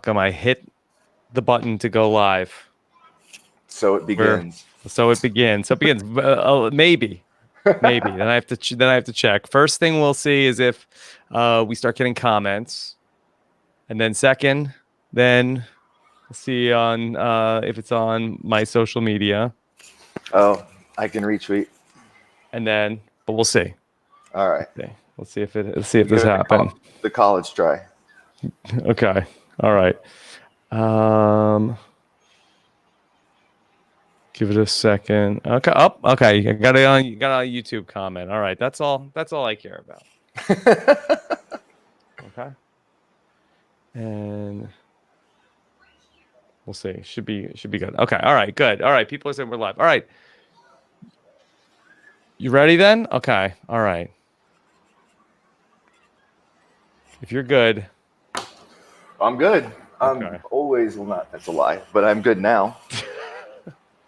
Malcolm. I hit the button to go live. So it begins. So it begins. Maybe. Then I have to check. First thing we'll see is if we start getting comments, and then second, then we'll see on if it's on my social media. Oh, I can retweet. And then, but we'll see. All right. Okay. Let's see if this happens. The college try. Okay. All right. Give it a second. Okay. Oh, okay. You got a YouTube comment. All right. That's all I care about. Okay. And we'll see. Should be good. Okay. All right. Good. All right. People are saying we're live. All right. You ready then? Okay. All right. If you're good. I'm good. I'm always, well, not, that's a lie, but I'm good now.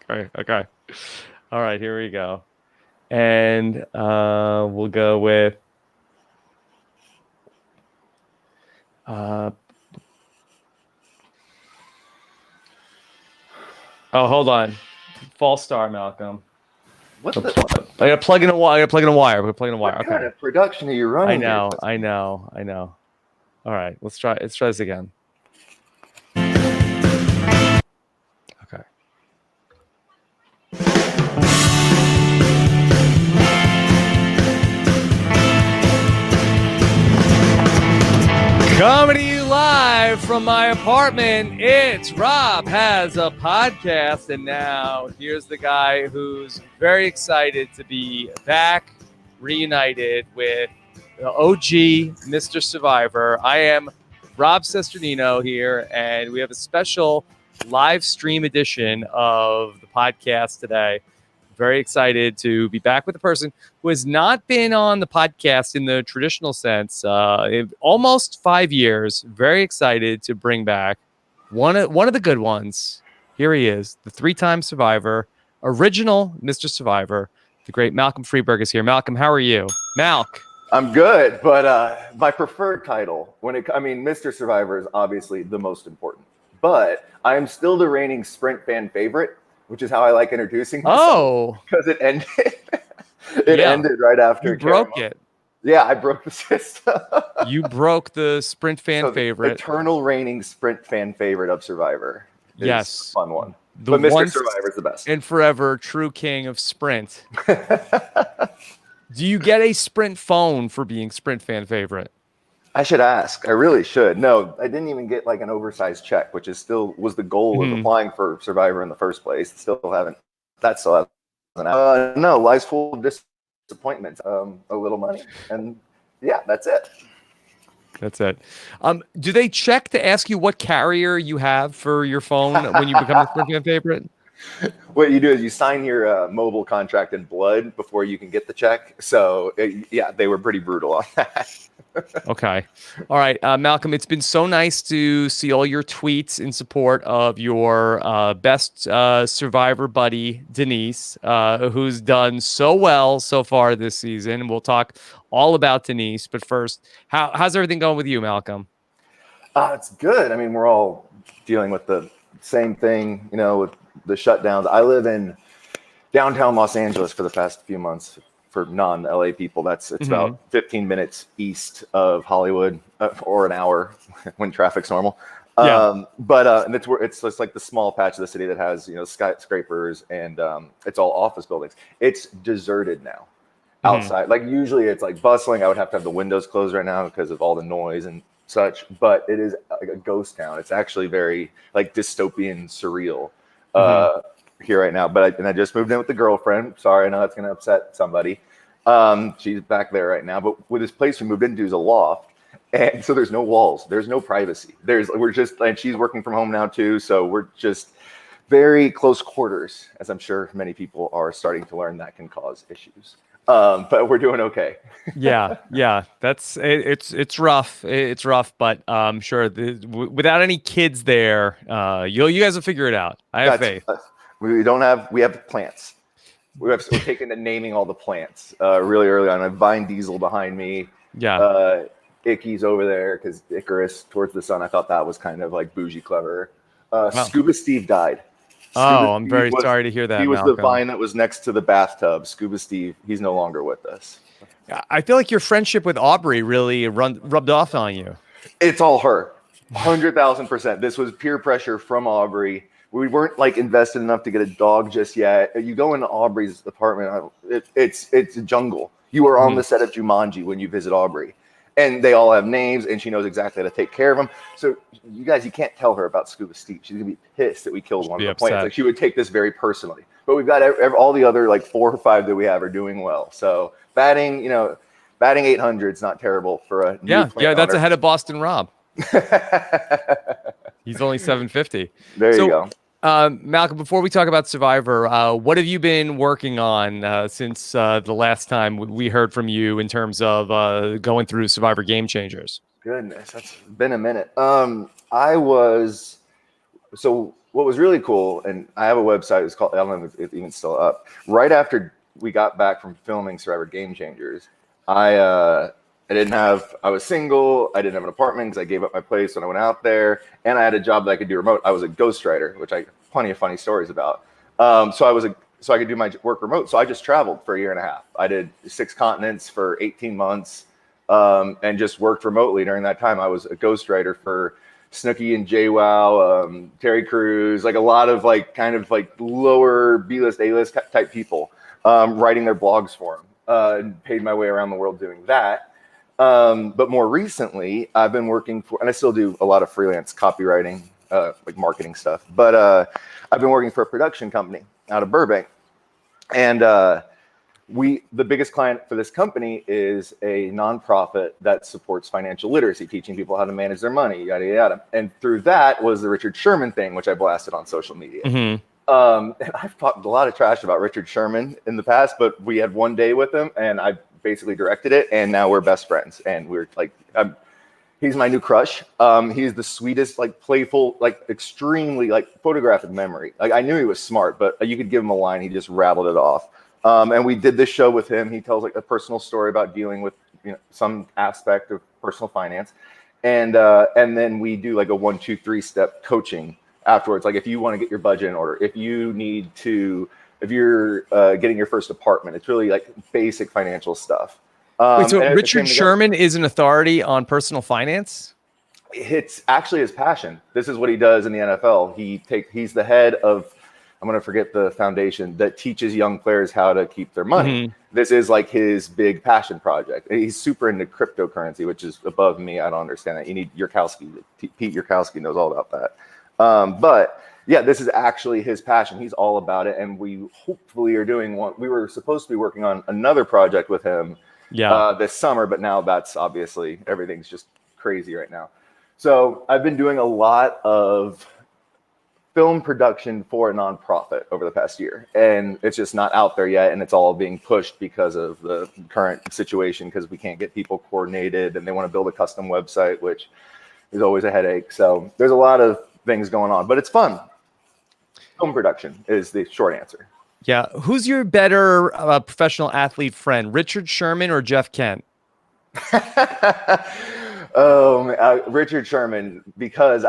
Okay. All right, here we go. And we'll go with oh, hold on. False start, Malcolm. What the? I gotta plug in a wire. We're plugging a wire. What kind of production are you running? I know. All right, let's try this again. Okay. Coming to you live from my apartment, it's Rob Has a Podcast. And now here's the guy who's very excited to be back, reunited with the OG Mr. Survivor. I am Rob Cesternino here, and we have a special live stream edition of the podcast today. Very excited to be back with a person who has not been on the podcast in the traditional sense in almost 5 years. Very excited to bring back one of the good ones. Here he is, the 3-time survivor, original Mr. Survivor. The great Malcolm Freberg is here. Malcolm, how are you? Malk. I'm good, but my preferred title, Mr. Survivor is obviously the most important, but I'm still the reigning Sprint fan favorite, which is how I like introducing myself. Oh, because it ended. Ended right after. You broke it. Yeah, I broke the system. You broke the Sprint fan favorite. Eternal reigning Sprint fan favorite of Survivor. Yes, a fun one. But Mr. Survivor is the best. And forever true king of Sprint. Do you get a Sprint phone for being Sprint fan favorite? I should ask. I really should. No, I didn't even get like an oversized check, which is still was the goal of applying for Survivor in the first place. Still hasn't. That still hasn't. No, life's full of disappointments. A little money, and yeah, that's it. That's it. Do they check to ask you what carrier you have for your phone when you become a Sprint fan favorite? What you do is you sign your mobile contract in blood before you can get the check. So yeah, they were pretty brutal on that. Okay. All right. Malcolm, it's been so nice to see all your tweets in support of your best survivor buddy, Denise, who's done so well so far this season. We'll talk all about Denise. But first, how's everything going with you, Malcolm? It's good. I mean, we're all dealing with the same thing, with the shutdowns. I live in downtown Los Angeles for the past few months. For non-LA people, it's about 15 minutes east of Hollywood, or an hour when traffic's normal. Yeah. And it's like the small patch of the city that has skyscrapers and it's all office buildings. It's deserted now outside. Like usually it's like bustling. I would have to have the windows closed right now because of all the noise and such. But it is like a ghost town. It's actually very like dystopian, surreal. Here right now, but I just moved in with the girlfriend. Sorry, I know that's going to upset somebody. She's back there right now, but with this place we moved into is a loft, and so there's no walls, there's no privacy. And she's working from home now too, so we're just very close quarters, as I'm sure many people are starting to learn that can cause issues. But we're doing okay. Yeah, it's rough. It's rough, but I'm sure without any kids there, you guys will figure it out. I have faith. We have plants. We're taking to naming all the plants really early on. I have Vine Diesel behind me. Yeah. Icky's over there because Icarus towards the sun. I thought that was kind of like bougie clever. Wow. Scuba Steve died. I'm very sorry to hear that, He was Malcolm. the vine that was next to the bathtub. Scuba Steve, he's no longer with us. I feel like your friendship with Aubrey really rubbed off on you. It's all her. 100,000%. This was peer pressure from Aubrey. We weren't like invested enough to get a dog just yet. You go into Aubrey's apartment, it's a jungle. You are on the set of Jumanji when you visit Aubrey. And they all have names, and she knows exactly how to take care of them. So you can't tell her about Scuba Steve. She's going to be pissed that we killed one of the plants. Like, she would take this very personally. But we've got all the other like 4 or 5 that we have are doing well. So batting 800 is not terrible for a new plant that's owner. ahead of Boston Rob. He's only 750. There you go. Malcolm, before we talk about Survivor, what have you been working on since the last time we heard from you in terms of going through Survivor Game Changers? Goodness, that's been a minute. What was really cool, and I have a website, it's called, I don't know if it's even still up. Right after we got back from filming Survivor Game Changers, I was single, I didn't have an apartment because I gave up my place when I went out there, and I had a job that I could do remote. I was a ghostwriter, which I have plenty of funny stories about. So I could do my work remote. So I just traveled for a year and a half. I did 6 continents for 18 months and just worked remotely during that time. I was a ghostwriter for Snooki and JWoww, Terry Crews, like a lot of like kind of like lower B-list, A-list type people, writing their blogs for them. And paid my way around the world doing that. But more recently, I've been working for, and I still do a lot of freelance copywriting, like marketing stuff. But I've been working for a production company out of Burbank, and the biggest client for this company is a nonprofit that supports financial literacy, teaching people how to manage their money, yada yada. And through that was the Richard Sherman thing, which I blasted on social media. Mm-hmm. And I've talked a lot of trash about Richard Sherman in the past, but we had one day with him, and I basically directed it, and now we're best friends. And we're like, he's my new crush. He's the sweetest, like playful, like extremely like photographic memory. Like I knew he was smart, but you could give him a line, he just rattled it off. And we did this show with him. He tells like a personal story about dealing with some aspect of personal finance, and then we do like a 1, 2, 3 step coaching afterwards. Like if you want to get your budget in order, if you're getting your first apartment, it's really like basic financial stuff. Wait, so Richard Sherman is an authority on personal finance? It's actually his passion. This is what he does in the NFL. He's the head of, I'm going to forget the foundation that teaches young players how to keep their money. Mm-hmm. This is like his big passion project. He's super into cryptocurrency, which is above me. I don't understand that. You need Yurkowski. Pete Yurkowski knows all about that. But yeah, this is actually his passion. He's all about it. And we hopefully are doing one. We were supposed to be working on another project with him this summer, but now that's obviously everything's just crazy right now. So I've been doing a lot of film production for a nonprofit over the past year, and it's just not out there yet, and it's all being pushed because of the current situation, because we can't get people coordinated, and they want to build a custom website, which is always a headache. So there's a lot of things going on, but it's fun. Film production is the short answer. Yeah. Who's your better professional athlete friend, Richard Sherman or Jeff Kent? Richard Sherman, because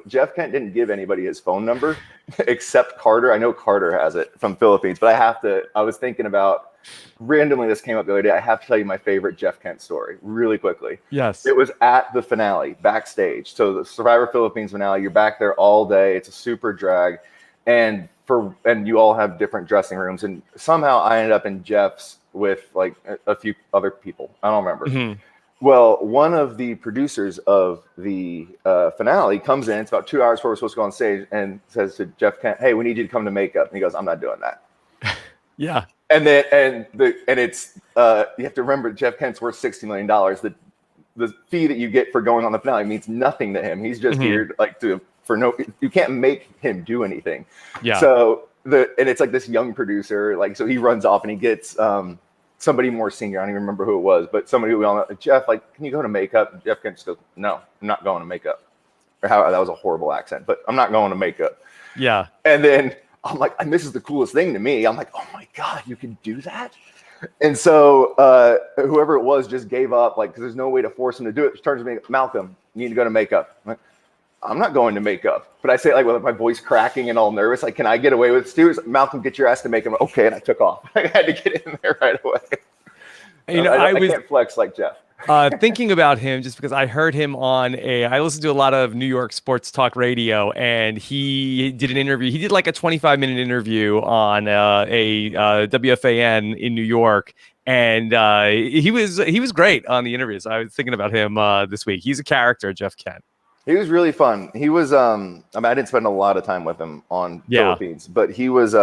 Jeff Kent didn't give anybody his phone number except Carter. I know Carter has it from Philippines, but I was thinking about, randomly this came up the other day. I have to tell you my favorite Jeff Kent story really quickly. Yes. It was at the finale, backstage. So the Survivor Philippines finale, you're back there all day. It's a super drag. And you all have different dressing rooms. And somehow I ended up in Jeff's with like a few other people. I don't remember. Mm-hmm. Well, one of the producers of the finale comes in. It's about 2 hours before we're supposed to go on stage, and says to Jeff Kent, "Hey, we need you to come to makeup." And he goes, "I'm not doing that." Yeah. And it's you have to remember, Jeff Kent's worth $60 million. The fee that you get for going on the finale means nothing to him. He's just here you can't make him do anything. Yeah. So it's like this young producer, like, so he runs off and he gets somebody more senior. I don't even remember who it was, but somebody who we all know. Jeff, like, can you go to makeup? And Jeff Kent just goes, "No, I'm not going to makeup." Or that was a horrible accent, but I'm not going to makeup. Yeah. And then I'm like, and this is the coolest thing to me. I'm like, oh my God, you can do that? And so whoever it was just gave up, like, because there's no way to force him to do it. She turns to me, Malcolm, you need to go to makeup. I'm not going to makeup. But I say it like with my voice cracking and all nervous, like, can I get away with it, Stu? Malcolm, get your ass to makeup. Okay, and I took off. I had to get in there right away. You know, I can't flex like Jeff. Thinking about him just because I heard him I listen to a lot of New York sports talk radio, and he did an interview. He did like a 25-minute interview on a WFAN in New York. And he was great on the interviews. I was thinking about him this week. He's a character, Jeff Kent. He was really fun. He was I mean, I didn't spend a lot of time with him on Philippines, but he was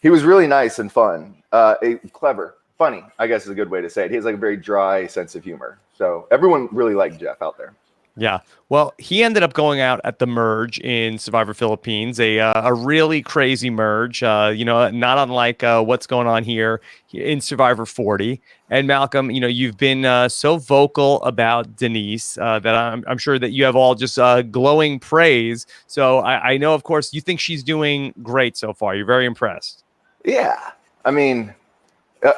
really nice and fun. Clever. Funny, I guess is a good way to say it. He has like a very dry sense of humor. So everyone really liked Jeff out there. Yeah. Well, he ended up going out at the merge in Survivor Philippines, a really crazy merge, not unlike what's going on here in Survivor 40. And Malcolm, you've been so vocal about Denise that I'm sure that you have all just glowing praise. So I know, of course, you think she's doing great so far. You're very impressed. Yeah. I mean,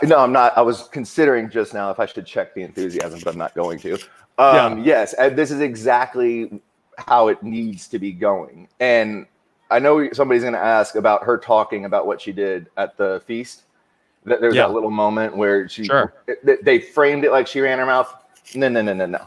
no, I'm not. I was considering just now if I should check the enthusiasm, but I'm not going to. Yes, this is exactly how it needs to be going. And I know somebody's going to ask about her talking about what she did at the feast. There's that little moment where they framed it like she ran her mouth. No.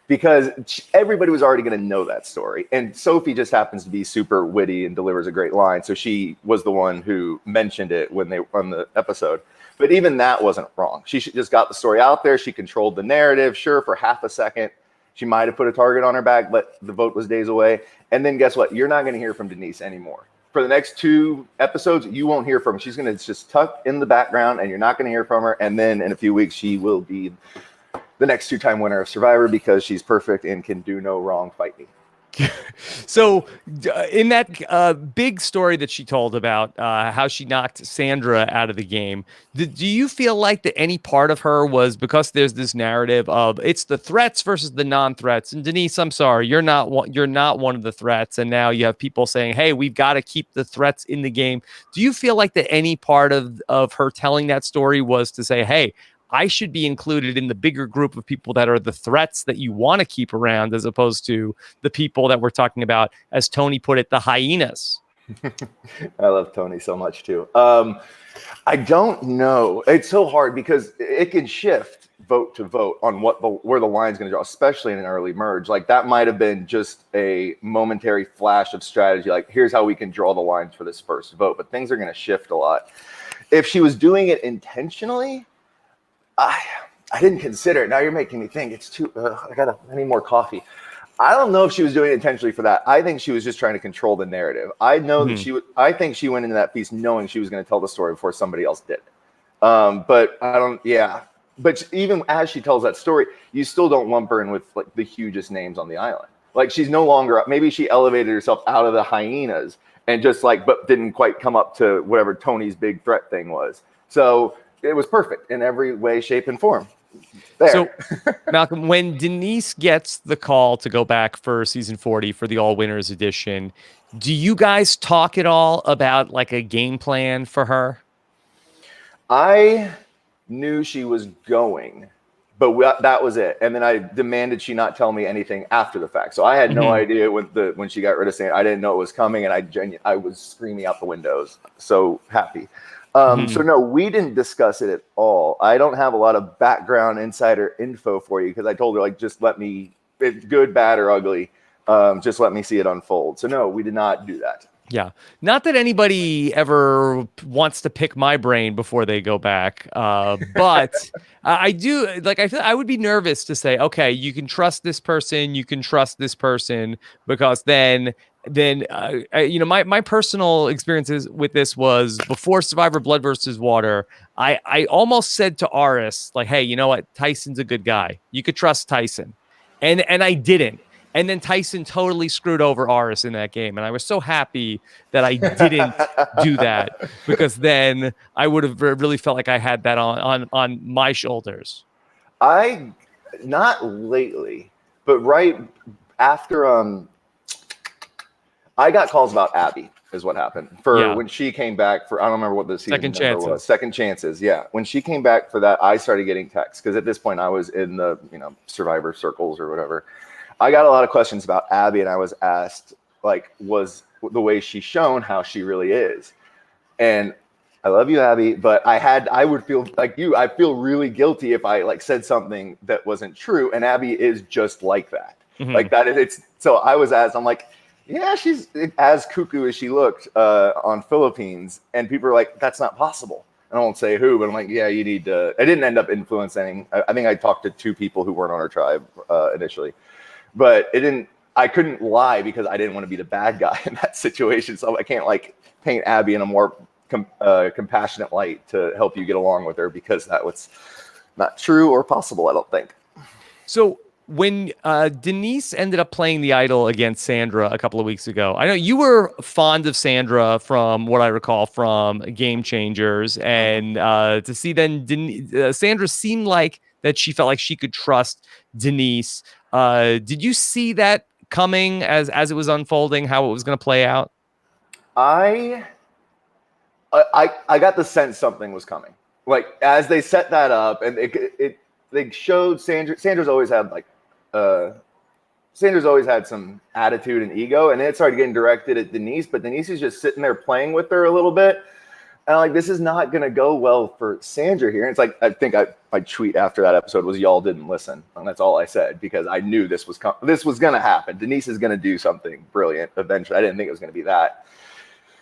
Because everybody was already going to know that story. And Sophie just happens to be super witty and delivers a great line. So she was the one who mentioned it when they on the episode. But even that wasn't wrong. She just got the story out there. She controlled the narrative. Sure, for half a second, she might have put a target on her back, but the vote was days away. And then guess what? You're not going to hear from Denise anymore. For the next 2 episodes, you won't hear from her. She's going to just tuck in the background, and you're not going to hear from her. And then in a few weeks, she will be the next 2-time winner of Survivor because she's perfect and can do no wrong. Fight me. So in that big story that she told about how she knocked Sandra out of the game, do you feel like that any part of her was, because there's this narrative of it's the threats versus the non-threats, and Denise, I'm sorry, you're not one of the threats, and now you have people saying, hey, we've got to keep the threats in the game. Do you feel like that any part of her telling that story was to say, hey, I should be included in the bigger group of people that are the threats that you want to keep around, as opposed to the people that we're talking about, as Tony put it, the hyenas? I love Tony so much too. I don't know. It's so hard because it can shift vote to vote on where the line's going to draw, especially in an early merge. Like that might have been just a momentary flash of strategy. Like here's how we can draw the lines for this first vote, but things are going to shift a lot. If she was doing it intentionally, I didn't consider it. Now you're making me think. It's too. I need more coffee. I don't know if she was doing it intentionally for that. I think she was just trying to control the narrative. I know that I think she went into that piece knowing she was going to tell the story before somebody else did. But I don't. Yeah. But even as she tells that story, you still don't lump her in with like the hugest names on the island. Like she's no longer. Maybe she elevated herself out of the hyenas and just but didn't quite come up to whatever Tony's big threat thing was. So. It was perfect in every way, shape, and form. There. So, Malcolm, when Denise gets the call to go back for season 40 for the All Winners edition, do you guys talk at all about like a game plan for her? I knew she was going, but that was it. And then I demanded she not tell me anything after the fact. So I had no idea when she got rid of Sandra. I didn't know it was coming, and I was screaming out the windows. So happy. So no, we didn't discuss it at all. I don't have a lot of background insider info for you because I told her like, just let me, it's good, bad, or ugly. Just let me see it unfold. So no, we did not do that. Yeah. Not that anybody ever wants to pick my brain before they go back. But I do like, I feel I would be nervous to say, okay, you can trust this person. You can trust this person, because then my personal experiences with this was before Survivor Blood versus Water. I almost said to Aris, like, hey, you know what? Tyson's a good guy. You could trust Tyson. And I didn't. And then Tyson totally screwed over Aris in that game. And I was so happy that I didn't do that, because then I would have really felt like I had that on my shoulders. Not lately, but right after I got calls about Abby. is what happened. For when she came back for, I don't remember what the season number was. Second chances, yeah. When she came back for that, I started getting texts because at this point I was in the survivor circles or whatever. I got a lot of questions about Abby, and I was asked, like, was the way she's shown how she really is? And I love you, Abby, but I would feel like you. I feel really guilty if I like said something that wasn't true. And Abby is just like that. Like that. It's so I was asked, I'm like, yeah, she's as cuckoo as she looked on Philippines. And people are like, that's not possible. And I won't say who, but I'm like, yeah, you need to. I didn't end up influencing. I think I talked to 2 people who weren't on our tribe initially, but it didn't. I couldn't lie because I didn't want to be the bad guy in that situation. So I can't like paint Abby in a more compassionate light to help you get along with her, because that was not true or possible, I don't think. So when Denise ended up playing the idol against Sandra a couple of weeks ago, I know you were fond of Sandra from what I recall from Game Changers, and to see then Sandra seemed like that she felt like she could trust Denise. Did you see that coming as it was unfolding, how it was going to play out? I got the sense something was coming. Like as they set that up, and they showed Sandra. Sandra's always had some attitude and ego, and it started getting directed at Denise. But Denise is just sitting there playing with her a little bit, and I'm like, this is not going to go well for Sandra here. And it's like, I think my tweet after that episode was, y'all didn't listen, and that's all I said, because I knew this was going to happen. Denise is going to do something brilliant eventually. I didn't think it was going to be that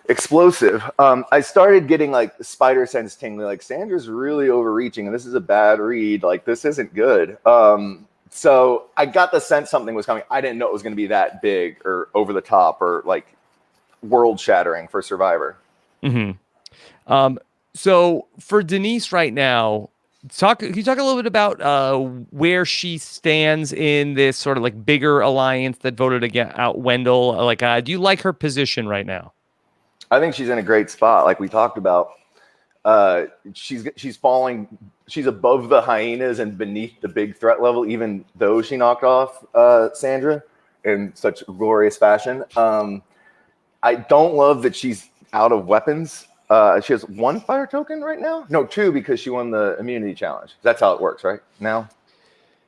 explosive. I started getting like spider sense tingling, like Sandra's really overreaching, and this is a bad read. Like this isn't good. So I got the sense something was coming. I didn't know it was going to be that big or over the top or like world shattering for Survivor. So for Denise right now, can you talk a little bit about where she stands in this sort of like bigger alliance that voted out Wendell? Like, do you like her position right now? I think she's in a great spot. Like we talked about, she's falling. She's above the hyenas and beneath the big threat level, even though she knocked off Sandra in such glorious fashion. I don't love that she's out of weapons. She has 1 fire token right now. No, 2, because she won the immunity challenge. That's how it works, right? Now.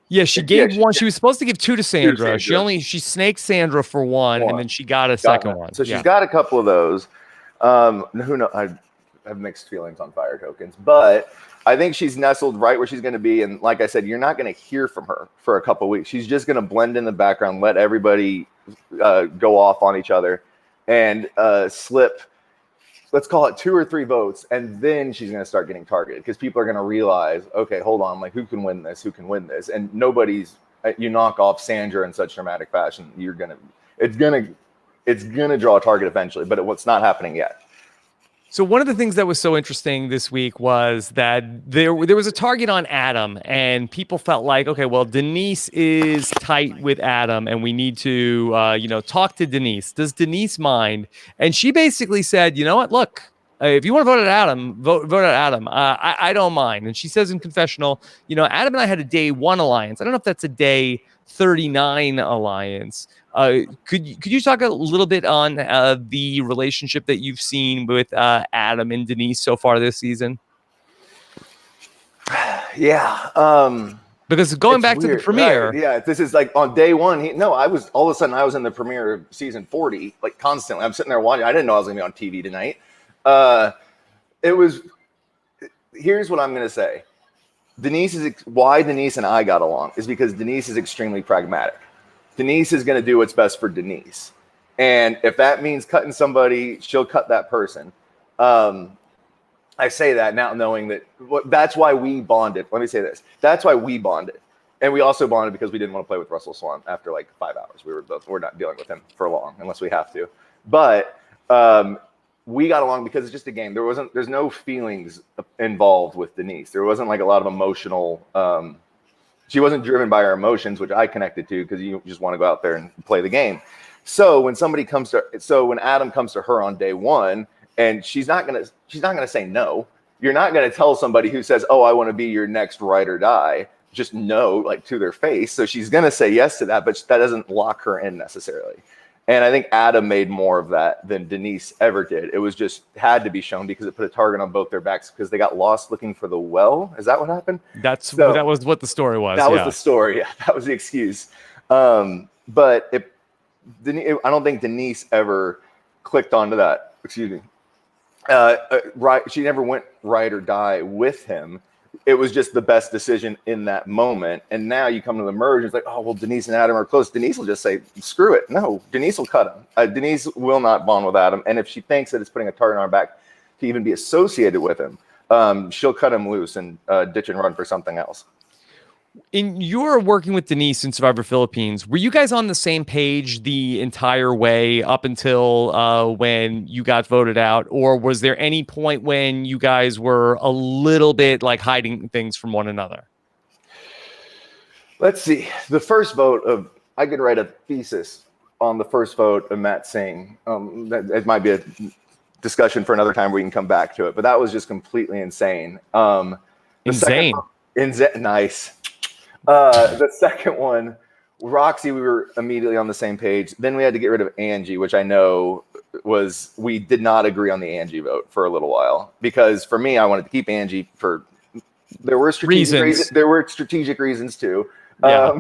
Yeah, she gave 1. She was supposed to give 2 to Sandra. She snaked Sandra for 1, and then she got a second one. So she's got a couple of those. Who knows? I have mixed feelings on fire tokens, but I think she's nestled right where she's going to be. And like I said, you're not going to hear from her for a couple of weeks. She's just going to blend in the background, let everybody go off on each other, and slip, let's call it 2 or 3 votes, and then she's going to start getting targeted because people are going to realize, okay, hold on, like who can win this? Who can win this? And you knock off Sandra in such dramatic fashion, it's gonna draw a target eventually, but it's not happening yet. So one of the things that was so interesting this week was that there was a target on Adam, and people felt like, okay, well, Denise is tight with Adam, and we need to, talk to Denise. Does Denise mind? And she basically said, you know what? Look, if you want to vote at Adam, vote at Adam. I don't mind. And she says in confessional, Adam and I had a day 1 alliance. I don't know if that's a day 39 alliance. Could you talk a little bit on the relationship that you've seen with Adam and Denise so far this season? Yeah. Because going back to the premiere. Right? Yeah, this is like on day 1. I was all of a sudden I was in the premiere of season 40, like constantly. I'm sitting there watching. I didn't know I was gonna be on TV tonight. Here's what I'm gonna say. Why Denise and I got along is because Denise is extremely pragmatic. Denise is going to do what's best for Denise. And if that means cutting somebody, she'll cut that person. I say that now knowing that that's why we bonded. Let me say this. That's why we bonded. And we also bonded because we didn't want to play with Russell Swan after like 5 hours. We're not dealing with him for long unless we have to. But we got along because it's just a game. There's no feelings involved with Denise. There wasn't like a lot of emotional, she wasn't driven by her emotions, which I connected to because you just want to go out there and play the game. So when when Adam comes to her on day 1, and she's not gonna say no. You're not gonna tell somebody who says, "Oh, I want to be your next ride or die," just no, like to their face. So she's gonna say yes to that, but that doesn't lock her in necessarily. And I think Adam made more of that than Denise ever did. It was just had to be shown because it put a target on both their backs because they got lost looking for the well. Is that what happened? That was what the story was. That was the story. Yeah, that was the excuse. But I don't think Denise ever clicked onto that. Excuse me. Right, she never went ride or die with him. It was just the best decision in that moment. And now you come to the merge, it's like, oh, well, Denise and Adam are close. Denise will just say, screw it. No, Denise will cut him. Denise will not bond with Adam. And if she thinks that it's putting a target on her back to even be associated with him, she'll cut him loose and ditch and run for something else. In your working with Denise in Survivor Philippines, were you guys on the same page the entire way up until when you got voted out? Or was there any point when you guys were a little bit like hiding things from one another? Let's see. The first vote I could write a thesis on the first vote of Matt Singh. It might be a discussion for another time where we can come back to it, but that was just completely insane. Insane. Nice. The second one, Roxy, we were immediately on the same page. Then we had to get rid of Angie, which I know we did not agree on the Angie vote for a little while. Because for me, I wanted to keep Angie there were strategic reasons. There were strategic reasons too. Yeah.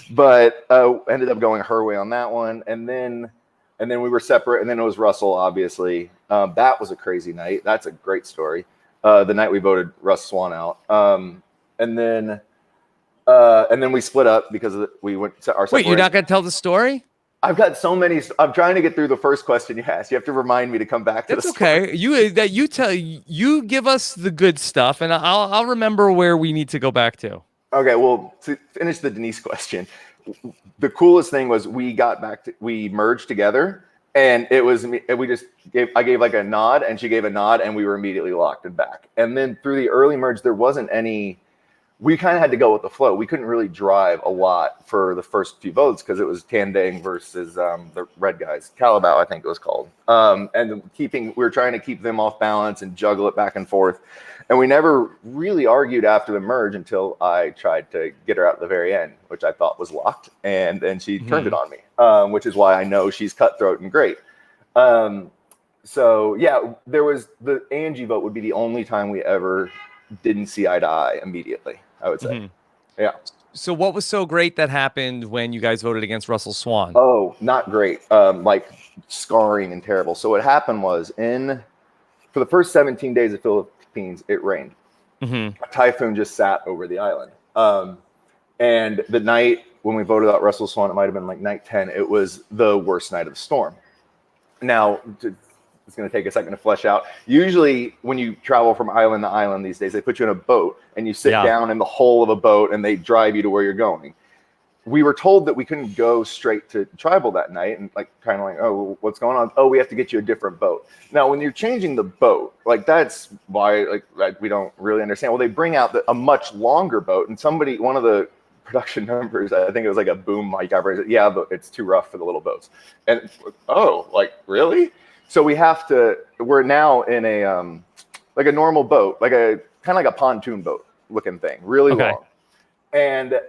But ended up going her way on that one. And then we were separate. And then it was Russell, obviously. That was a crazy night. That's a great story. The night we voted Russ Swan out. And then we split up because we went to our. Wait, you're not going to tell the story? I've got so many. I'm trying to get through the first question you asked. You have to remind me to come back to. That's okay. You give us the good stuff, and I'll remember where we need to go back to. Okay. Well, to finish the Denise question, the coolest thing was we merged together, and it was I gave like a nod, and she gave a nod, and we were immediately locked and back. And then through the early merge, there wasn't any. We kind of had to go with the flow. We couldn't really drive a lot for the first few votes because it was Tandang versus the red guys, Calabao, I think it was called. And we were trying to keep them off balance and juggle it back and forth. And we never really argued after the merge until I tried to get her out at the very end, which I thought was locked. And then she turned it on me, which is why I know she's cutthroat and great. So yeah, there was the Angie vote would be the only time we ever didn't see eye to eye immediately, I would say. Mm-hmm. Yeah. So what was so great that happened when you guys voted against Russell Swan? Oh, not great. Like scarring and terrible. So what happened was for the first 17 days of Philippines, it rained. Mm-hmm. A typhoon just sat over the island. And the night when we voted out Russell Swan, it might've been like night 10. It was the worst night of the storm. Now, it's going to take a second to flesh out. Usually when you travel from island to island these days, they put you in a boat and you sit down in the hull of a boat and they drive you to where you're going. We were told that we couldn't go straight to tribal that night and kind of like, oh, what's going on? Oh, we have to get you a different boat. Now, when you're changing the boat, that's why we don't really understand. Well, they bring out a much longer boat and one of the production members, I think it was like a boom mic operator, said, yeah, but it's too rough for the little boats. And really? So we're now in a normal boat, kind of like a pontoon boat looking thing, really long. And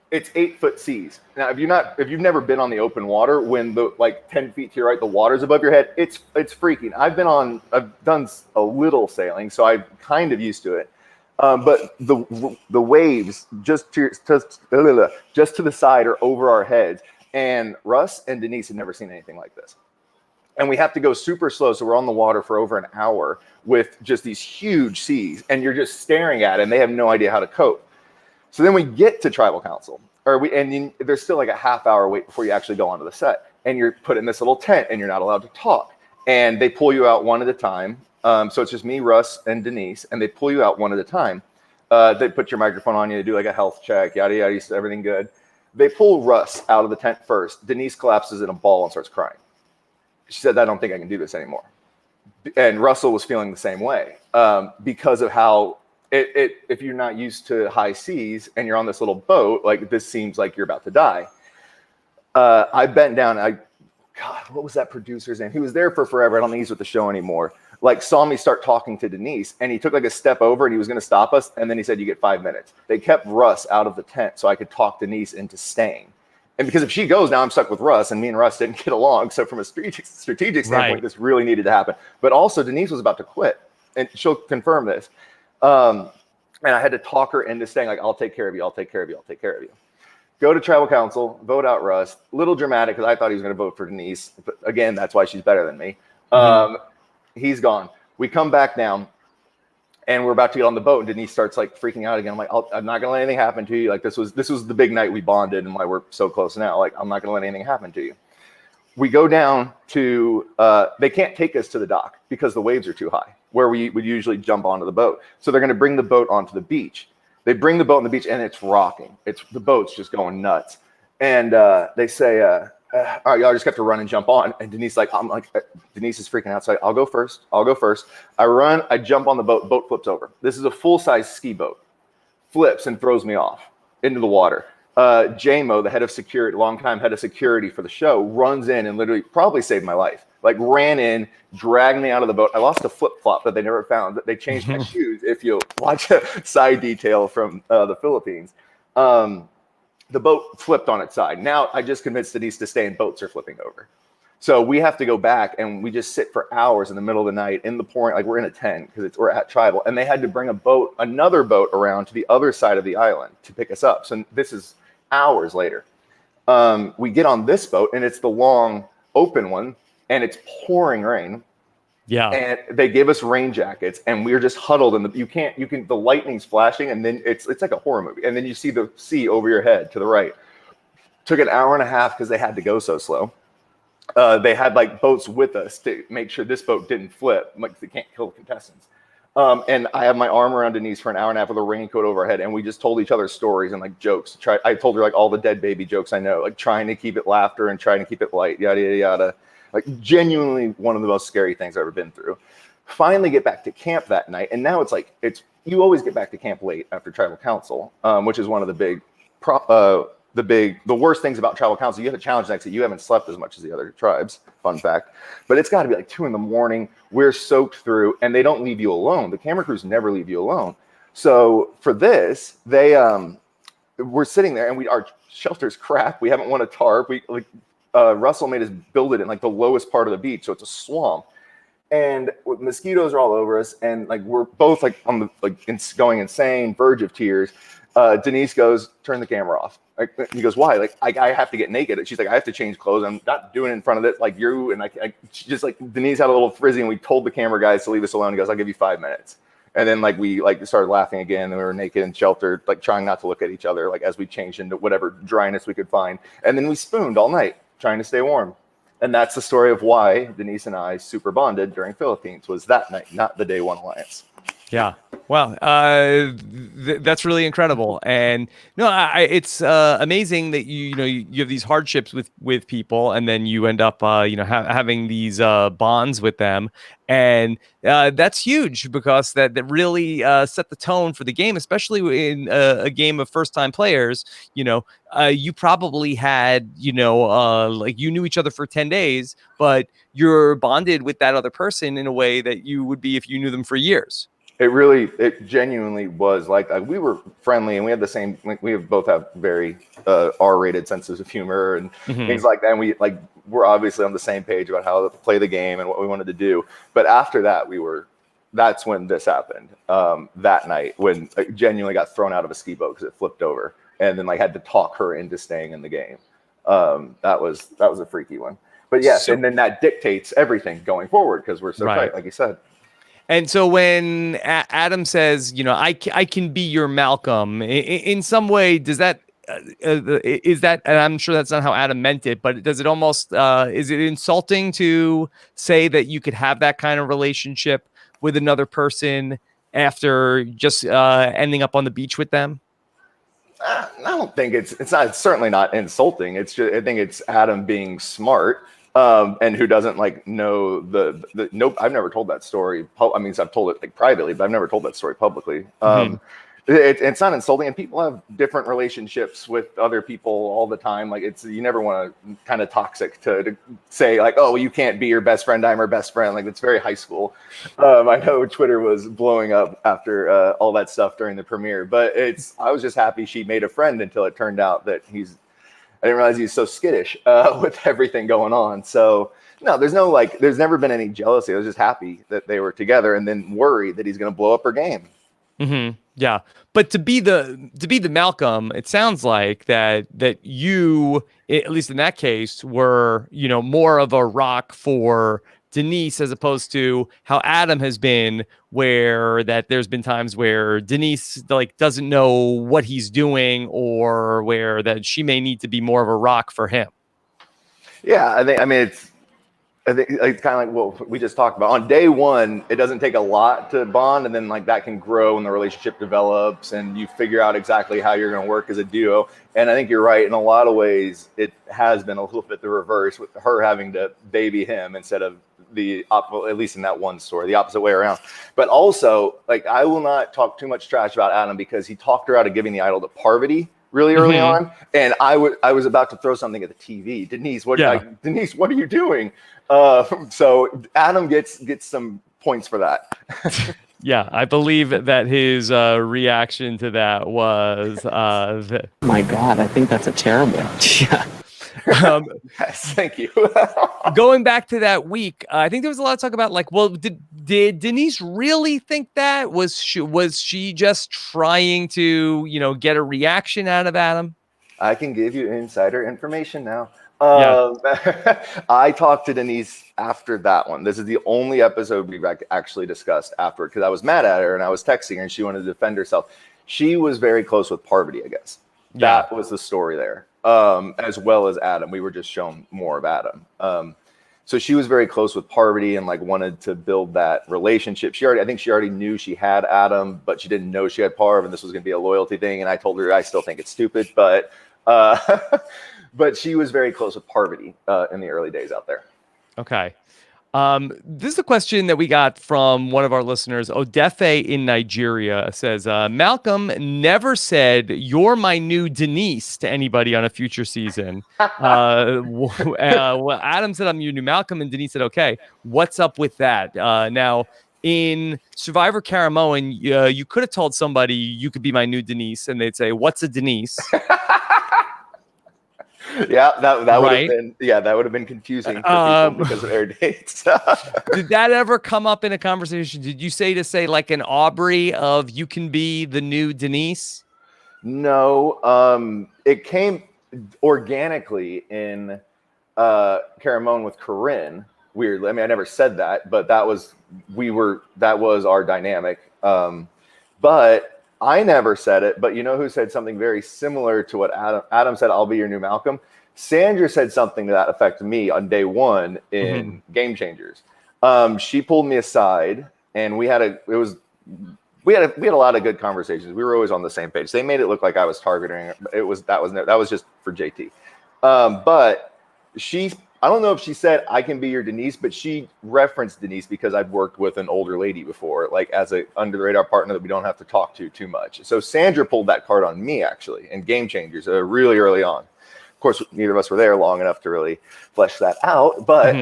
it's 8-foot seas. Now, if you've never been on the open water, when 10 feet to your right, the water's above your head, it's freaking. I've done a little sailing, so I'm kind of used to it. But the waves just to the side are over our heads. And Russ and Denise had never seen anything like this. And we have to go super slow. So we're on the water for over an hour with just these huge seas. And you're just staring at it. And they have no idea how to cope. So then we get to tribal council. There's still like a half-hour wait before you actually go onto the set. And you're put in this little tent. And you're not allowed to talk. And they pull you out one at a time. So it's just me, Russ, and Denise. And they pull you out one at a time. They put your microphone on you to do like a health check. Yada, yada, everything good. They pull Russ out of the tent first. Denise collapses in a ball and starts crying. She said, I don't think I can do this anymore. And Russell was feeling the same way because of how if you're not used to high seas and you're on this little boat, this seems like you're about to die. I bent down. God, what was that producer's name? He was there for forever. I don't think he's with the show anymore. Saw me start talking to Denise and he took a step over and he was going to stop us. And then he said, you get 5 minutes. They kept Russ out of the tent so I could talk Denise into staying. And because if she goes, now I'm stuck with Russ, and me and Russ didn't get along. So from a strategic standpoint, this really needed to happen. But also Denise was about to quit, and she'll confirm this. And I had to talk her into saying, like, I'll take care of you. I'll take care of you. I'll take care of you. Go to tribal council, vote out Russ. Little dramatic because I thought he was going to vote for Denise. But again, that's why she's better than me. He's gone. We come back down. And we're about to get on the boat, and Denise starts like freaking out again. I'm like, I'm not gonna let anything happen to you. Like this was the big night we bonded, and why we're so close now. Like I'm not gonna let anything happen to you. We go down to they can't take us to the dock because the waves are too high, where we would usually jump onto the boat. So they're gonna bring the boat onto the beach. They bring the boat on the beach, and it's rocking. The boat's just going nuts. And they say, all right, y'all just have to run and jump on. And Denise Denise is freaking out. So I'll go first. I run, I jump on the boat. Boat flips over. This is a full-size ski boat. Flips and throws me off into the water. JMO, the head of security, longtime head of security for the show, runs in and literally probably saved my life. Like ran in, dragged me out of the boat. I lost a flip-flop that they never found. They changed my shoes. If you watch a side detail from the Philippines. The boat flipped on its side. Now I just convinced Denise to stay, and boats are flipping over. So we have to go back, and we just sit for hours in the middle of the night in the pouring. Like we're in a tent because we're at tribal, and they had to bring another boat around to the other side of the island to pick us up. So this is hours later. We get on this boat, and it's the long open one, and it's pouring rain. Yeah. And they gave us rain jackets, and we were just huddled in the lightning's flashing, and then it's like a horror movie. And then you see the sea over your head to the right. Took an hour and a half because they had to go so slow. They had like boats with us to make sure this boat didn't flip. Like they can't kill the contestants. And I have my arm around Denise for an hour and a half with a raincoat over our head, and we just told each other stories and like jokes. I told her like all the dead baby jokes I know, like trying to keep it laughter and trying to keep it light, yada yada yada. Like genuinely one of the most scary things I've ever been through. Finally get back to camp that night. And now you always get back to camp late after tribal council, which is one of the worst things about tribal council. You have a challenge next that you haven't slept as much as the other tribes. Fun fact. But it's got to be like 2 a.m. We're soaked through, and they don't leave you alone. The camera crews never leave you alone. So for this, we're sitting there, and our shelter's crap. We haven't won a tarp. Russell made us build it in like the lowest part of the beach, so it's a swamp, and mosquitoes are all over us, and like we're both like on the going insane, verge of tears. Denise goes, turn the camera off. He goes, why? Like I have to get naked. She's like, I have to change clothes. I'm not doing it in front of it like you. And she just like Denise had a little frizzy, and we told the camera guys to leave us alone. He goes, I'll give you 5 minutes. And then like we like started laughing again, and we were naked and sheltered, like trying not to look at each other, like as we changed into whatever dryness we could find. And then we spooned all night, trying to stay warm. And that's the story of why Denise and I super bonded during Philippines, was that night, not the day one alliance. Yeah. Well, that's really incredible. And no, it's amazing that you have these hardships with people, and then you end up having these bonds with them, and that's huge because that really set the tone for the game, especially in a game of first time players. You probably had like you knew each other for 10 days, but you're bonded with that other person in a way that you would be if you knew them for years. It genuinely was like we were friendly, and we had the same. Both have very R-rated senses of humor and things like that. And we're obviously on the same page about how to play the game and what we wanted to do. But after that, that's when this happened. That night when I genuinely got thrown out of a ski boat because it flipped over, and then had to talk her into staying in the game. That was a freaky one. But yes, and then that dictates everything going forward because we're so tight, like you said. And so when Adam says, I can be your Malcolm, in some way, does that, is that, and I'm sure that's not how Adam meant it, but does it almost, is it insulting to say that you could have that kind of relationship with another person after just ending up on the beach with them? I don't think it's certainly not insulting. It's just, I think it's Adam being smart. And who doesn't know the nope. I've never told that story. I mean, I've told it privately, but I've never told that story publicly. It's not insulting, and people have different relationships with other people all the time. You never want to kind of toxic to say oh, you can't be your best friend. I'm her best friend. It's very high school. I know Twitter was blowing up after all that stuff during the premiere, but I was just happy she made a friend until it turned out that he's I didn't realize he's so skittish with everything going on. So no, there's never been any jealousy. I was just happy that they were together, and then worried that he's going to blow up her game. Mm-hmm. Yeah, but to be the Malcolm, it sounds like that you, at least in that case, were more of a rock for Denise as opposed to how Adam has been, where that there's been times where Denise like doesn't know what he's doing, or where that she may need to be more of a rock for him. Yeah, I mean it's kind of like what we just talked about. On day one, it doesn't take a lot to bond, and then like that can grow and the relationship develops, and you figure out exactly how you're going to work as a duo. And I think you're right. In a lot of ways, it has been a little bit the reverse, with her having to baby him instead of at least in that one story, the opposite way around. But also, like, I will not talk too much trash about Adam because he talked her out of giving the idol to Parvati really early on, and I was about to throw something at the TV. Denise, what are you doing? So Adam gets some points for that. Yeah, I believe that his reaction to that was, my God, I think that's a terrible idea. Yes, thank you. Going back to that week, I think there was a lot of talk about like, well, did Denise really think that? Was she just trying to, get a reaction out of Adam? I can give you insider information now. Yeah. I talked to Denise after that one. This is the only episode we've actually discussed afterward, because I was mad at her and I was texting her and she wanted to defend herself. She was very close with Parvati, I guess. Yeah. That was the story there. As well as Adam. We were just shown more of Adam. So she was very close with Parvati and like wanted to build that relationship. I think she already knew she had Adam, but she didn't know she had Parv, and this was going to be a loyalty thing. And I told her I still think it's stupid, but but she was very close with Parvati in the early days out there. Okay. This is a question that we got from one of our listeners. Odefe in Nigeria says, Malcolm never said, "You're my new Denise" to anybody on a future season. Well, Adam said, "I'm your new Malcolm," and Denise said, "Okay." What's up with that? Now, in Survivor Caramoan, you could have told somebody you could be my new Denise, and they'd say, "What's a Denise?" Yeah, that would have been confusing for people because of air dates. Did that ever come up in a conversation? Did you say like an Aubrey of you can be the new Denise? No, it came organically in Caramoan with Corinne. Weirdly, I mean, I never said that, but that was our dynamic. But I never said it, but you know who said something very similar to what Adam said? "I'll be your new Malcolm." Sandra said something to that effect to me on day one in Game Changers. She pulled me aside, and we had a lot of good conversations. We were always on the same page. They made it look like I was targeting her. That was just for JT. But I don't know if she said I can be your Denise, but she referenced Denise because I've worked with an older lady before, like as a under the radar partner that we don't have to talk to too much. So Sandra pulled that card on me actually in Game Changers really early on. Of course, neither of us were there long enough to really flesh that out, but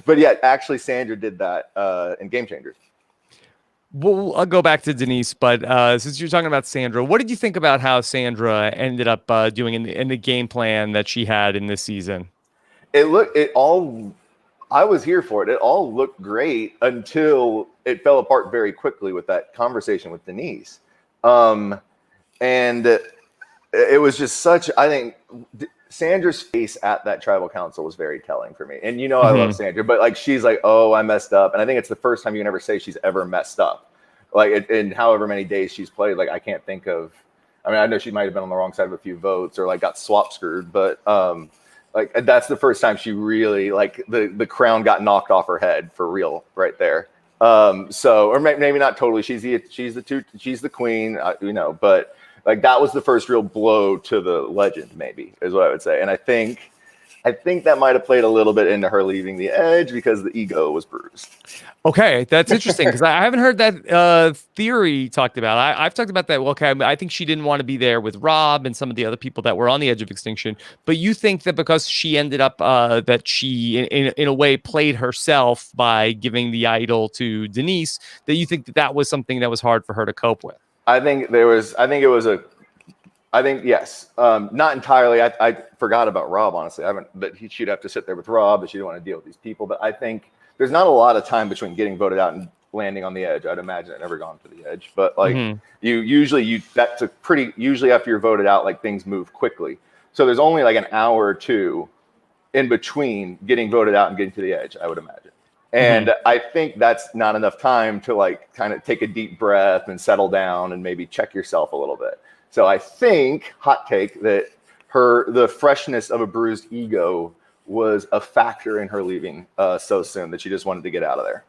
but yeah, actually Sandra did that in Game Changers. Well, I'll go back to Denise, but since you're talking about Sandra, what did you think about how Sandra ended up doing in the game plan that she had in this season? I was here for it. It all looked great until it fell apart very quickly with that conversation with Denise. And it was just I think Sandra's face at that tribal council was very telling for me. And I love Sandra, but like, she's like, "Oh, I messed up." And I think it's the first time you can ever say she's ever messed up. Like in however many days she's played, like I can't think of, I mean, I know she might've been on the wrong side of a few votes or like got swap screwed, but like that's the first time she really like the crown got knocked off her head for real right there. So, or maybe not totally. She's the queen, but like that was the first real blow to the legend, maybe is what I would say. And I think that might have played a little bit into her leaving the edge because the ego was bruised. Okay, that's interesting because I haven't heard that theory talked about. I've talked about that. Well, okay, I think she didn't want to be there with Rob and some of the other people that were on the edge of extinction. But you think that because she ended up that she in a way played herself by giving the idol to Denise, that you think that was something that was hard for her to cope with? I think it was I think yes. Not entirely. I forgot about Rob, honestly. I haven't, but she'd have to sit there with Rob, but she didn't want to deal with these people. But I think there's not a lot of time between getting voted out and landing on the edge. I'd imagine I've never gone to the edge, but like that's a pretty usually after you're voted out, like things move quickly. So there's only like an hour or two in between getting voted out and getting to the edge, I would imagine. And I think that's not enough time to like kind of take a deep breath and settle down and maybe check yourself a little bit. So I think, hot take, that the freshness of a bruised ego was a factor in her leaving so soon, that she just wanted to get out of there.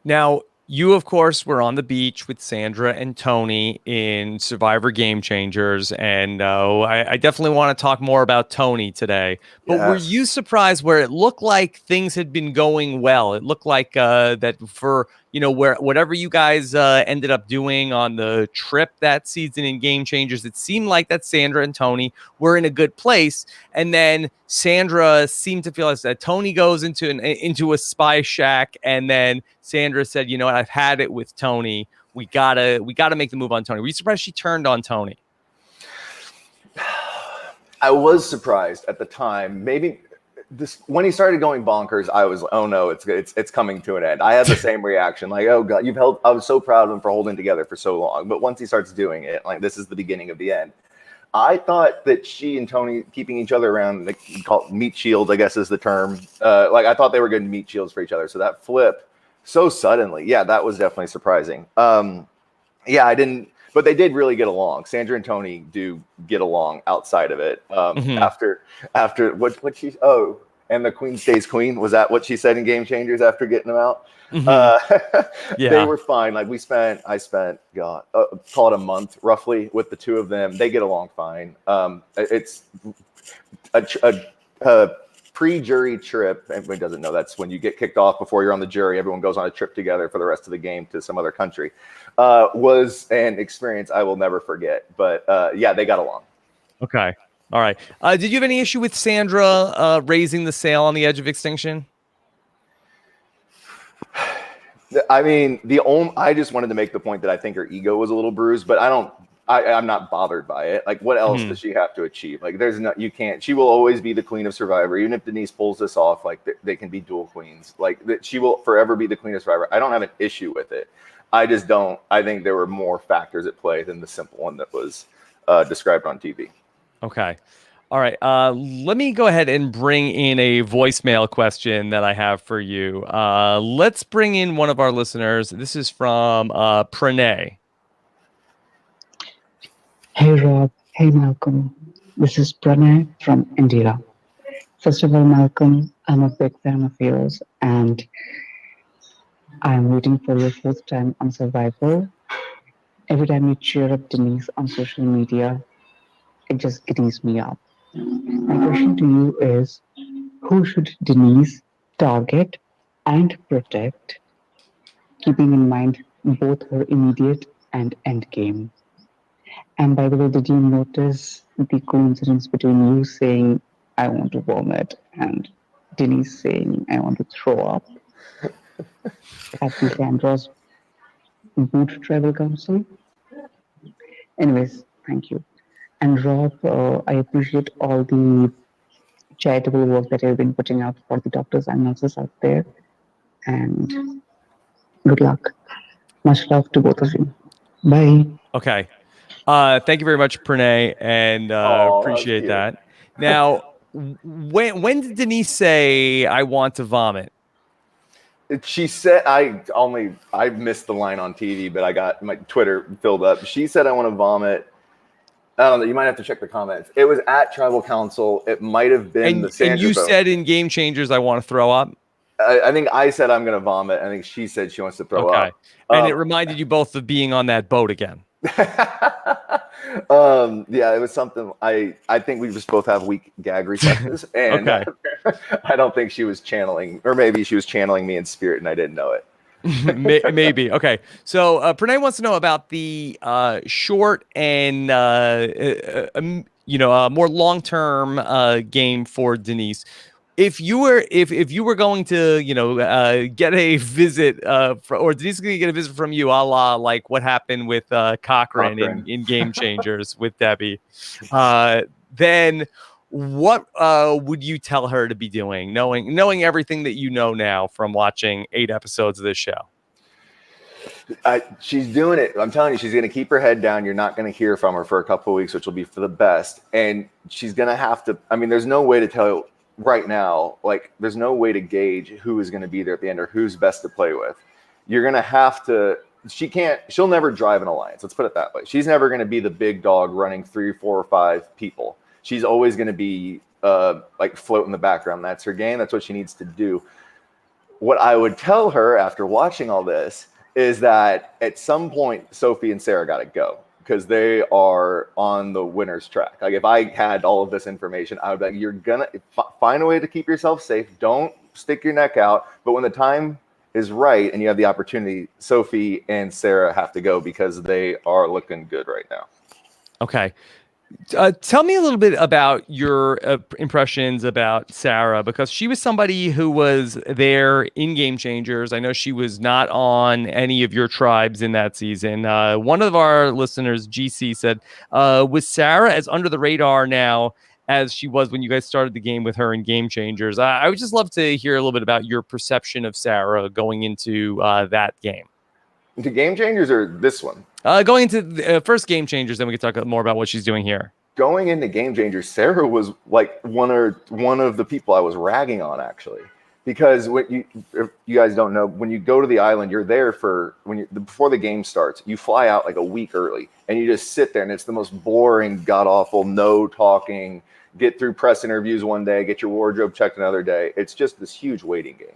Now, you, of course, were on the beach with Sandra and Tony in Survivor Game Changers, and I definitely want to talk more about Tony today. But were you surprised where it looked like things had been going well? It looked like that for, whatever you guys ended up doing on the trip that season in Game Changers, it seemed like that Sandra and Tony were in a good place. And then Sandra seemed to feel as that Tony goes into a spy shack, and then Sandra said, "You know what? I've had it with Tony. We gotta make the move on Tony." Were you surprised she turned on Tony? I was surprised at the time. Maybe when he started going bonkers, I was, oh no, it's coming to an end. I had the same reaction, like, oh god, I was so proud of him for holding together for so long. But once he starts doing it, like, this is the beginning of the end. I thought that she and Tony keeping each other around, like, call it meat shields, I guess is the term. Like, I thought they were good meat shields for each other. So that flip so suddenly, yeah, that was definitely surprising. Yeah, I didn't, but they did really get along. Sandra and Tony do get along outside of it. After what she, and the queen stays queen. Was that what she said in Game Changers after getting them out? They were fine. Like I spent, God, call it a month roughly with the two of them. They get along fine. It's a pre-jury trip. Everybody doesn't know that's when you get kicked off before you're on the jury. Everyone goes on a trip together for the rest of the game to some other country. Was an experience I will never forget. But yeah, they got along. Okay. All right. Did you have any issue with Sandra raising the sail on the edge of Extinction? I mean, I just wanted to make the point that I think her ego was a little bruised, but I'm not bothered by it. Like, what else does she have to achieve? Like, she will always be the queen of Survivor. Even if Denise pulls this off, like, they can be dual queens. Like, she will forever be the queen of Survivor. I don't have an issue with it. I think there were more factors at play than the simple one that was described on TV. Okay. All right. Let me go ahead and bring in a voicemail question that I have for you. Let's bring in one of our listeners. This is from Pranay. Hey Rob, hey Malcolm. This is Pranay from India. First of all, Malcolm, I'm a big fan of yours, and I'm rooting for your fourth time on Survivor. Every time you cheer up Denise on social media, it just giddies me up. My question to you is, who should Denise target and protect, keeping in mind both her immediate and end game? And by the way, did you notice the coincidence between you saying, I want to vomit, and Denise saying, I want to throw up at the Sandra's Boot Travel Council? Anyways, thank you. And Rob, I appreciate all the charitable work that you've been putting out for the doctors and nurses out there. And good luck. Much love to both of you. Bye. Okay. Thank you very much, Pranay, and appreciate that. Now, when did Denise say, I want to vomit? She said, I missed the line on TV, but I got my Twitter filled up. She said, I want to vomit. I don't know. You might have to check the comments. It was at Tribal Council. It might have been the Sandra. And you said in Game Changers, I want to throw up? I think I said I'm going to vomit. I think she said she wants to throw up. And it reminded you both of being on that boat again. Yeah, it was something. I think we just both have weak gag reflexes, and I don't think she was channeling, or maybe she was channeling me in spirit, and I didn't know it. Maybe. Okay. So Pranay wants to know about the short and more long-term game for Denise. if you were going to, get a visit, or Denise is going to get a visit from you, a la like what happened with Cochran in Game Changers with Debbie, then what would you tell her to be doing, knowing everything that you know now from watching 8 episodes of this show? She's doing it. I'm telling you, she's going to keep her head down. You're not going to hear from her for a couple of weeks, which will be for the best. And she's going to have to, I mean, there's no way to tell right now, like there's no way to gauge who is going to be there at the end or who's best to play with. You're going to have to, she'll never drive an alliance. Let's put it that way. She's never going to be the big dog running 3, 4, or 5 people. She's always going to be like float in the background. That's her game. That's what she needs to do. What I would tell her after watching all this is that at some point, Sophie and Sarah got to go because they are on the winner's track. Like if I had all of this information, I would be like, you're going to find a way to keep yourself safe. Don't stick your neck out. But when the time is right and you have the opportunity, Sophie and Sarah have to go because they are looking good right now. Okay. Tell me a little bit about your impressions about Sarah, because she was somebody who was there in Game Changers. I know she was not on any of your tribes in that season. One of our listeners, GC, said, was Sarah as under the radar now as she was when you guys started the game with her in Game Changers? I would just love to hear a little bit about your perception of Sarah going into that game. Into Game Changers or this one? Going into the first Game Changers, then we can talk more about what she's doing here. Going into Game Changers, Sarah was like one of the people I was ragging on, actually, because if you guys don't know, when you go to the island, you're there before the game starts. You fly out like a week early, and you just sit there, and it's the most boring, god awful, no talking. Get through press interviews one day, get your wardrobe checked another day. It's just this huge waiting game,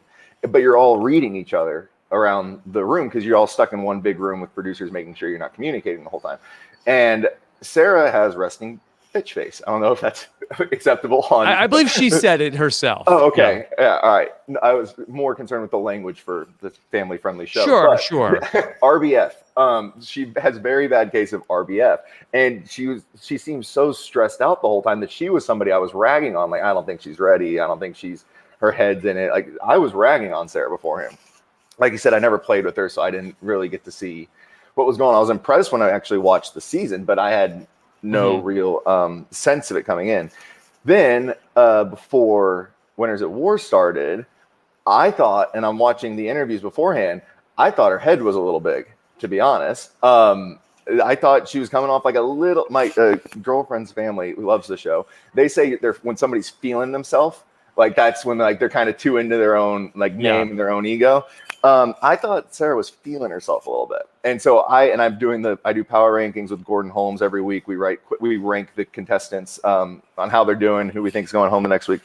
but you're all reading each other around the room because you're all stuck in one big room with producers making sure you're not communicating the whole time. And Sarah has resting bitch face. I don't know if that's acceptable. I believe she said it herself. Oh, okay. Yeah, all right. I was more concerned with the language for this family-friendly show. Sure. RBF. She has very bad case of RBF, and she seems so stressed out the whole time that she was somebody I was ragging on. Like, I don't think she's ready. I don't think her head's in it. Like, I was ragging on Sarah beforehand. Like you said, I never played with her, so I didn't really get to see what was going on. I was impressed when I actually watched the season, but I had no real sense of it coming in. Then before Winners at War started, I thought, and I'm watching the interviews beforehand, I thought her head was a little big, to be honest. I thought she was coming off like a little, my girlfriend's family who loves the show, they say when somebody's feeling themselves, like that's when like they're kind of too into their own like name and their own ego. I thought Sarah was feeling herself a little bit. And so I do power rankings with Gordon Holmes every week. We rank the contestants on how they're doing, who we think is going home the next week.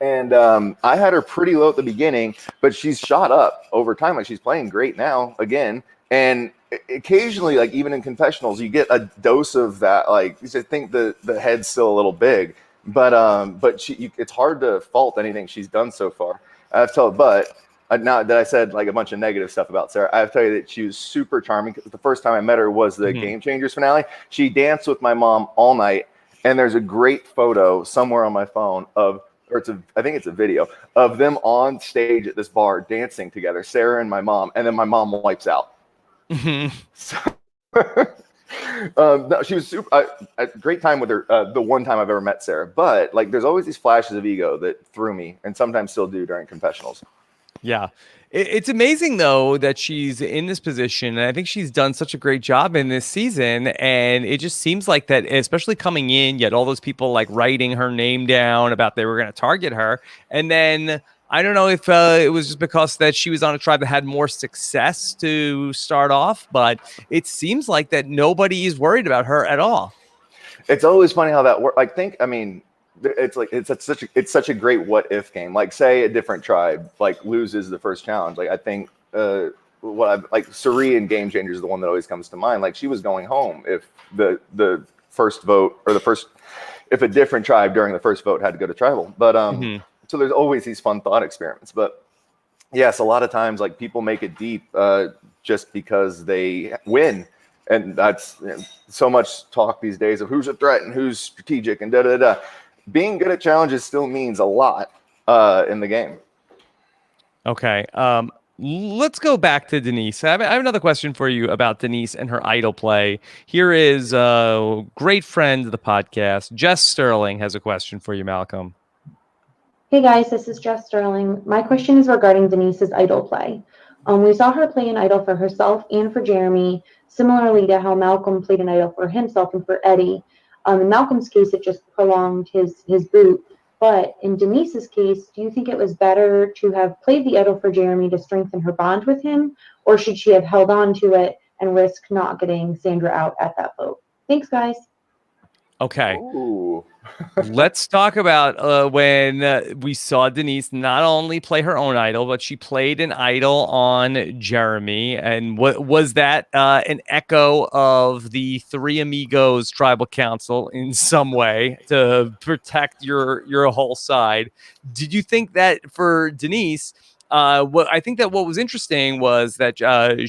And I had her pretty low at the beginning, but she's shot up over time. Like she's playing great now again. And occasionally, like even in confessionals, you get a dose of that. Like you just think the head's still a little big, but it's hard to fault anything she's done so far. I have to tell you, but now that I said like a bunch of negative stuff about Sarah, I have to tell you that she was super charming. The first time I met her was the Game Changers finale. She danced with my mom all night, and there's a great photo somewhere on my phone I think it's a video of them on stage at this bar dancing together, Sarah and my mom, and then my mom wipes out. So, no, she was super. A great time with her. The one time I've ever met Sarah, but like, there's always these flashes of ego that threw me, and sometimes still do during confessionals. Yeah. It's amazing, though, that she's in this position. And I think she's done such a great job in this season. And it just seems like that, especially coming in, yet all those people like writing her name down about they were going to target her. And then I don't know if it was just because that she was on a tribe that had more success to start off, but it seems like that nobody is worried about her at all. It's always funny how that works. It's such a great what if game. Like say a different tribe like loses the first challenge. Like I think Suri in Game Changers is the one that always comes to mind. Like she was going home if the first vote or if a different tribe during the first vote had to go to tribal. But so there's always these fun thought experiments. But yes, a lot of times like people make it deep just because they win. And that's so much talk these days of who's a threat and who's strategic and da-da-da. Being good at challenges still means a lot, in the game. Okay. Let's go back to Denise. I have another question for you about Denise and her idol play. Here is a great friend of the podcast, Jess Sterling, has a question for you, Malcolm. Hey guys, this is Jess Sterling. My question is regarding Denise's idol play. We saw her play an idol for herself and for Jeremy, similarly to how Malcolm played an idol for himself and for Eddie. In Malcolm's case, it just prolonged his boot. But in Denise's case, do you think it was better to have played the idol for Jeremy to strengthen her bond with him, or should she have held on to it and risk not getting Sandra out at that vote? Thanks, guys. Okay. Ooh. Let's talk about when we saw Denise not only play her own idol, but she played an idol on Jeremy. And what was that an echo of the Three Amigos tribal council in some way to protect your whole side? Did you think that for Denise, I think that what was interesting was that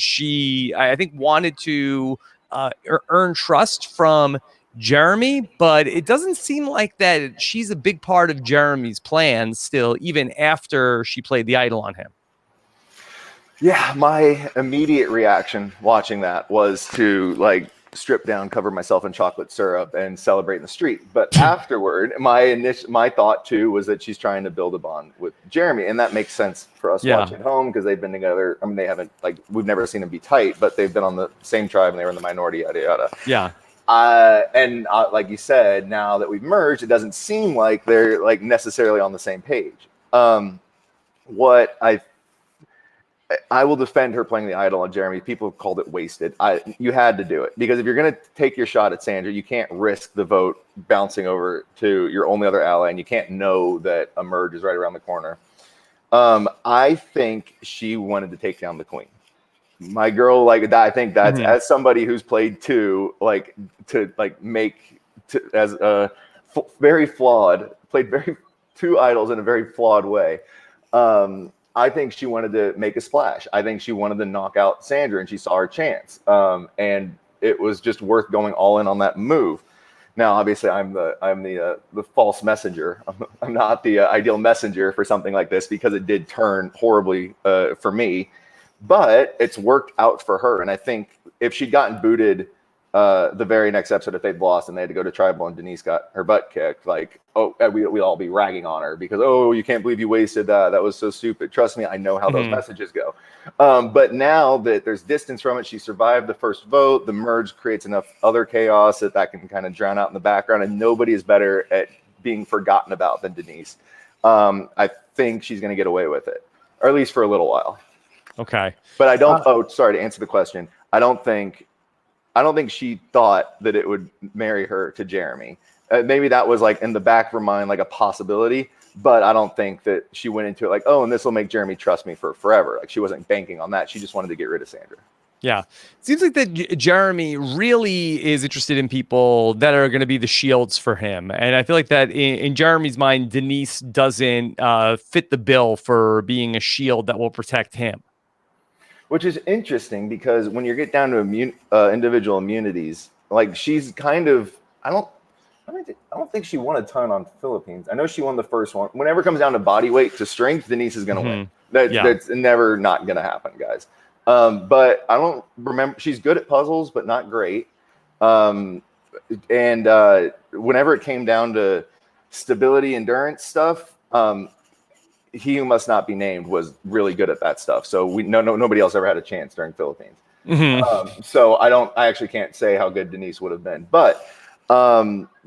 she, I think, wanted to earn trust from Jeremy, but it doesn't seem like that she's a big part of Jeremy's plans still, even after she played the idol on him. Yeah, my immediate reaction watching that was to like strip down, cover myself in chocolate syrup, and celebrate in the street. But afterward, my thought too was that she's trying to build a bond with Jeremy, and that makes sense for us watching at home because they've been together. I mean, they haven't we've never seen them be tight, but they've been on the same tribe and they were in the minority, yada yada. Yeah. Like you said, now that we've merged, it doesn't seem like they're like necessarily on the same page. What I will defend her playing the idol on Jeremy. People have called it wasted. You had to do it because if you're going to take your shot at Sandra, you can't risk the vote bouncing over to your only other ally, and you can't know that a merge is right around the corner. I think she wanted to take down the queen. My girl, I think that's as somebody who's played two, very flawed, played two idols in a very flawed way. I think she wanted to make a splash. I think she wanted to knock out Sandra, and she saw her chance. And it was just worth going all in on that move. Now, obviously, I'm the false messenger. I'm not the ideal messenger for something like this because it did turn horribly for me. But it's worked out for her. And I think if she'd gotten booted the very next episode, if they'd lost and they had to go to tribal and Denise got her butt kicked, we'd all be ragging on her because, oh, you can't believe you wasted that. That was so stupid. Trust me, I know how those messages go. But now that there's distance from it, she survived the first vote. The merge creates enough other chaos that can kind of drown out in the background. And nobody is better at being forgotten about than Denise. I think she's going to get away with it, or at least for a little while. Okay. But I don't, sorry to answer the question. I don't think she thought that it would marry her to Jeremy. Maybe that was in the back of her mind, a possibility, but I don't think that she went into it and this will make Jeremy trust me for forever. She wasn't banking on that. She just wanted to get rid of Sandra. Yeah. It seems like that Jeremy really is interested in people that are going to be the shields for him. And I feel like that in Jeremy's mind, Denise doesn't fit the bill for being a shield that will protect him. Which is interesting because when you get down to individual immunities, she's kind of, I don't think she won a ton on Philippines. I know she won the first one. Whenever it comes down to body weight to strength, Denise is going to win. That's never not going to happen, guys. But I don't remember. She's good at puzzles, but not great. And whenever it came down to stability, endurance stuff, he who must not be named was really good at that stuff. So nobody else ever had a chance during Philippines. So I actually can't say how good Denise would have been, but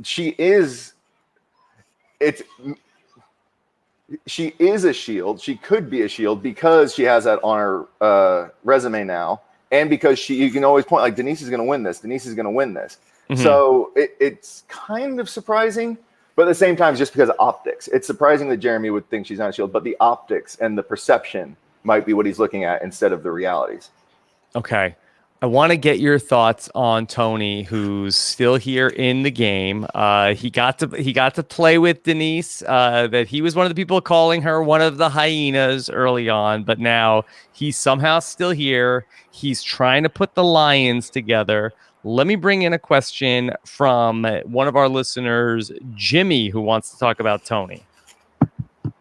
she is a shield. She could be a shield because she has that on her resume now. And because you can always point Denise is going to win this. Denise is going to win this. So it's kind of surprising. But at the same time, just because of optics, it's surprising that Jeremy would think she's not a shield, but the optics and the perception might be what he's looking at instead of the realities. Okay. I want to get your thoughts on Tony, who's still here in the game. He got to play with Denise, that he was one of the people calling her one of the hyenas early on, but now he's somehow still here. He's trying to put the lions together. Let me bring in a question from one of our listeners, Jimmy, who wants to talk about Tony.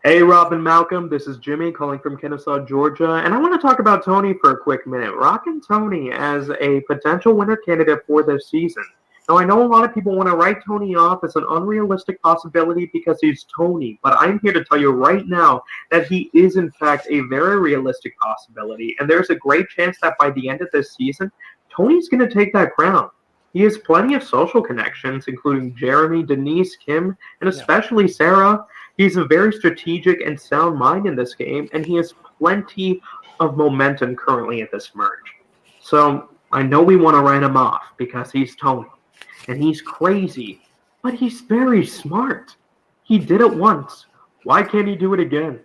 Hey, Rob and Malcolm, this is Jimmy calling from Kennesaw, Georgia, and I want to talk about Tony for a quick minute. Rockin' Tony as a potential winner candidate for this season. Now, I know a lot of people want to write Tony off as an unrealistic possibility because he's Tony, but I'm here to tell you right now that he is, in fact, a very realistic possibility, and there's a great chance that by the end of this season, Tony's going to take that crown. He has plenty of social connections, including Jeremy, Denise, Kim, and especially Sarah. He's a very strategic and sound mind in this game, and he has plenty of momentum currently at this merge. So I know we want to write him off because he's Tony, and he's crazy, but he's very smart. He did it once. Why can't he do it again?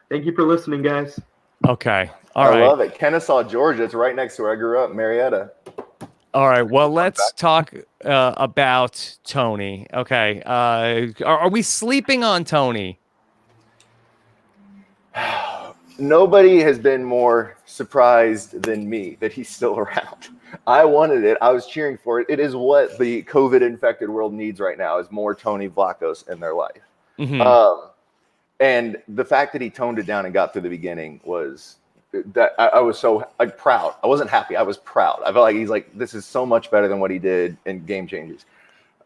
Thank you for listening, guys. Okay. All right. I love it. Kennesaw, Georgia. It's right next to where I grew up, Marietta. All right. Well, let's talk about Tony. Okay. Are we sleeping on Tony? Nobody has been more surprised than me that he's still around. I wanted it. I was cheering for it. It is what the COVID-infected world needs right now, is more Tony Vlachos in their life. Mm-hmm. And the fact that he toned it down and got through the beginning was that I was so proud. I wasn't happy. I was proud. I felt like he's like, this is so much better than what he did in Game Changers.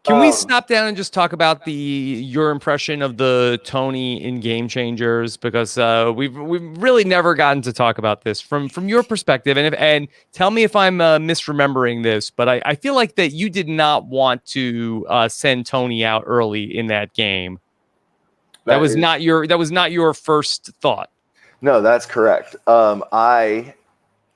Can we stop down and just talk about your impression of the Tony in Game Changers? Because we've really never gotten to talk about this from your perspective. And tell me if I'm misremembering this, but I feel like that you did not want to send Tony out early in that game. That was not your first thought. No, that's correct. I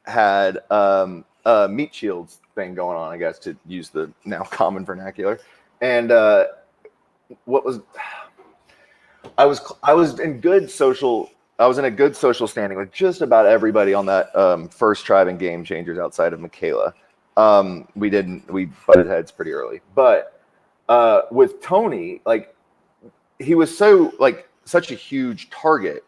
had a meat shields thing going on, I guess, to use the now common vernacular. And I was in a good social standing with just about everybody on that first tribe in Game Changers outside of Michaela. We butted heads pretty early, but with Tony, like, he was such a huge target.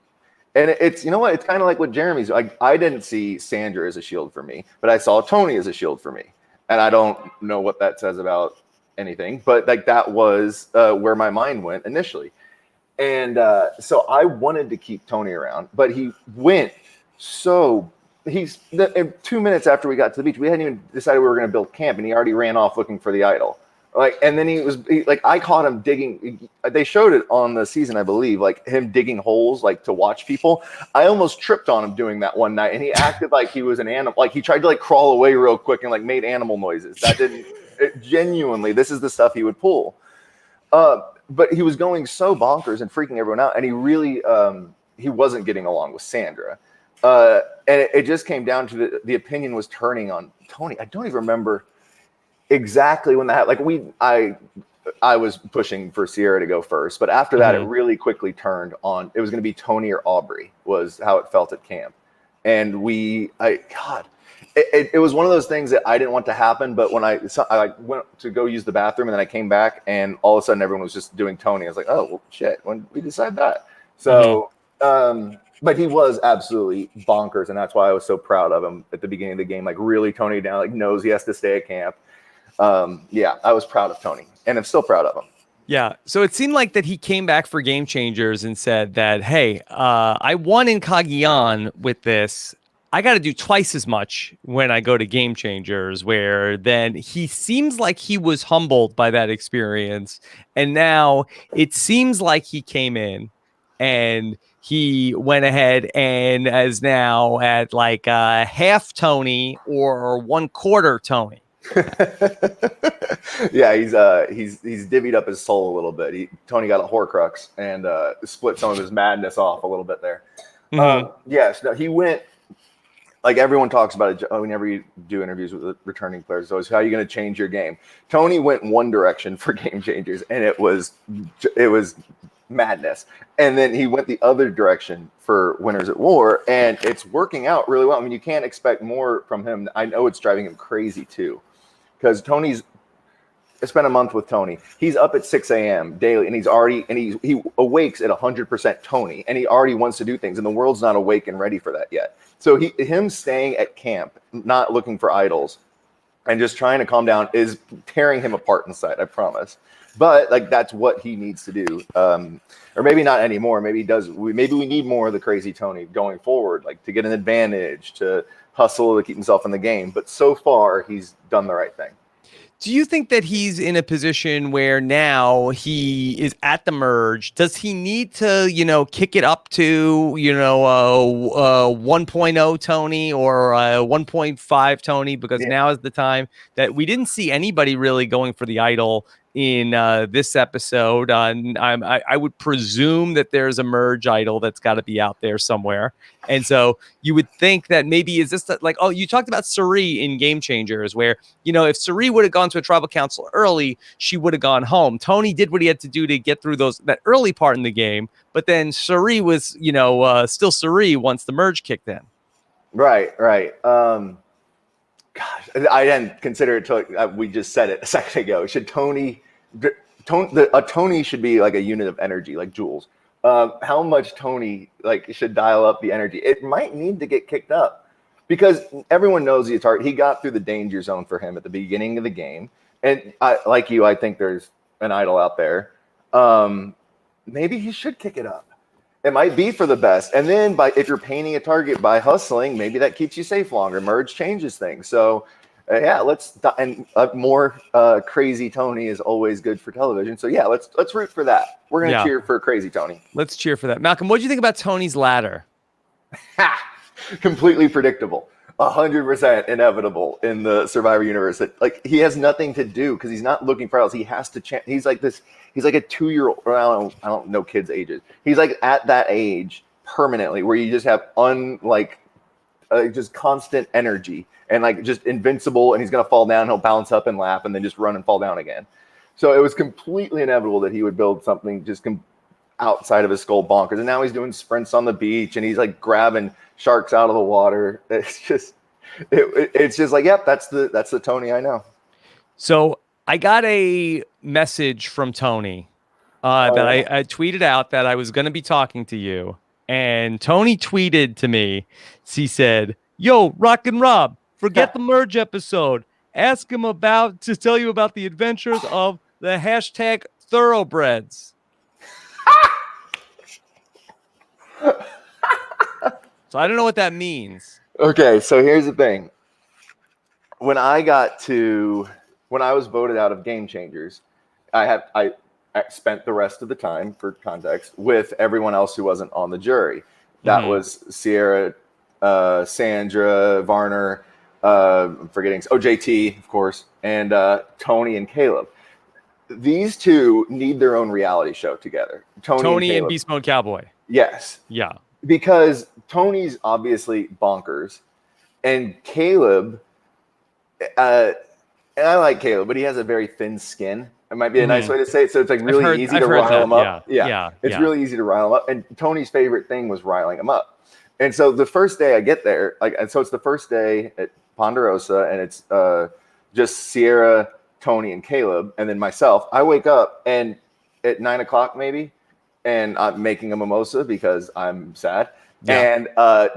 And it's, you know what, it's kind of like what Jeremy's like. I didn't see Sandra as a shield for me, but I saw Tony as a shield for me. And I don't know what that says about anything, but like that was where my mind went initially. And so I wanted to keep Tony around, but he went in 2 minutes after we got to the beach, we hadn't even decided we were going to build camp, and he already ran off looking for the idol. Like, and then I caught him digging. They showed it on the season, I believe, like him digging holes, like to watch people. I almost tripped on him doing that one night, and he acted like he was an animal. Like he tried to like crawl away real quick and like made animal noises. That didn't genuinely. This is the stuff he would pull. But he was going so bonkers and freaking everyone out, and he really he wasn't getting along with Sandra. And it just came down to the opinion was turning on Tony. I don't even remember exactly when that, like I was pushing for Sierra to go first, but after that, it really quickly turned on. It was going to be Tony or Aubrey was how it felt at camp. And it was one of those things that I didn't want to happen. But when I went to go use the bathroom and then I came back and all of a sudden everyone was just doing Tony. I was like, oh, well, shit, when did we decide that? So, but he was absolutely bonkers. And that's why I was so proud of him at the beginning of the game, like really toning it down, like knows he has to stay at camp. I was proud of Tony, and I'm still proud of him. Yeah. So it seemed like that he came back for Game Changers and said that, hey, I won in Cagayan with this. I got to do twice as much when I go to Game Changers, where then he seems like he was humbled by that experience. And now it seems like he came in and he went ahead and is now at like half Tony or 1/4 Tony. Yeah, he's divvied up his soul a little bit. Tony got a Horcrux and split some of his madness off a little bit there. Yes, no, he went, like everyone talks about it. Whenever you do interviews with returning players, it's always, how are you going to change your game? Tony went one direction for Game Changers, and it was madness. And then he went the other direction for Winners at War, and it's working out really well. I mean, you can't expect more from him. I know it's driving him crazy too, because I spent a month with Tony. He's up at 6 a.m. daily, and he awakes at 100% Tony, and he already wants to do things, and the world's not awake and ready for that yet. So him staying at camp, not looking for idols, and just trying to calm down is tearing him apart inside, I promise. But like that's what he needs to do, or maybe not anymore. Maybe he does. Maybe we need more of the crazy Tony going forward, like to get an advantage, to hustle, to keep himself in the game. But so far, he's done the right thing. Do you think that he's in a position where now he is at the merge? Does he need to, kick it up to, 1.0 Tony or 1.5 Tony? Because now is the time that we didn't see anybody really going for the idol in this episode. I would presume that there's a merge idol that's got to be out there somewhere. And so you would think that maybe is this like, oh, you talked about Suri in Game Changers, where, if Suri would have gone to a tribal council early, she would have gone home. Tony did what he had to do to get through that early part in the game. But then Suri was, still Suri once the merge kicked in. Right. Gosh, I didn't consider it till we just said it a second ago. Should Tony should be like a unit of energy, like joules. How much Tony should dial up the energy? It might need to get kicked up because everyone knows he's hard. He got through the danger zone for him at the beginning of the game, and I think there's an idol out there. Maybe he should kick it up. It might be for the best, and then if you're painting a target by hustling, maybe that keeps you safe longer. Merge changes things, so. More crazy Tony is always good for television. So yeah, let's root for that. We're gonna cheer for crazy Tony. Let's cheer for that. Malcolm, what do you think about Tony's ladder? Completely predictable, 100% inevitable in the Survivor universe. That he has nothing to do because he's not looking for idols. He has to. He's like this. He's like a 2-year-old. I don't know kids' ages. He's like at that age permanently where you just have just constant energy. And just invincible, and he's gonna fall down. He'll bounce up and laugh, and then just run and fall down again. So it was completely inevitable that he would build something just outside of his skull bonkers. And now he's doing sprints on the beach, and he's grabbing sharks out of the water. It's just, yep, that's the Tony I know. So I got a message from Tony that I tweeted out that I was going to be talking to you, and Tony tweeted to me. He said, "Yo, Rock and Rob. Forget the merge episode. Ask him to tell you about the adventures of the hashtag thoroughbreds." So I don't know what that means. Okay, so here's the thing. When I was voted out of Game Changers, I spent the rest of the time, for context, with everyone else who wasn't on the jury. That was Sierra, Sandra, Varner, I'm forgetting. JT, of course, and Tony and Caleb. These two need their own reality show together. Tony and Beast Mode Cowboy. Yes. Yeah. Because Tony's obviously bonkers, and Caleb, and I like Caleb, but he has a very thin skin. It might be a nice way to say it. So it's really easy to rile him up. Yeah. It's really easy to rile him up. And Tony's favorite thing was riling him up. And so the first day I get there, so it's the first day at Ponderosa, and it's just Sierra, Tony, and Caleb, and then myself. I wake up and at 9 o'clock maybe, and I'm making a mimosa because I'm sad. Yeah. And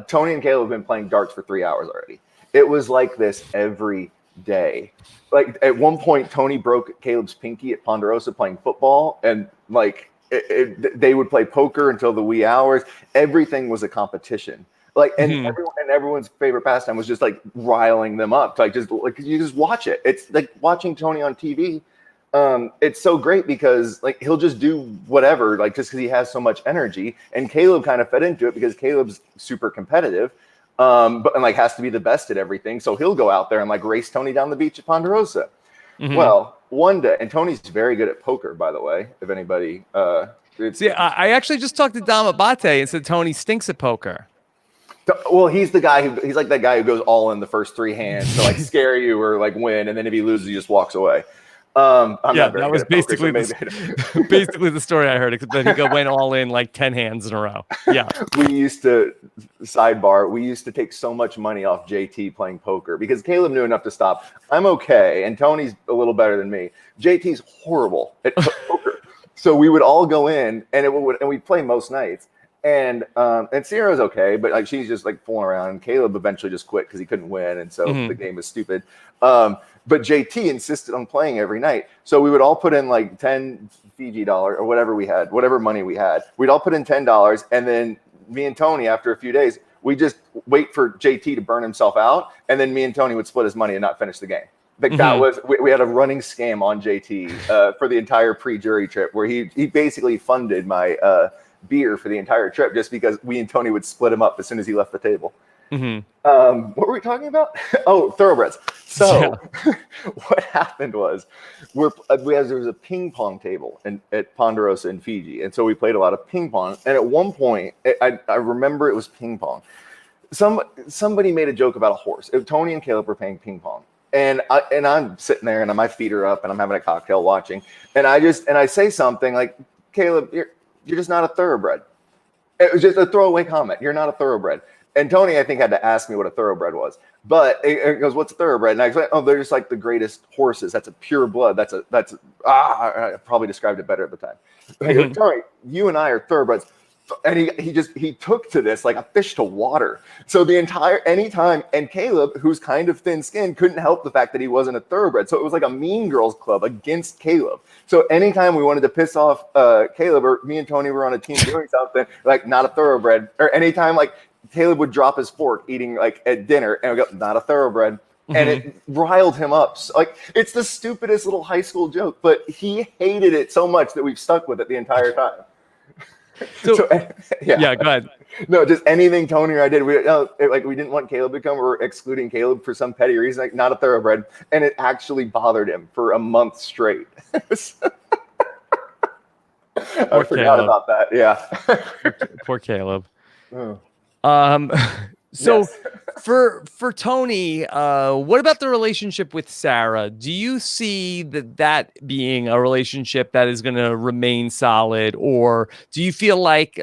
Tony and Caleb have been playing darts for 3 hours already. It was like this every day. At one point, Tony broke Caleb's pinky at Ponderosa playing football, and they would play poker until the wee hours. Everything was a competition. Everyone's favorite pastime was just riling them up. You just watch it. It's like watching Tony on TV. It's so great because he'll just do whatever, just because he has so much energy. And Caleb kind of fed into it because Caleb's super competitive, but has to be the best at everything. So he'll go out there and race Tony down the beach at Ponderosa. Mm-hmm. Well, one day, and Tony's very good at poker, by the way. If anybody, see, I actually just talked to Dom Abate and said Tony stinks at poker. Well, he's the guy he's like that guy who goes all in the first 3 hands to scare you or win, and then if he loses, he just walks away. That was basically basically the story I heard. Except that he went all in 10 hands in a row. Yeah, we used to take so much money off JT playing poker because Caleb knew enough to stop. I'm okay, and Tony's a little better than me. JT's horrible at poker, so we would all go in and we'd play most nights. And Sierra's okay, but like she's just like fooling around. And Caleb eventually just quit because he couldn't win, and so the game was stupid. But JT insisted on playing every night, so we would all put in like 10 Fiji dollar or whatever we had, whatever money we had. We'd all put in $10, and then me and Tony, after a few days, we just wait for JT to burn himself out, and then me and Tony would split his money and not finish the game. Like that was we had a running scam on JT for the entire pre-jury trip, where he basically funded my beer for the entire trip just because we and Tony would split him up as soon as he left the table. What were we talking about? Oh, thoroughbreds. So what happened was there was a ping pong table at Ponderosa in Fiji, and so we played a lot of ping pong. And at one point, I remember it was ping pong. Somebody made a joke about a horse. Tony and Caleb were playing ping pong, and I'm sitting there and my feet are up and I'm having a cocktail watching, and I say something like, Caleb, you're just not a thoroughbred. It was just a throwaway comment. You're not a thoroughbred. And Tony, I think, had to ask me what a thoroughbred was. But it goes, what's a thoroughbred? And I explained, oh, they're just like the greatest horses. That's a pure blood. I probably described it better at the time. I go, Tony, you and I are thoroughbreds. And he took to this like a fish to water. So anytime, and Caleb, who's kind of thin-skinned, couldn't help the fact that he wasn't a thoroughbred. So it was like a mean girls club against Caleb. So anytime we wanted to piss off Caleb, or me and Tony were on a team doing something, like not a thoroughbred, or anytime like Caleb would drop his fork eating like at dinner and we go, not a thoroughbred. And it riled him up. So, like, it's the stupidest little high school joke, but he hated it so much that we've stuck with it the entire time. So yeah, go ahead. No, just anything Tony or I did, we didn't want Caleb to come. We were excluding Caleb for some petty reason, like not a thoroughbred, and it actually bothered him for a month straight. I forgot about that. Yeah, poor Caleb. Oh. So Yes. for Tony, what about the relationship with Sarah? Do you see that being a relationship that is going to remain solid, or do you feel like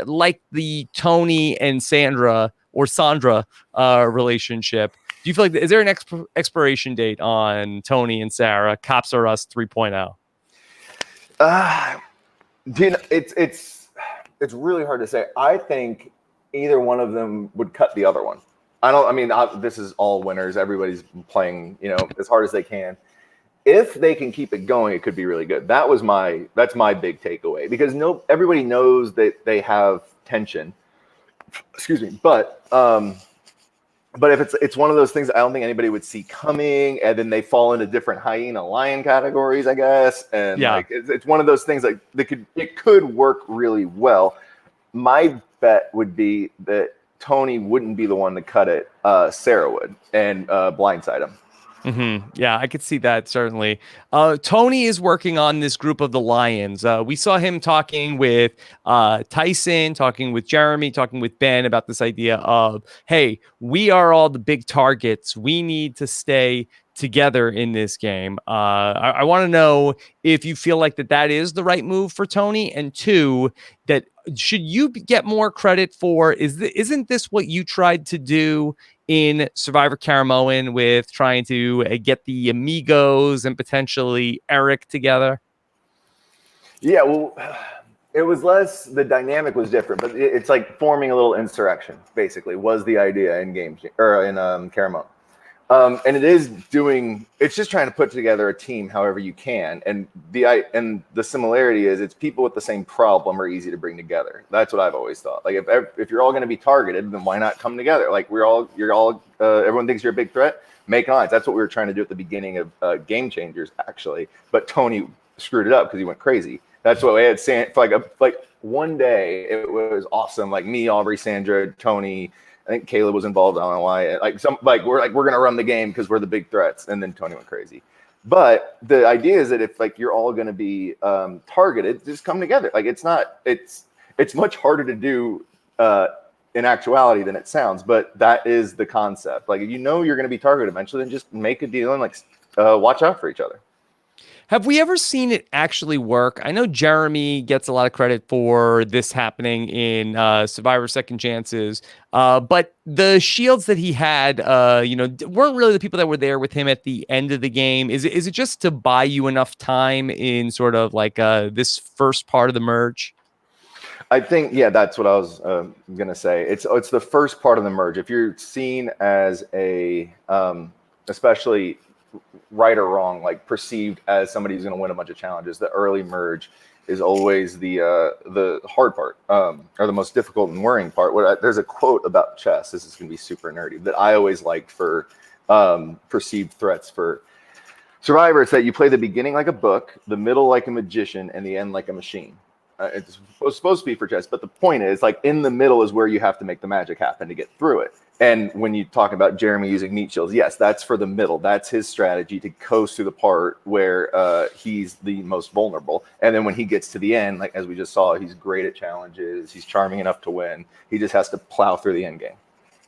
the Tony and Sandra relationship? Do you feel like is there an expiration date on Tony and Sarah? Cops R Us 3.0. It's really hard to say. I think either one of them would cut the other one. This is all winners. Everybody's playing, as hard as they can. If they can keep it going, it could be really good. That's my big takeaway, because everybody knows that they have tension. Excuse me, but if it's one of those things I don't think anybody would see coming, and then they fall into different hyena lion categories, I guess. And it's one of those things like it could work really well. My bet would be that Tony wouldn't be the one to cut it. Sarah would, and blindside him. Yeah, I could see that, certainly. Tony is working on this group of the Lions. We saw him talking with Tyson, talking with Jeremy, talking with Ben about this idea of, hey, we are all the big targets. We need to stay together in this game. I want to know if you feel like that is the right move for Tony, and two, that should you get more credit for? Isn't this what you tried to do in Survivor Caramoan with trying to get the amigos and potentially Eric together? Yeah, well, it was less, the dynamic was different, but it's like forming a little insurrection, basically, was the idea in Caramoan. And it's just trying to put together a team however you can. And the similarity is it's people with the same problem are easy to bring together. That's what I've always thought. Like if you're all going to be targeted, then why not come together? Like everyone thinks you're a big threat. Make alliance. That's what we were trying to do at the beginning of Game Changers, actually. But Tony screwed it up because he went crazy. That's what we had. For like one day, it was awesome. Like me, Aubrey, Sandra, Tony. I think Caleb was involved. I don't know why. We're gonna run the game because we're the big threats, and then Tony went crazy. But the idea is that if you're all gonna be targeted, just come together. Like it's much harder to do in actuality than it sounds. But that is the concept. Like you're gonna be targeted eventually, then just make a deal and watch out for each other. Have we ever seen it actually work? I know Jeremy gets a lot of credit for this happening in Survivor Second Chances, but the shields that he had, weren't really the people that were there with him at the end of the game. Is it just to buy you enough time in sort of like this first part of the merge? I think, yeah, that's what I was gonna say. It's the first part of the merge. If you're seen as a, especially right or wrong, like perceived as somebody who's gonna win a bunch of challenges, the early merge is always the hard part, or the most difficult and worrying part. There's a quote about chess. This is gonna be super nerdy that I always liked for perceived threats for Survivor. It's that you play the beginning like a book, the middle like a magician, and the end like a machine. It's supposed to be for chess, but the point is, like, in the middle is where you have to make the magic happen to get through it. And when you talk about Jeremy using meat shields, yes, that's for the middle. That's his strategy to coast through the part where he's the most vulnerable. And then when he gets to the end, like as we just saw, he's great at challenges. He's charming enough to win. He just has to plow through the end game.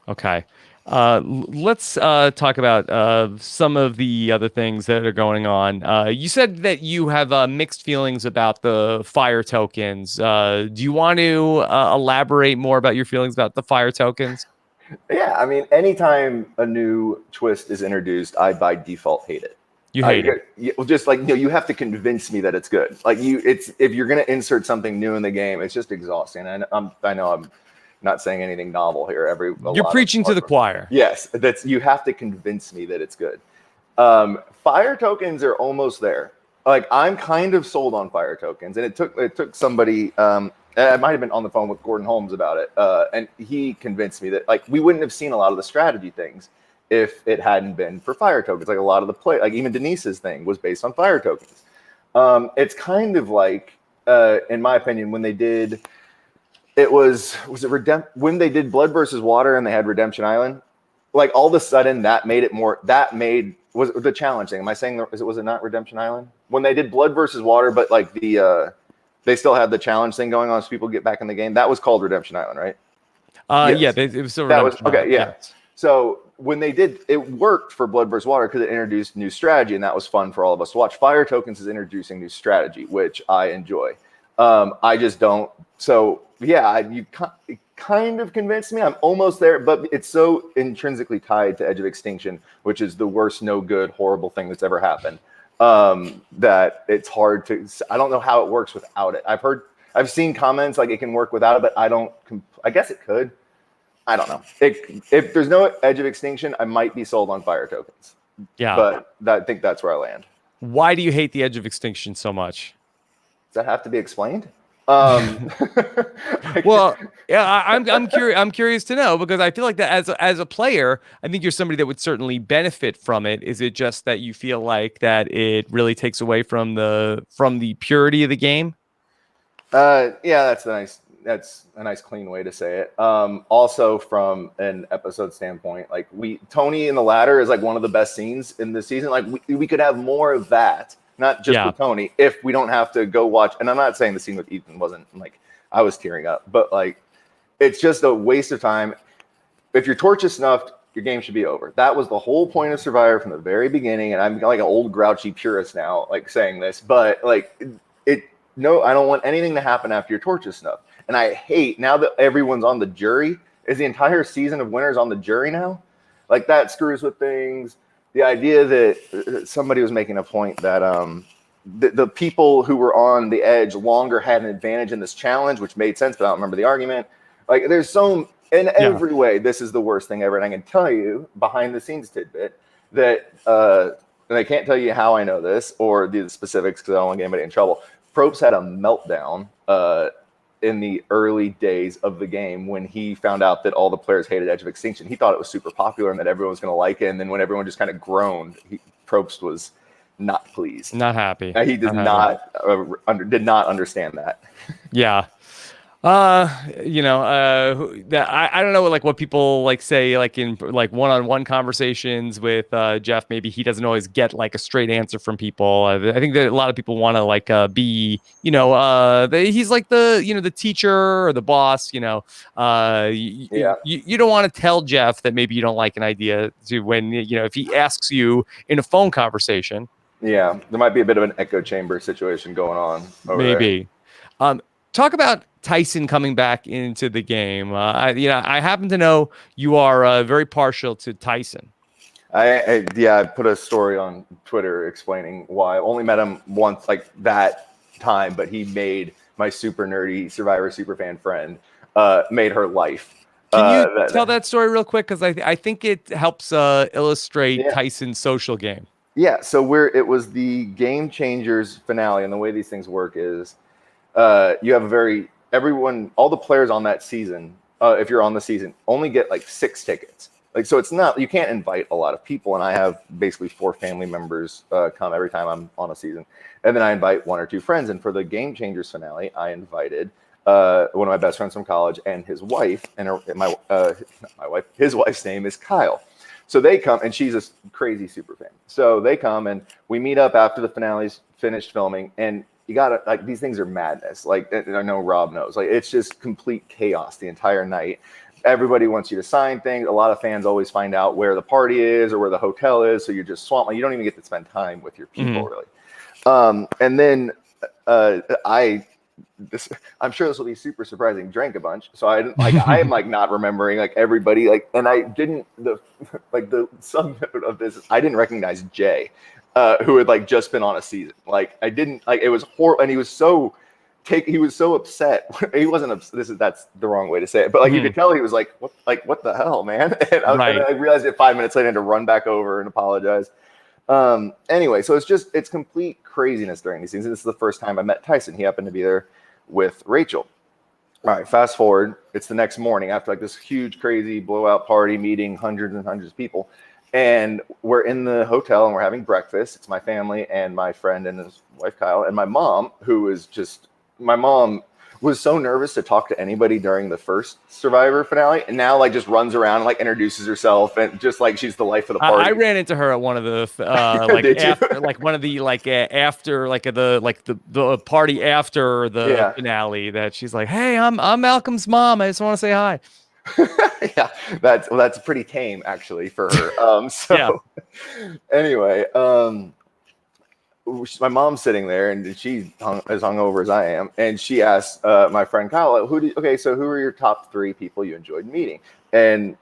Okay. Let's talk about some of the other things that are going on. You said that you have mixed feelings about the fire tokens. Do you want to elaborate more about your feelings about the fire tokens? Yeah, I mean, anytime a new twist is introduced, I by default hate it. You hate it. Well, just like, you have to convince me that it's good. Like if you're going to insert something new in the game, it's just exhausting. And I know I'm not saying anything novel here. You're preaching to the choir. Yes, you have to convince me that it's good. Fire tokens are almost there. Like, I'm kind of sold on fire tokens, and it took somebody. I might have been on the phone with Gordon Holmes about it, and he convinced me that, like, we wouldn't have seen a lot of the strategy things if it hadn't been for fire tokens. Like, a lot of the play, like even Denise's thing was based on fire tokens. It's kind of like, in my opinion, when they did. When they did Blood versus Water and they had Redemption Island, like, all of a sudden was the challenge thing. Am I saying was it not Redemption Island? When they did Blood versus Water, but like they still had the challenge thing going on as people get back in the game. That was called Redemption Island, right? Yes. Yeah, it was still Redemption Island. Okay, yeah. Yes. So when they did, it worked for Blood versus Water because it introduced new strategy, and that was fun for all of us to watch. Fire tokens is introducing new strategy, which I enjoy. I just don't. So yeah, you kind of convinced me. I'm almost there, but it's so intrinsically tied to Edge of Extinction, which is the worst, no good, horrible thing that's ever happened, that it's hard to. I don't know how it works without it. I've seen comments like it can work without it, but I guess it could. I don't know. If there's no Edge of Extinction, I might be sold on fire tokens. Yeah, but I think that's where I land. Why do you hate the Edge of Extinction so much? Does that have to be explained? Well, yeah, I'm curious to know, because I feel like that as a player, I think you're somebody that would certainly benefit from it. Is it just that you feel like that it really takes away from the purity of the game? Yeah, that's a nice clean way to say it. Also, from an episode standpoint, like Tony in the ladder is like one of the best scenes in the season. Like we could have more of that. Not just with Tony, if we don't have to go watch. And I'm not saying the scene with Ethan wasn't like I was tearing up, but like it's just a waste of time. If your torch is snuffed, your game should be over. That was the whole point of Survivor from the very beginning. And I'm like an old grouchy purist now, like saying this, but like I don't want anything to happen after your torch is snuffed. And I hate now that everyone's on the jury. Is the entire season of winners on the jury now? Like, that screws with things. The idea that somebody was making a point that the people who were on the edge longer had an advantage in this challenge, which made sense, but I don't remember the argument. Like, there's in every way, this is the worst thing ever. And I can tell you, behind the scenes tidbit, that, and I can't tell you how I know this or the specifics because I don't want to get anybody in trouble. Probst had a meltdown in the early days of the game when he found out that all the players hated Edge of Extinction. He thought it was super popular and that everyone was going to like it. And then when everyone just kind of groaned, Probst was not pleased. Not happy. He did not understand that. Yeah. I don't know, like what people like say, like in like one-on-one conversations with Jeff, maybe he doesn't always get like a straight answer from people. I think that a lot of people want to like be, he's like the teacher or the boss, you don't want to tell Jeff that maybe you don't like an idea when if he asks you in a phone conversation. Yeah, there might be a bit of an echo chamber situation going on over maybe there. Talk about Tyson coming back into the game. I happen to know you are very partial to Tyson. I put a story on Twitter explaining why. I only met him once, like that time, but he made my super nerdy Survivor superfan friend, made her life. Can you tell that story real quick? Because I think it helps illustrate Tyson's social game. Yeah, so it was the Game Changers finale, and the way these things work is you have all the players on that season, if you're on the season, only get like 6 tickets. Like, so it's not, you can't invite a lot of people, and I have basically 4 family members come every time I'm on a season, and then I invite 1 or 2 friends. And for the Game Changers finale, I invited one of my best friends from college and his wife, and his wife's name is Kyle. So they come, and she's a crazy super fan. So they come, and we meet up after the finale's finished filming, and you gotta, like, these things are madness. Like, I know Rob knows, like, it's just complete chaos the entire night. Everybody wants you to sign things. A lot of fans always find out where the party is or where the hotel is, so you're just swamped. Like, you don't even get to spend time with your people, really. And then I'm sure this will be super surprising. Drank a bunch, so I am like not remembering like everybody, like, and I didn't the sub note of this. I didn't recognize Jay, who had like just been on a season. Like, I didn't, like, it was horrible, and he was so upset. He wasn't that's the wrong way to say it, but like you could tell he was like, what the hell, man? And I realized it 5 minutes later, I had to run back over and apologize. Anyway, so it's complete craziness during these things. And this is the first time I met Tyson. He happened to be there with Rachel. All right, fast forward. It's the next morning after like this huge, crazy blowout party, meeting hundreds and hundreds of people. And we're in the hotel and we're having breakfast. It's my family and my friend and his wife, Kyle, and my mom, my mom was so nervous to talk to anybody during the first Survivor finale, and now like just runs around and like introduces herself, and just like she's the life of the party. I ran into her at one of the the party after the finale. That she's like, "Hey, I'm Malcolm's mom. I just want to say hi." Yeah, that's pretty tame actually for her. Anyway, my mom's sitting there, and she's as hungover as I am, and she asked my friend Kyle, who are your top 3 people you enjoyed meeting? And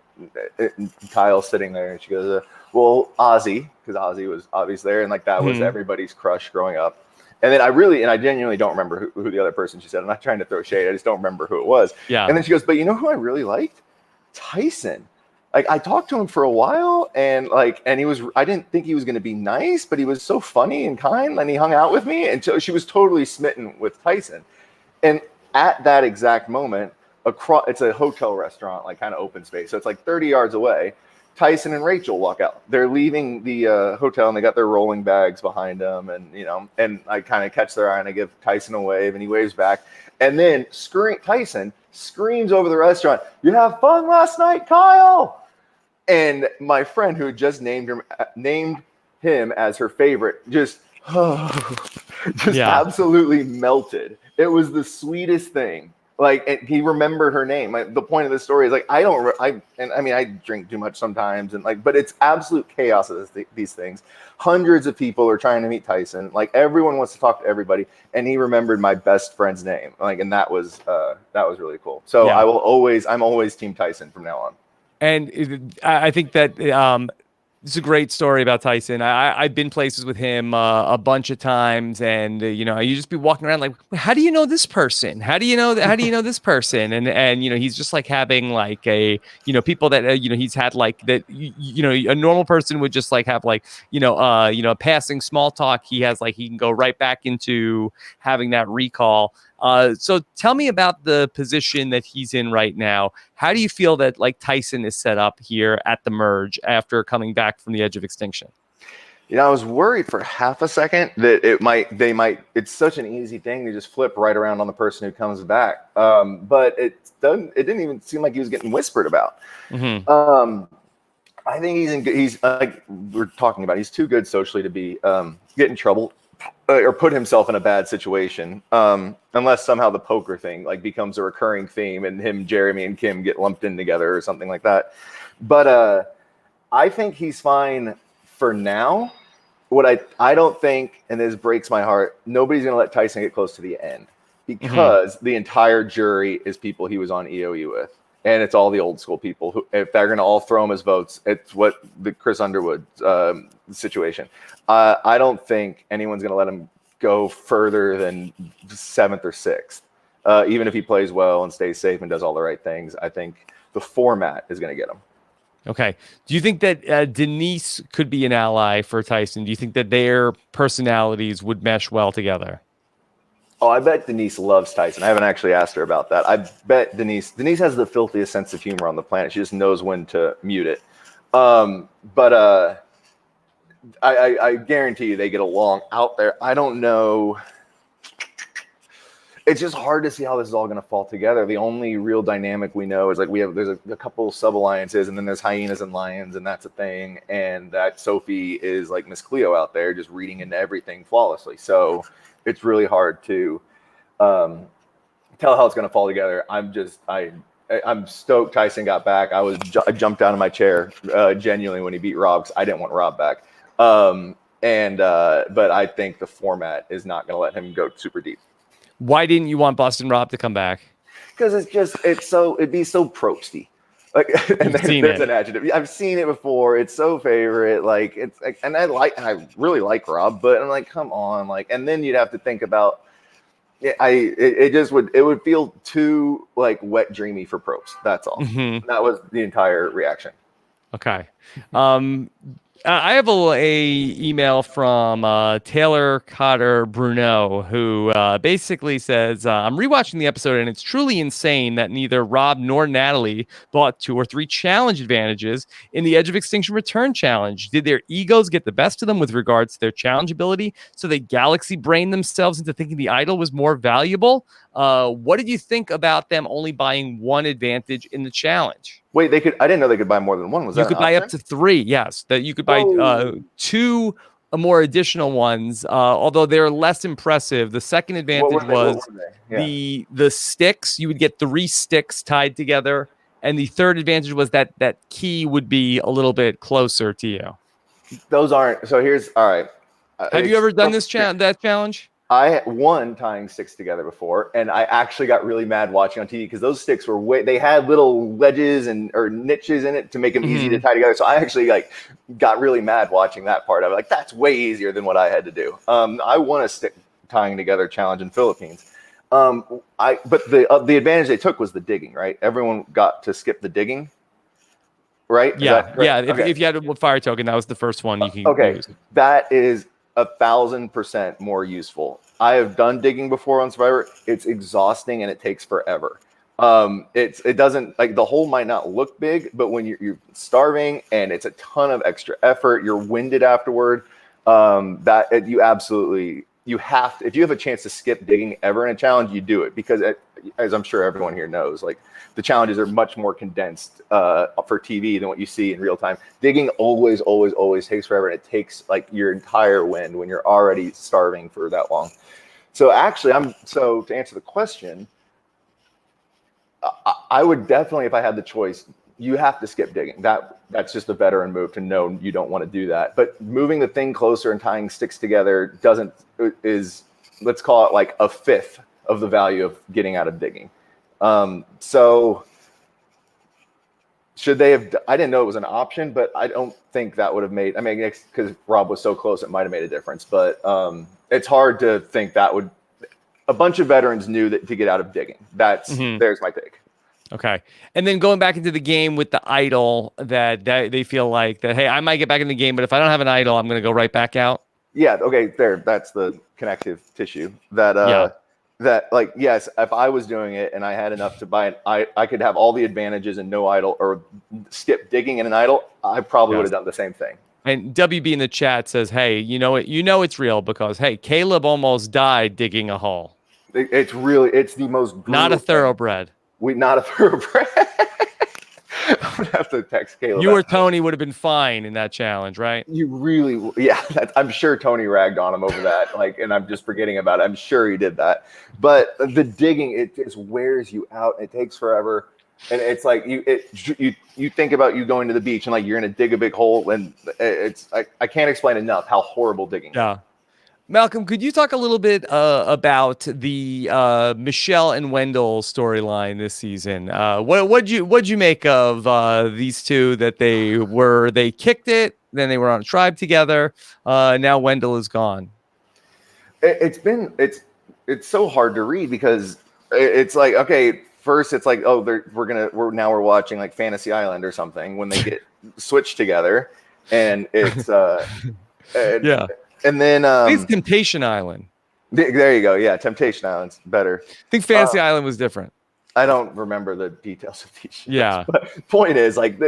Kyle's sitting there, and she goes, well, Ozzy, because Ozzy was obviously there, and like that was everybody's crush growing up. And then I genuinely don't remember who the other person she said. I'm not trying to throw shade, I just don't remember who it was. Yeah. And then she goes, but you know who I really liked? Tyson. Like, I talked to him for a while, and I didn't think he was going to be nice, but he was so funny and kind, and he hung out with me. And so she was totally smitten with Tyson. And at that exact moment, it's a hotel restaurant, like kind of open space. So it's like 30 yards away. Tyson and Rachel walk out. They're leaving the hotel, and they got their rolling bags behind them. And I kind of catch their eye, and I give Tyson a wave, and he waves back. And then Tyson screams over the restaurant, "You have fun last night, Kyle?" And my friend, who had just named him as her favorite, just absolutely melted. It was the sweetest thing. Like, and he remembered her name. Like, the point of the story is like, I drink too much sometimes, and like, but it's absolute chaos of these things. Hundreds of people are trying to meet Tyson. Like, everyone wants to talk to everybody, and he remembered my best friend's name. Like, and that was really cool. So I'm always Team Tyson from now on. And I think that it's a great story about Tyson. I've been places with him a bunch of times, and you just be walking around like, how do you know this person? How do you know this person? And he's just like having like a people that he's had like that. A normal person would just like have like passing small talk. He has like he can go right back into having that recall. So tell me about the position that he's in right now. How do you feel that like Tyson is set up here at the merge after coming back from the edge of extinction? I was worried for half a second that it's such an easy thing to just flip right around on the person who comes back. But it didn't even seem like he was getting whispered about. I think he's like we're talking about, he's too good socially to be get in trouble or put himself in a bad situation, unless somehow the poker thing like becomes a recurring theme and him, Jeremy, and Kim get lumped in together or something like that. But I think he's fine for now. What I don't think, and this breaks my heart, nobody's going to let Tyson get close to the end, because the entire jury is people he was on EOE with. And it's all the old school people who, if they're going to all throw him as votes, it's what the Chris Underwood situation. I don't think anyone's going to let him go further than 7th or 6th. Even if he plays well and stays safe and does all the right things, I think the format is going to get him. Okay. Do you think that Denise could be an ally for Tyson? Do you think that their personalities would mesh well together? Oh, I bet Denise loves Tyson. I haven't actually asked her about that. I bet Denise has the filthiest sense of humor on the planet. She just knows when to mute it. But I guarantee you they get along out there. I don't know. It's just hard to see how this is all going to fall together. The only real dynamic we know is like there's a couple sub-alliances, and then there's hyenas and lions, and that's a thing. And that Sophie is like Miss Cleo out there just reading into everything flawlessly. So it's really hard to tell how it's going to fall together. I'm stoked Tyson got back. I jumped out of my chair genuinely when he beat Rob, because I didn't want Rob back. But I think the format is not going to let him go super deep. Why didn't you want Boston Rob to come back? Because it'd be so Probsty. Like, and there's an adjective. I've seen it before. It's so favorite. Like, it's like, and I really like Rob, but I'm like, come on, like, and then you'd have to think about. It would feel too like wet dreamy for Probst. That's all. Mm-hmm. That was the entire reaction. Okay. I have a email from Taylor Cotter Bruno, who basically says, I'm rewatching the episode, and it's truly insane that neither Rob nor Natalie bought 2 or 3 challenge advantages in the Edge of Extinction Return challenge. Did their egos get the best of them with regards to their challenge ability, so they galaxy brained themselves into thinking the idol was more valuable? What did you think about them only buying 1 advantage in the challenge? Wait, I didn't know they could buy more than 1. Was that you could buy up to 3? Yes, that you could buy 2 more additional ones. Although they're less impressive. The second advantage was the sticks. You would get 3 sticks tied together, and the third advantage was that key would be a little bit closer to you. Those aren't. So here's all right. Have you ever done that challenge? I won tying sticks together before, and I actually got really mad watching on TV because those sticks were they had little wedges or niches in it to make them easy to tie together. So I actually got really mad watching that part. I was like, that's way easier than what I had to do. I won a stick tying together challenge in Philippines. But the advantage they took was the digging, right? Everyone got to skip the digging, right? Yeah, yeah. If you had a fire token, that was the first one you can use. That is 1,000% more useful. I have done digging before on Survivor. It's exhausting and it takes forever. It doesn't, like, the hole might not look big, but when you're starving and it's a ton of extra effort, you're winded afterward. You have to, if you have a chance to skip digging ever in a challenge, you do it, because as I'm sure everyone here knows, like, the challenges are much more condensed for TV than what you see in real time. Digging always takes forever, and it takes like your entire wind when you're already starving for that long. So actually, to answer the question, I would definitely, if I had the choice, you have to skip digging. That's just a veteran move to know you don't want to do that. But moving the thing closer and tying sticks together is let's call it like 1/5 of the value of getting out of digging. So should they have? I didn't know it was an option, but I don't think that would have made. I mean, because Rob was so close, it might have made a difference. But it's hard to think that would. A bunch of veterans knew that to get out of digging. There's my take. Okay, and then going back into the game with the idol, that they feel like that. Hey, I might get back in the game, but if I don't have an idol, I'm going to go right back out. Yeah. Okay. That's the connective tissue. That, like, yes, if I was doing it and I had enough to buy I could have all the advantages and no idol, or skip digging and an idol, I probably would have done the same thing. And WB in the chat says, hey, it's real because, hey, Caleb almost died digging a hole. It's the most brutal not a thoroughbred. Not a thoroughbred. I'm gonna have to text Caleb. You or Tony would have been fine in that challenge, right? You really, yeah. I'm sure Tony ragged on him over that, and I'm just forgetting about it. I'm sure he did that. But the digging, it just wears you out. It takes forever, and it's like you think about you going to the beach and like you're gonna dig a big hole, and I can't explain enough how horrible digging is. Yeah. Malcolm, could you talk a little bit about the Michelle and Wendell storyline this season? What'd you make of these two? That they kicked it, then they were on a tribe together. Now Wendell is gone. It's so hard to read because it's like, okay, first it's like, oh, we're watching like Fantasy Island or something when they get switched together, and it's Yeah. and then It's Temptation Island. there you go. Yeah, Temptation Island's better. I think Fantasy Island was different. I don't remember the details of these shows. Yeah. But point is, like,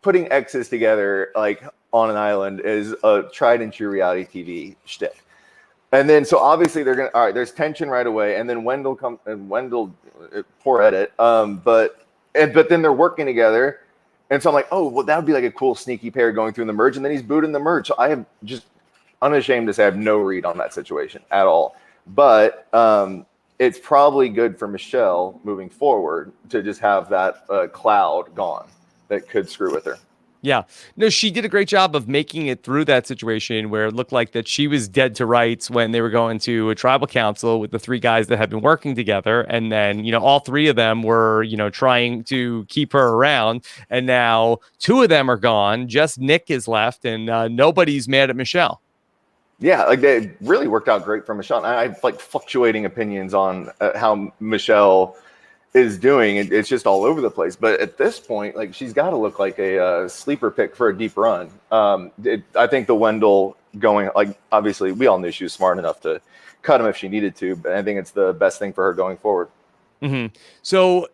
putting exes together, like, on an island is a tried and true reality TV shtick. And then, so obviously they're all right, there's tension right away. And then Wendell poor edit. But then they're working together. And so I'm like, oh, well, that would be like a cool sneaky pair going through the merge. And then he's booed in the merge. So I have just unashamed to say I have no read on that situation at all. But it's probably good for Michelle moving forward to just have that cloud gone that could screw with her. Yeah. No, she did a great job of making it through that situation where it looked like that she was dead to rights when they were going to a tribal council with the three guys that had been working together. And then, all three of them were, trying to keep her around. And now two of them are gone. Just Nick is left and nobody's mad at Michelle. Yeah, like they really worked out great for Michelle. And I have like fluctuating opinions on how Michelle is doing. It's just all over the place. But at this point, like she's got to look like a sleeper pick for a deep run. I think the Wendell going, like obviously we all knew she was smart enough to cut him if she needed to. But I think it's the best thing for her going forward. Mm-hmm. So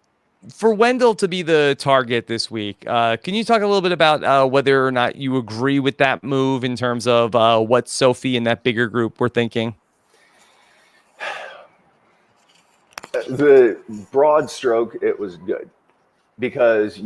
for Wendell to be the target this week, can you talk a little bit about whether or not you agree with that move in terms of what Sophie and that bigger group were thinking? The broad stroke, it was good because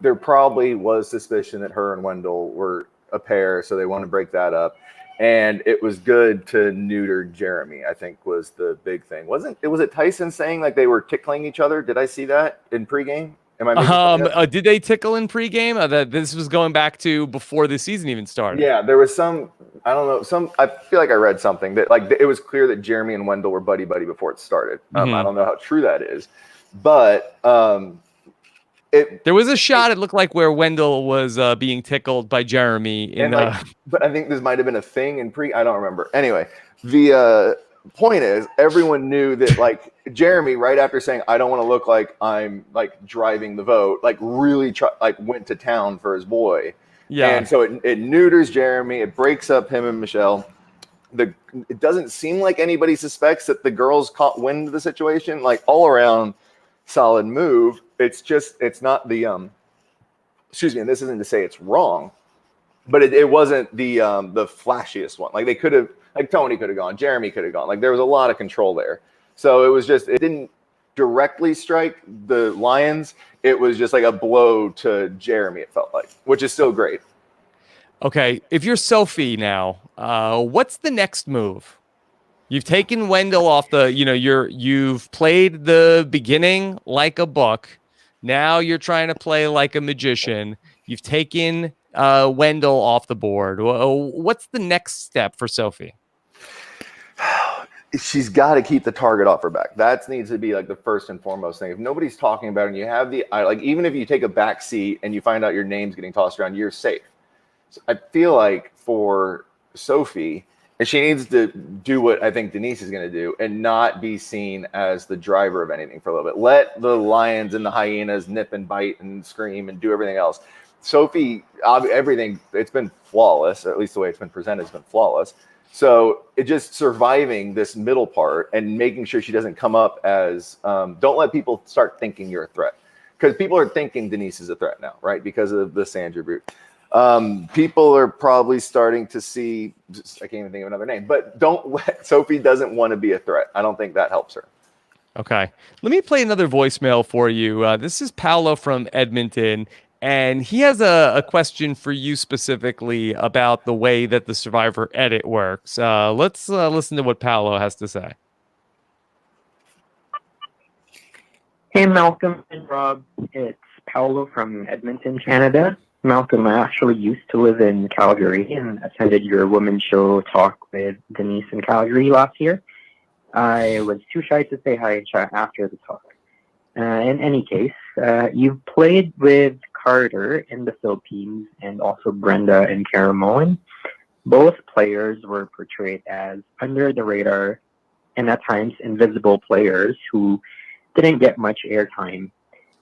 there probably was suspicion that her and Wendell were a pair, so they want to break that up. And it was good to neuter Jeremy, I think was the big thing. Was it Tyson saying like they were tickling each other? Did I see that in pregame? Am I making did they tickle in pregame? That this was going back to before the season even started. Yeah, there was some, I don't know, I feel like I read something that like it was clear that Jeremy and Wendell were buddy before it started. I don't know how true that is, but there was a shot. It looked like where Wendell was being tickled by Jeremy. But I think this might have been a thing in I don't remember. Anyway, the point is, everyone knew that like Jeremy, right after saying, "I don't want to look like I'm like driving the vote," like really went to town for his boy. Yeah. And so it neuters Jeremy. It breaks up him and Michelle. It doesn't seem like anybody suspects that the girls caught wind of the situation. Like all around, solid move. It's not the excuse me, and this isn't to say it's wrong, but it wasn't the flashiest one. Like they could have, like Tony could have gone, Jeremy could have gone. Like there was a lot of control there. So it didn't directly strike the Lions. It was just like a blow to Jeremy, it felt like, which is still great. Okay, if you're Sophie now, what's the next move? You've taken Wendell off you've played the beginning like a book. Now you're trying to play like a magician. You've taken Wendell off the board. What's the next step for Sophie? She's got to keep the target off her back. That needs to be like the first and foremost thing. If nobody's talking about it and you have even if you take a back seat and you find out your name's getting tossed around, you're safe. So I feel like for Sophie, she needs to do what I think Denise is going to do and not be seen as the driver of anything for a little bit. Let the lions and the hyenas nip and bite and scream and do everything else. Sophie, everything, it's been flawless, or at least the way it's been presented has been flawless. So it just surviving this middle part and making sure she doesn't come up as, don't let people start thinking you're a threat. Because people are thinking Denise is a threat now, right? Because of the Sandra boot. People are probably starting to see, I can't even think of another name, but Sophie doesn't want to be a threat. I don't think that helps her. Okay. Let me play another voicemail for you. This is Paolo from Edmonton, and he has a question for you specifically about the way that the Survivor edit works. Let's listen to what Paolo has to say. Hey, Malcolm and Rob. It's Paolo from Edmonton, Canada. Malcolm, I actually used to live in Calgary and attended your women's show talk with Denise in Calgary last year. I was too shy to say hi and chat after the talk. In any case, you've played with Carter in the Philippines and also Brenda and Caramoan. Both players were portrayed as under the radar and at times invisible players who didn't get much airtime.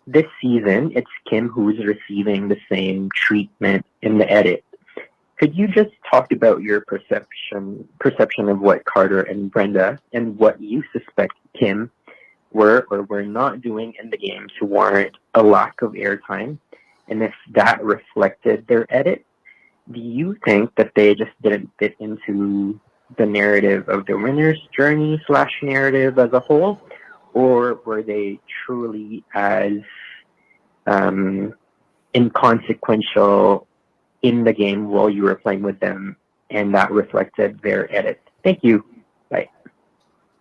This season, it's Kim who's receiving the same treatment in the edit. Could you just talk about your perception of what Carter and Brenda and what you suspect Kim were or were not doing in the game to warrant a lack of airtime? And if that reflected their edit, do you think that they just didn't fit into the narrative of the winner's journey / narrative as a whole? Or were they truly as inconsequential in the game while you were playing with them, and that reflected their edit? Thank you. Bye.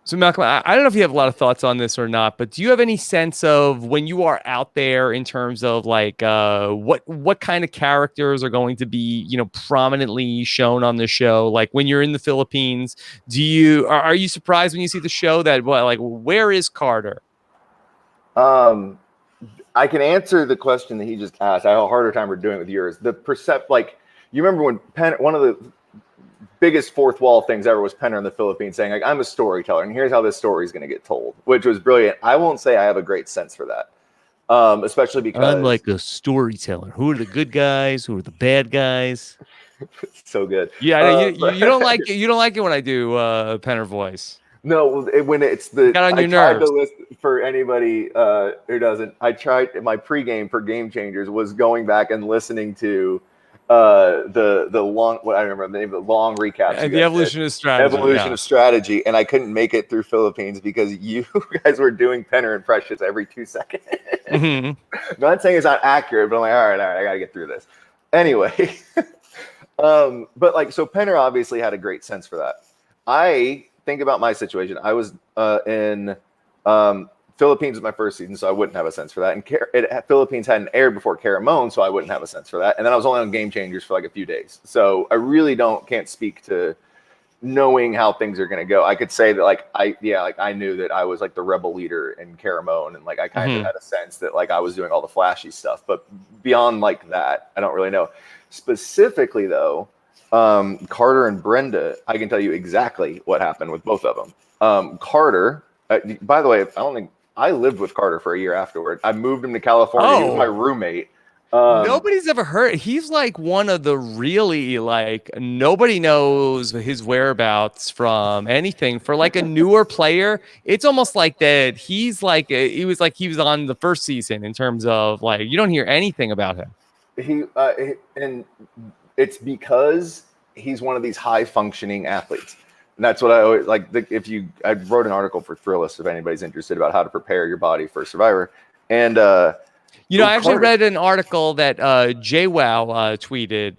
So Malcolm, I don't know if you have a lot of thoughts on this or not, but do you have any sense of when you are out there in terms of like what kind of characters are going to be, you know, prominently shown on the show? Like when you're in the Philippines, are you surprised when you see the show that where is Carter? I can answer the question that he just asked. I have a harder time doing it with yours. You remember when one of the biggest fourth wall things ever was Penner in the Philippines saying, like, I'm a storyteller, and here's how this story is going to get told, which was brilliant. I won't say I have a great sense for that, especially because I'm like a storyteller. Who are the good guys? Who are the bad guys? So good. Yeah, I know, you don't like it. You don't like it when I do Penner voice. No, when it's the Got on your I tried nerves. to list for anybody who doesn't. I tried my pregame for Game Changers was going back and listening to the long, what I remember the name of the long recaps. And the evolution of strategy. Evolution of strategy, and I couldn't make it through Philippines because you guys were doing Penner impressions every 2 seconds. Mm-hmm. Not saying it's not accurate, but I'm like, all right, I got to get through this. Anyway, but like, so Penner obviously had a great sense for that. I think about my situation. I was in Philippines was my first season, so I wouldn't have a sense for that. And Philippines hadn't aired before Caramoan, so I wouldn't have a sense for that. And then I was only on Game Changers for like a few days, so I really can't speak to knowing how things are going to go. I could say that I knew that I was like the rebel leader in Caramoan, and like I kind of had a sense that like I was doing all the flashy stuff. But beyond like that, I don't really know. Specifically though, Carter and Brenda, I can tell you exactly what happened with both of them. Carter, by the way, I don't think I lived with Carter for a year afterward. I moved him to California. He was my roommate. Nobody's ever heard. He's like one of the really like nobody knows his whereabouts from anything. For like a newer player, it's almost like that. He's like he was on the first season in terms of like you don't hear anything about him. And it's because he's one of these high functioning athletes. And that's what I always like. I wrote an article for Thrillist if anybody's interested about how to prepare your body for Survivor. And I actually read an article that JWoww tweeted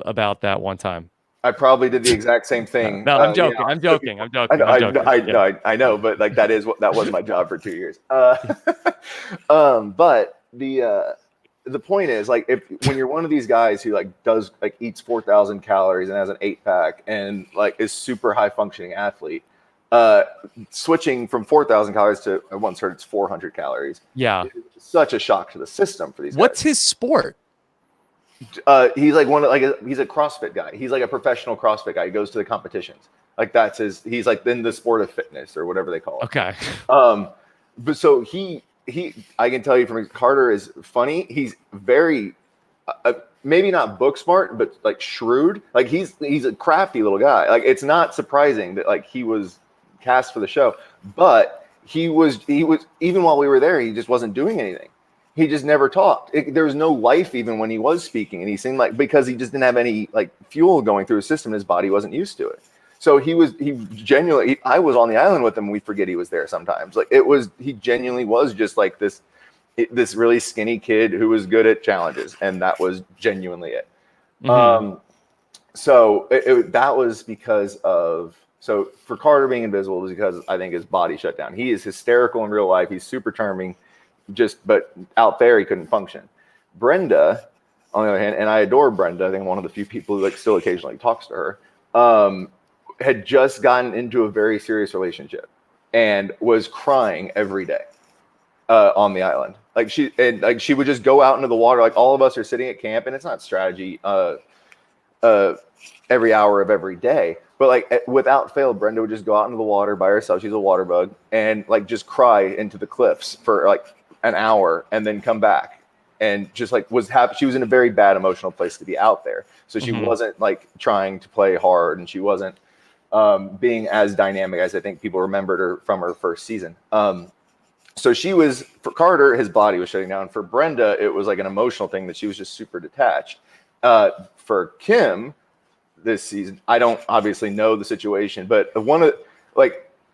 about that one time. I probably did the exact same thing. No, I'm joking. I'm joking. I know, but like that was my job for 2 years. But the point is, like, when you're one of these guys who like eats 4,000 calories and has an 8-pack and like is super high functioning athlete, switching from 4,000 calories to I once heard it's 400 calories. Yeah, is such a shock to the system for these guys. What's his sport? He's like he's a CrossFit guy. He's like a professional CrossFit guy. He goes to the competitions. Like that's he's like in the sport of fitness or whatever they call it. Okay. But so he I can tell you from Carter is funny. He's very maybe not book smart, but like shrewd. Like he's a crafty little guy. Like it's not surprising that like he was cast for the show, but he was even while we were there, he just wasn't doing anything. He just never talked. There was no life even when he was speaking, and he seemed like because he just didn't have any like fuel going through his system, his body wasn't used to it. So he genuinely, I was on the island with him. We forget he was there sometimes. Like he genuinely was just like this really skinny kid who was good at challenges. And that was genuinely it. Mm-hmm. So that was because so for Carter being invisible was because I think his body shut down. He is hysterical in real life. He's super charming, but out there he couldn't function. Brenda, on the other hand, and I adore Brenda. I think one of the few people who like still occasionally talks to her, had just gotten into a very serious relationship and was crying every day on the island. Like she would just go out into the water. Like all of us are sitting at camp, and it's not strategy every hour of every day. But like without fail, Brenda would just go out into the water by herself. She's a water bug, and like just cry into the cliffs for like an hour and then come back. And just like was happy. She was in a very bad emotional place to be out there. So she wasn't like trying to play hard, and she wasn't being as dynamic as I think people remembered her from her first season. So she was, for Carter, his body was shutting down. For Brenda, it was like an emotional thing that she was just super detached. For Kim, this season, I don't obviously know the situation, but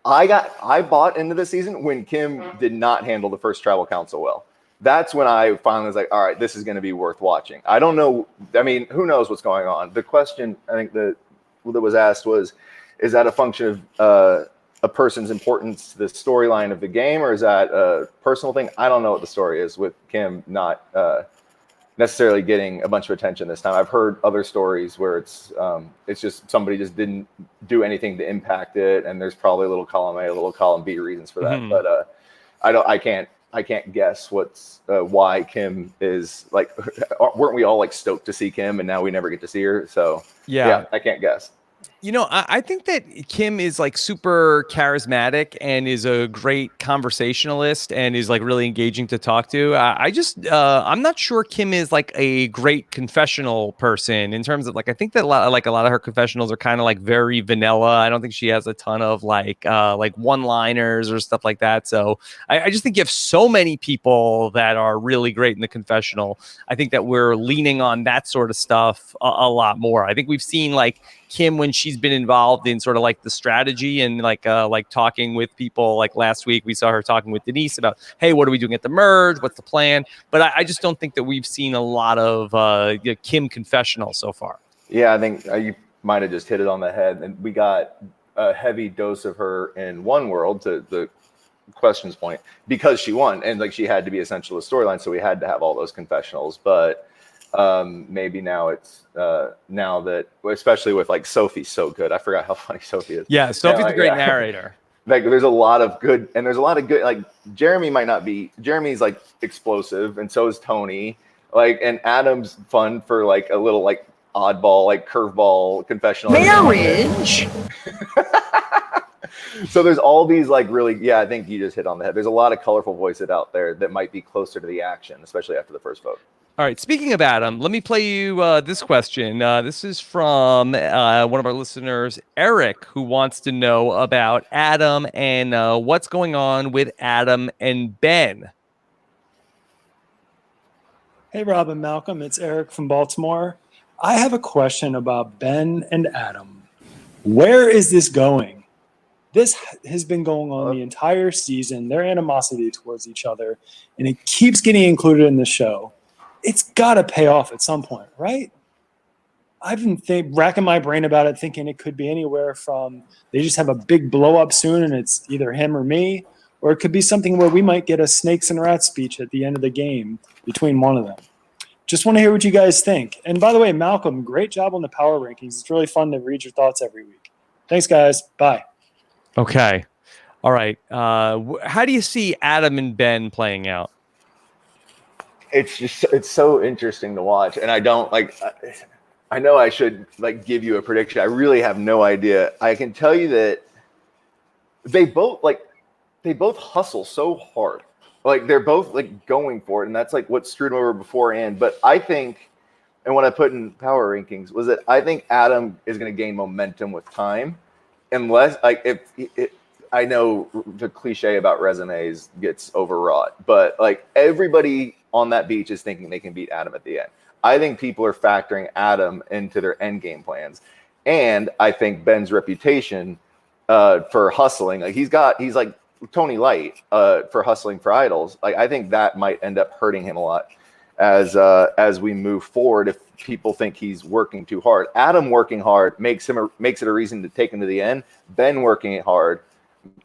I bought into the season when Kim did not handle the first tribal council well. That's when I finally was like, all right, this is going to be worth watching. I don't know. I mean, who knows what's going on? The question I think that was asked was, is that a function of a person's importance to the storyline of the game, or is that a personal thing? I don't know what the story is with Kim not necessarily getting a bunch of attention this time. I've heard other stories where it's just somebody just didn't do anything to impact it, and there's probably a little column A, a little column B reasons for that. But I can't guess why Kim is like. Weren't we all like stoked to see Kim, and now we never get to see her? So yeah, I can't guess. You know, I think that Kim is like super charismatic and is a great conversationalist and is like really engaging to talk to. I'm not sure Kim is like a great confessional person in terms of like, I think that a lot of her confessionals are kind of like very vanilla. I don't think she has a ton of like one-liners or stuff like that. So I just think you have so many people that are really great in the confessional. I think that we're leaning on that sort of stuff a lot more. I think we've seen like Kim when she's been involved in sort of like the strategy and like talking with people. Like last week we saw her talking with Denise about, hey, what are we doing at the merge? What's the plan? But I just don't think that we've seen a lot of Kim confessional so far. Yeah, I think you might have just hit it on the head. And we got a heavy dose of her in One World, to the questions point, because she won. And like she had to be essential to the storyline. So we had to have all those confessionals. But maybe now it's now that, especially with like Sophie's so good. I forgot how funny Sophie is. Yeah, Sophie's a great narrator. Like there's a lot of good, and there's a lot of good. Like Jeremy's like explosive, and so is Tony. Like, and Adam's fun for like a little like oddball, like curveball confessional. Marriage. So there's all these like really, yeah, I think you just hit on the head. There's a lot of colorful voices out there that might be closer to the action, especially after the first vote. All right. Speaking of Adam, let me play you this question. This is from one of our listeners, Eric, who wants to know about Adam and what's going on with Adam and Ben. Hey, Rob and Malcolm. It's Eric from Baltimore. I have a question about Ben and Adam. Where is this going? This has been going on the entire season, their animosity towards each other, and it keeps getting included in the show. It's got to pay off at some point, right? I've been racking my brain about it, thinking it could be anywhere from they just have a big blow up soon and it's either him or me, or it could be something where we might get a snakes and rats speech at the end of the game between one of them. Just want to hear what you guys think. And by the way, Malcolm, great job on the power rankings. It's really fun to read your thoughts every week. Thanks, guys. Bye. Okay. All right. How do you see Adam and Ben playing out? It's so interesting to watch, and I don't like. I know I should like give you a prediction. I really have no idea. I can tell you that they both hustle so hard. Like they're both like going for it, and that's like what screwed them over beforehand. But I think, and what I put in power rankings was that I think Adam is going to gain momentum with time, unless like I know the cliche about resumes gets overwrought, but like everybody on that beach is thinking they can beat Adam at the end. I think people are factoring Adam into their end game plans. And I think Ben's reputation for hustling, like he's like Tony Light for hustling for idols. Like I think that might end up hurting him a lot as we move forward if people think he's working too hard. Adam working hard makes it a reason to take him to the end. Ben working hard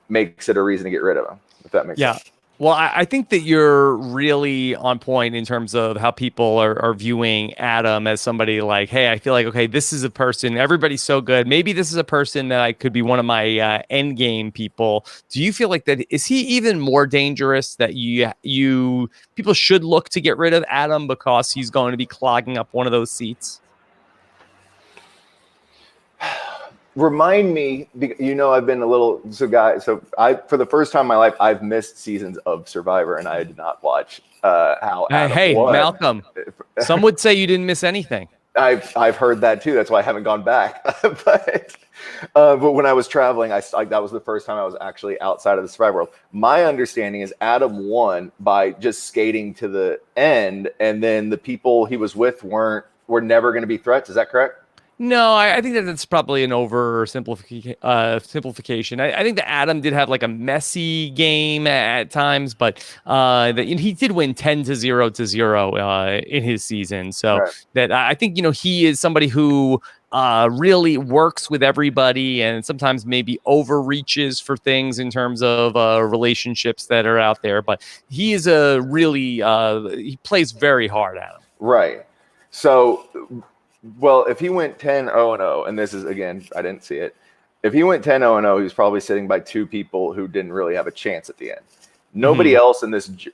makes it a reason to get rid of him, if that makes sense. Well, I think that you're really on point in terms of how people are viewing Adam as somebody like, hey, I feel like, okay, this is a person, everybody's so good. Maybe this is a person that I could be one of my end game people. Do you feel like that? Is he even more dangerous that people should look to get rid of Adam because he's going to be clogging up one of those seats? Remind me, I've been a little for the first time in my life, I've missed seasons of Survivor, and I did not watch how Adam Hey, won. Malcolm. Some would say you didn't miss anything. I've heard that too. That's why I haven't gone back. But when I was traveling, that was the first time I was actually outside of the Survivor world. My understanding is Adam won by just skating to the end, and then the people he was with were never going to be threats. Is that correct? No, I think that's probably an simplification. I think that Adam did have like a messy game at times, but he did win 10-0 in his season. So that I think, he is somebody who really works with everybody and sometimes maybe overreaches for things in terms of relationships that are out there. But he is he plays very hard, Adam. Right. So... Well, if he went 10-0-0, and this is, again, I didn't see it. If he went 10-0-0, he was probably sitting by two people who didn't really have a chance at the end. Nobody else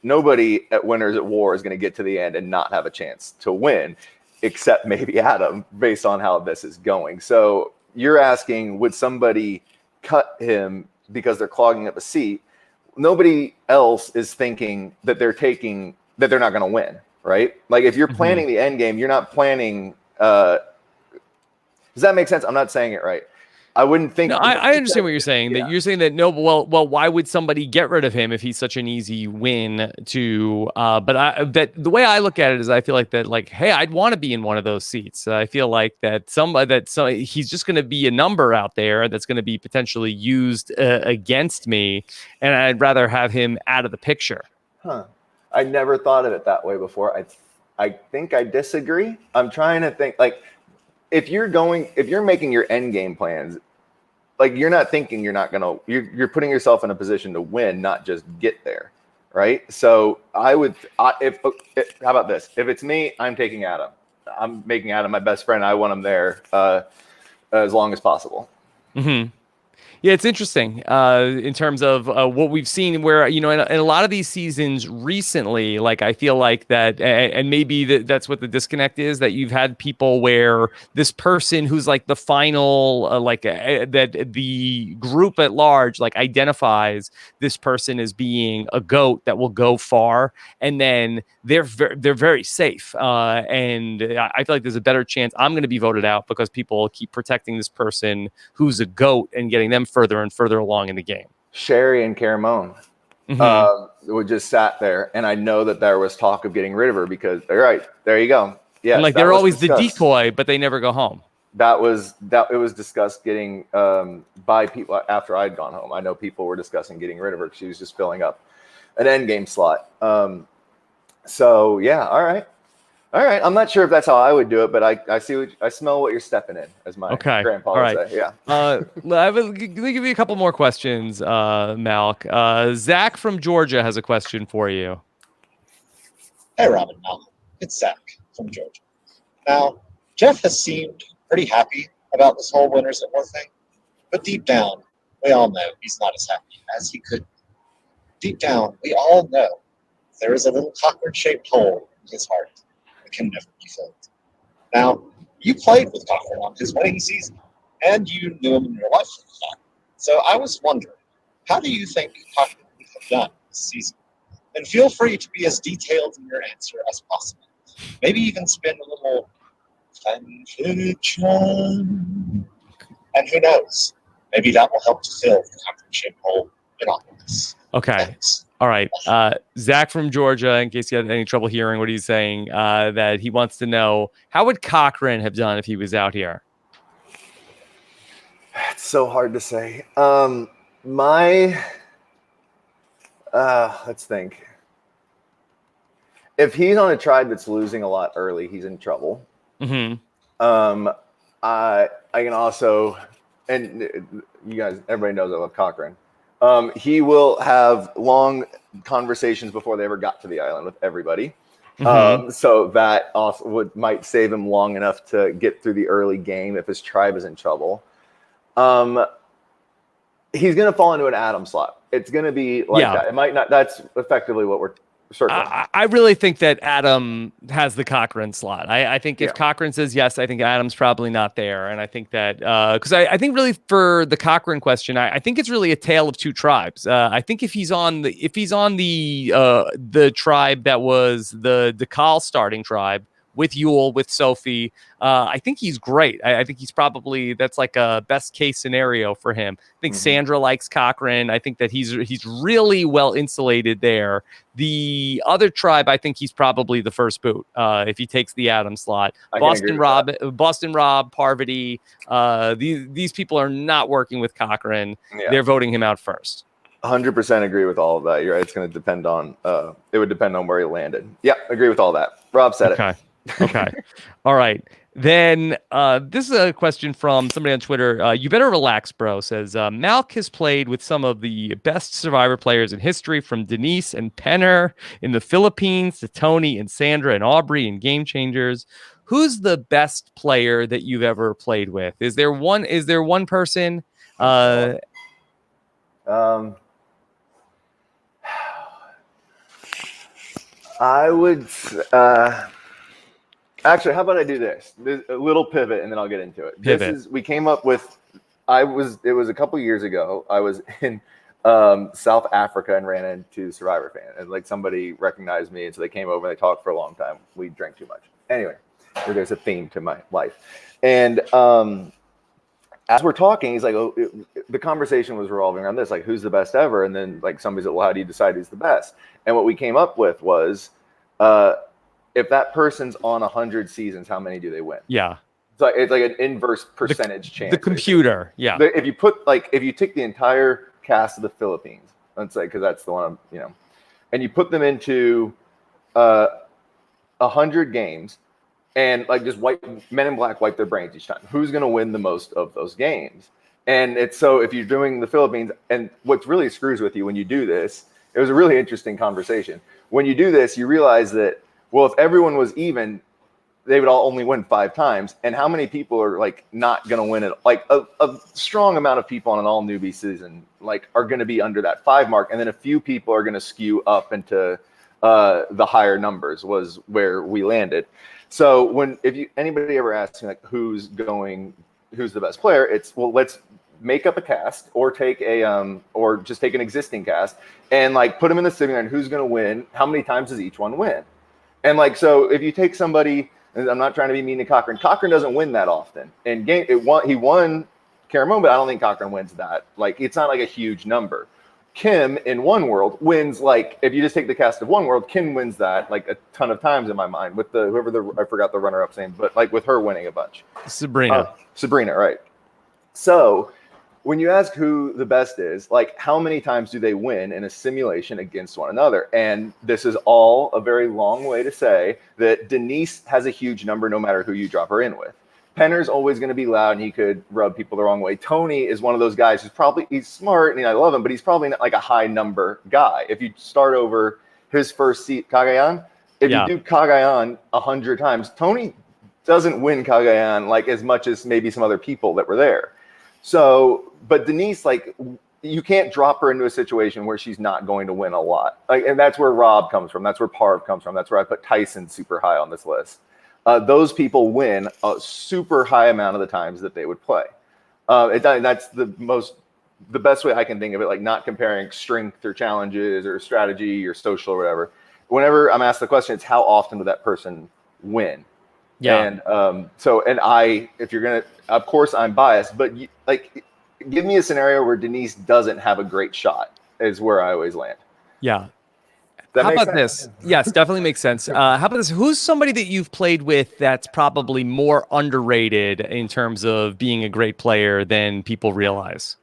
nobody at Winners at War is going to get to the end and not have a chance to win, except maybe Adam, based on how this is going. So you're asking, would somebody cut him because they're clogging up a seat? Nobody else is thinking that they're not going to win, right? Like if you're planning the end game, you're not planning... does that make sense? I'm not saying it right. I wouldn't think. No, I understand what you're saying. That you're saying that well, why would somebody get rid of him if he's such an easy win to? But the way I look at it is, I feel like that, like, hey, I'd want to be in one of those seats. I feel like that he's just going to be a number out there that's going to be potentially used against me, and I'd rather have him out of the picture. Huh? I never thought of it that way before. I think I disagree. I'm trying to think, like, if you're making your end game plans, like, you're not thinking you're putting yourself in a position to win, not just get there, right? So how about this? If it's me, I'm taking Adam. I'm making Adam my best friend. I want him there as long as possible. Mm-hmm. Yeah, it's interesting in terms of what we've seen where, in a lot of these seasons recently, like, I feel like that, and maybe that's what the disconnect is, that you've had people where this person who's like the final, that the group at large, like, identifies this person as being a GOAT that will go far, and then they're very safe. And I feel like there's a better chance I'm going to be voted out because people keep protecting this person who's a GOAT and getting them further and further along in the game. Sherry and Caramoan would just sat there, and I know that there was talk of getting rid of her because, all right, there you go. Yeah, like, they're always discussed. The decoy, but they never go home. It was discussed getting by people after I'd gone home. I know people were discussing getting rid of her because she was just filling up an end game slot. So yeah, all right. I'm not sure if that's how I would do it, but I smell what you're stepping in, as my grandpa would say. Yeah. Let me give you a couple more questions, Malk. Zach from Georgia has a question for you. Hey, Robin, Malcolm. It's Zach from Georgia. Now, Jeff has seemed pretty happy about this whole Winners at War thing, but deep down, we all know he's not as happy as he could be. Deep down, we all know there is a little Cochrane-shaped hole in his heart that can never be filled. Now, you played with Cochrane on his wedding season, and you knew him in your life at the time. So I was wondering, how do you think Cochrane would have done this season? And feel free to be as detailed in your answer as possible. Maybe even spin a little fanfiction. And who knows? Maybe that will help to fill the Cochrane-shaped hole in all of this. Okay. Thanks. All right. Zach from Georgia, in case you had any trouble hearing what he's saying, that he wants to know, how would Cochrane have done if he was out here? It's so hard to say. Let's think. If he's on a tribe that's losing a lot early, he's in trouble. Mm-hmm. I can also, and you guys, everybody knows I love Cochrane. He will have long conversations before they ever got to the island with everybody. Mm-hmm. So that also might save him long enough to get through the early game if his tribe is in trouble. He's going to fall into an Adam slot. It's going to be like that. It might not. That's effectively what we're I really think that Adam has the Cochran slot. I think if Yeah. Cochran says yes, I think Adam's probably not there. And I think that because I think really for the Cochran question, I think it's really a tale of two tribes. I think if he's on the tribe that was the DeKalb starting tribe with Yule, with Sophie, I think he's great. I think he's probably, that's like a best case scenario for him. I think Sandra likes Cochran. I think that he's really well insulated there. The other tribe, I think he's probably the first boot if he takes the Adam slot. Boston Rob, Parvati, these people are not working with Cochran. Yeah. They're voting him out first. 100% agree with all of that. You're right. It's going to depend on, it would depend on where he landed. Yeah, agree with all that. Rob said it. Okay. All right. Then this is a question from somebody on Twitter. You better relax, bro. Says Malk has played with some of the best Survivor players in history, from Denise and Penner in the Philippines to Tony and Sandra and Aubrey in Game Changers. Who's the best player that you've ever played with? Is there one person? I would actually, how about I do this? A little pivot, and then I'll get into it. We came up with, it was a couple years ago. I was in South Africa and ran into Survivor fan, and like somebody recognized me, and so they came over and they talked for a long time. We drank too much. Anyway, there's a theme to my life. And as we're talking, he's like, the conversation was revolving around this, like, who's the best ever? And then like somebody said, well, how do you decide who's the best? And what we came up with was, if that person's on 100 seasons, how many do they win? Yeah. It's like an inverse percentage chance. The computer. Yeah. If you take the entire cast of the Philippines, let's say, because that's the one, and you put them into 100 games, and like just Men in Black wipe their brains each time, who's going to win the most of those games? And it's so if you're doing the Philippines, and what really screws with you when you do this, it was a really interesting conversation. When you do this, you realize that, well, if everyone was even, they would all only win 5 times. And how many people are like not going to win it? Like a strong amount of people on an all newbie season, like, are going to be under that 5 mark. And then a few people are going to skew up into the higher numbers, was where we landed. So anybody ever asks me like, who's the best player? It's, well, let's make up a cast, or just take an existing cast and like put them in the simulator, and who's going to win? How many times does each one win? And like, so if you take somebody, and I'm not trying to be mean to Cochran doesn't win that often. And he won Caramoan, but I don't think Cochran wins that. Like, it's not like a huge number. Kim in One World wins, like, if you just take the cast of One World, Kim wins that like a ton of times in my mind, with I forgot the runner-up's name, but like with her winning a bunch. Sabrina, right. So when you ask who the best is, like, how many times do they win in a simulation against one another? And this is all a very long way to say that Denise has a huge number no matter who you drop her in with. Penner's always going to be loud, and he could rub people the wrong way. Tony is one of those guys he's smart, and I love him, but he's probably not like a high number guy. If you start over his first seat, Cagayan, if you do Cagayan 100 times, Tony doesn't win Cagayan like as much as maybe some other people that were there. So, but Denise, like, you can't drop her into a situation where she's not going to win a lot. Like, and that's where Rob comes from. That's where Parv comes from. That's where I put Tyson super high on this list. Those people win a super high amount of the times that they would play. That's the best way I can think of it, like not comparing strength or challenges or strategy or social or whatever. Whenever I'm asked the question, it's how often did that person win? Yeah. And if you're going to, of course I'm biased, but give me a scenario where Denise doesn't have a great shot is where I always land. Yeah. How about this? Yes, definitely makes sense. How about this? Who's somebody that you've played with that's probably more underrated in terms of being a great player than people realize?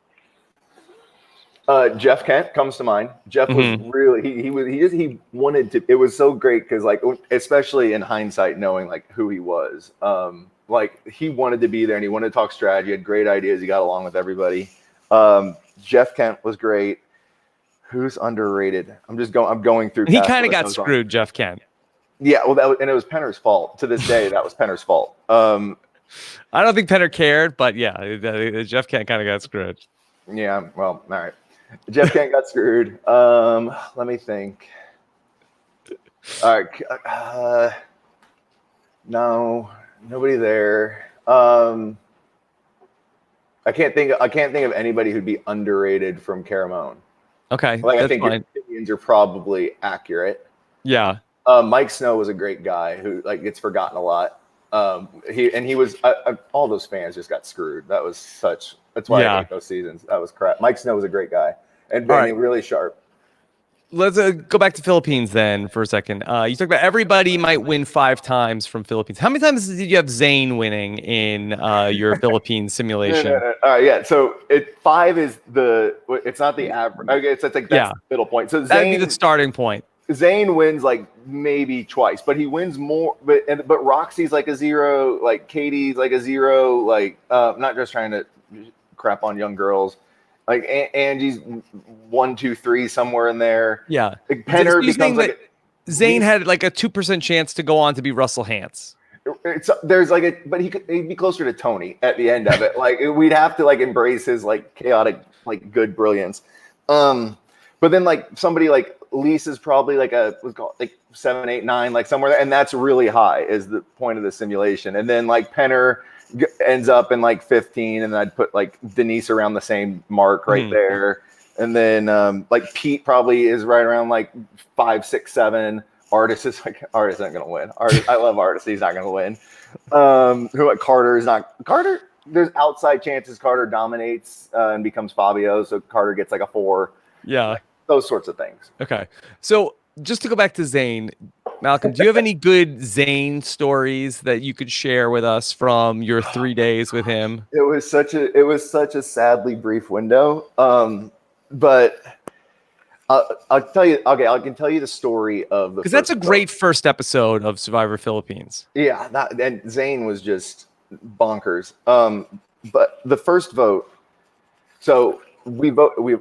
Jeff Kent comes to mind. Jeff was really, he wanted to, it was so great because, like, especially in hindsight, knowing like who he was, like he wanted to be there and he wanted to talk strategy, he had great ideas, he got along with everybody. Jeff Kent was great. Who's underrated? I'm going through. He kind of got screwed, Jeff Kent. Yeah, well, and it was Penner's fault. To this day, that was Penner's fault. I don't think Penner cared, but yeah, Jeff Kent kind of got screwed. Yeah, well, all right. Jeff Kent got screwed. Let me think. All right. No, nobody there. I can't think of anybody who'd be underrated from Caramoan. Okay, Like I that's think fine. your opinions are probably accurate. Yeah. Mike Snow was a great guy who like gets forgotten a lot. He was all those fans just got screwed. That's why I hate those seasons. That was crap. Mike Snow was a great guy and really sharp. Let's go back to Philippines then for a second. You talked about everybody might win 5 times from Philippines. How many times did you have Zane winning in your Philippines simulation? No. All right, yeah. So 5 is it's not the average. Okay, it's like that's the middle point. So that'd be the starting point. Zane wins like maybe twice, but he wins more. But Roxy's like a 0, like Katie's like a 0. Like not just trying to crap on young girls. Like Angie's 1, 2, 3 somewhere in there. Yeah, like Penner becomes like Zane had like a 2% chance to go on to be Russell Hantz. But he'd be closer to Tony at the end of it. Like we'd have to like embrace his like chaotic, like good brilliance. But then like somebody like Lisa's probably like like 7, 8, 9, like somewhere there, and that's really high is the point of the simulation. And then like Penner ends up in like 15, and then I'd put like Denise around the same mark right there. And then like Pete probably is right around like 5, 6, 7. Artist isn't gonna win. I love Artist. He's not gonna win. Carter. There's outside chances Carter dominates and becomes Fabio, so Carter gets like a 4. Yeah, like, those sorts of things. Okay, so just to go back to Zane, Malcolm, do you have any good Zane stories that you could share with us from your 3 days with him? It was such a sadly brief window. But I'll tell you. Okay, I can tell you the story of the. Because that's a great first episode of Survivor Philippines. Yeah, and Zane was just bonkers. But the first vote. So we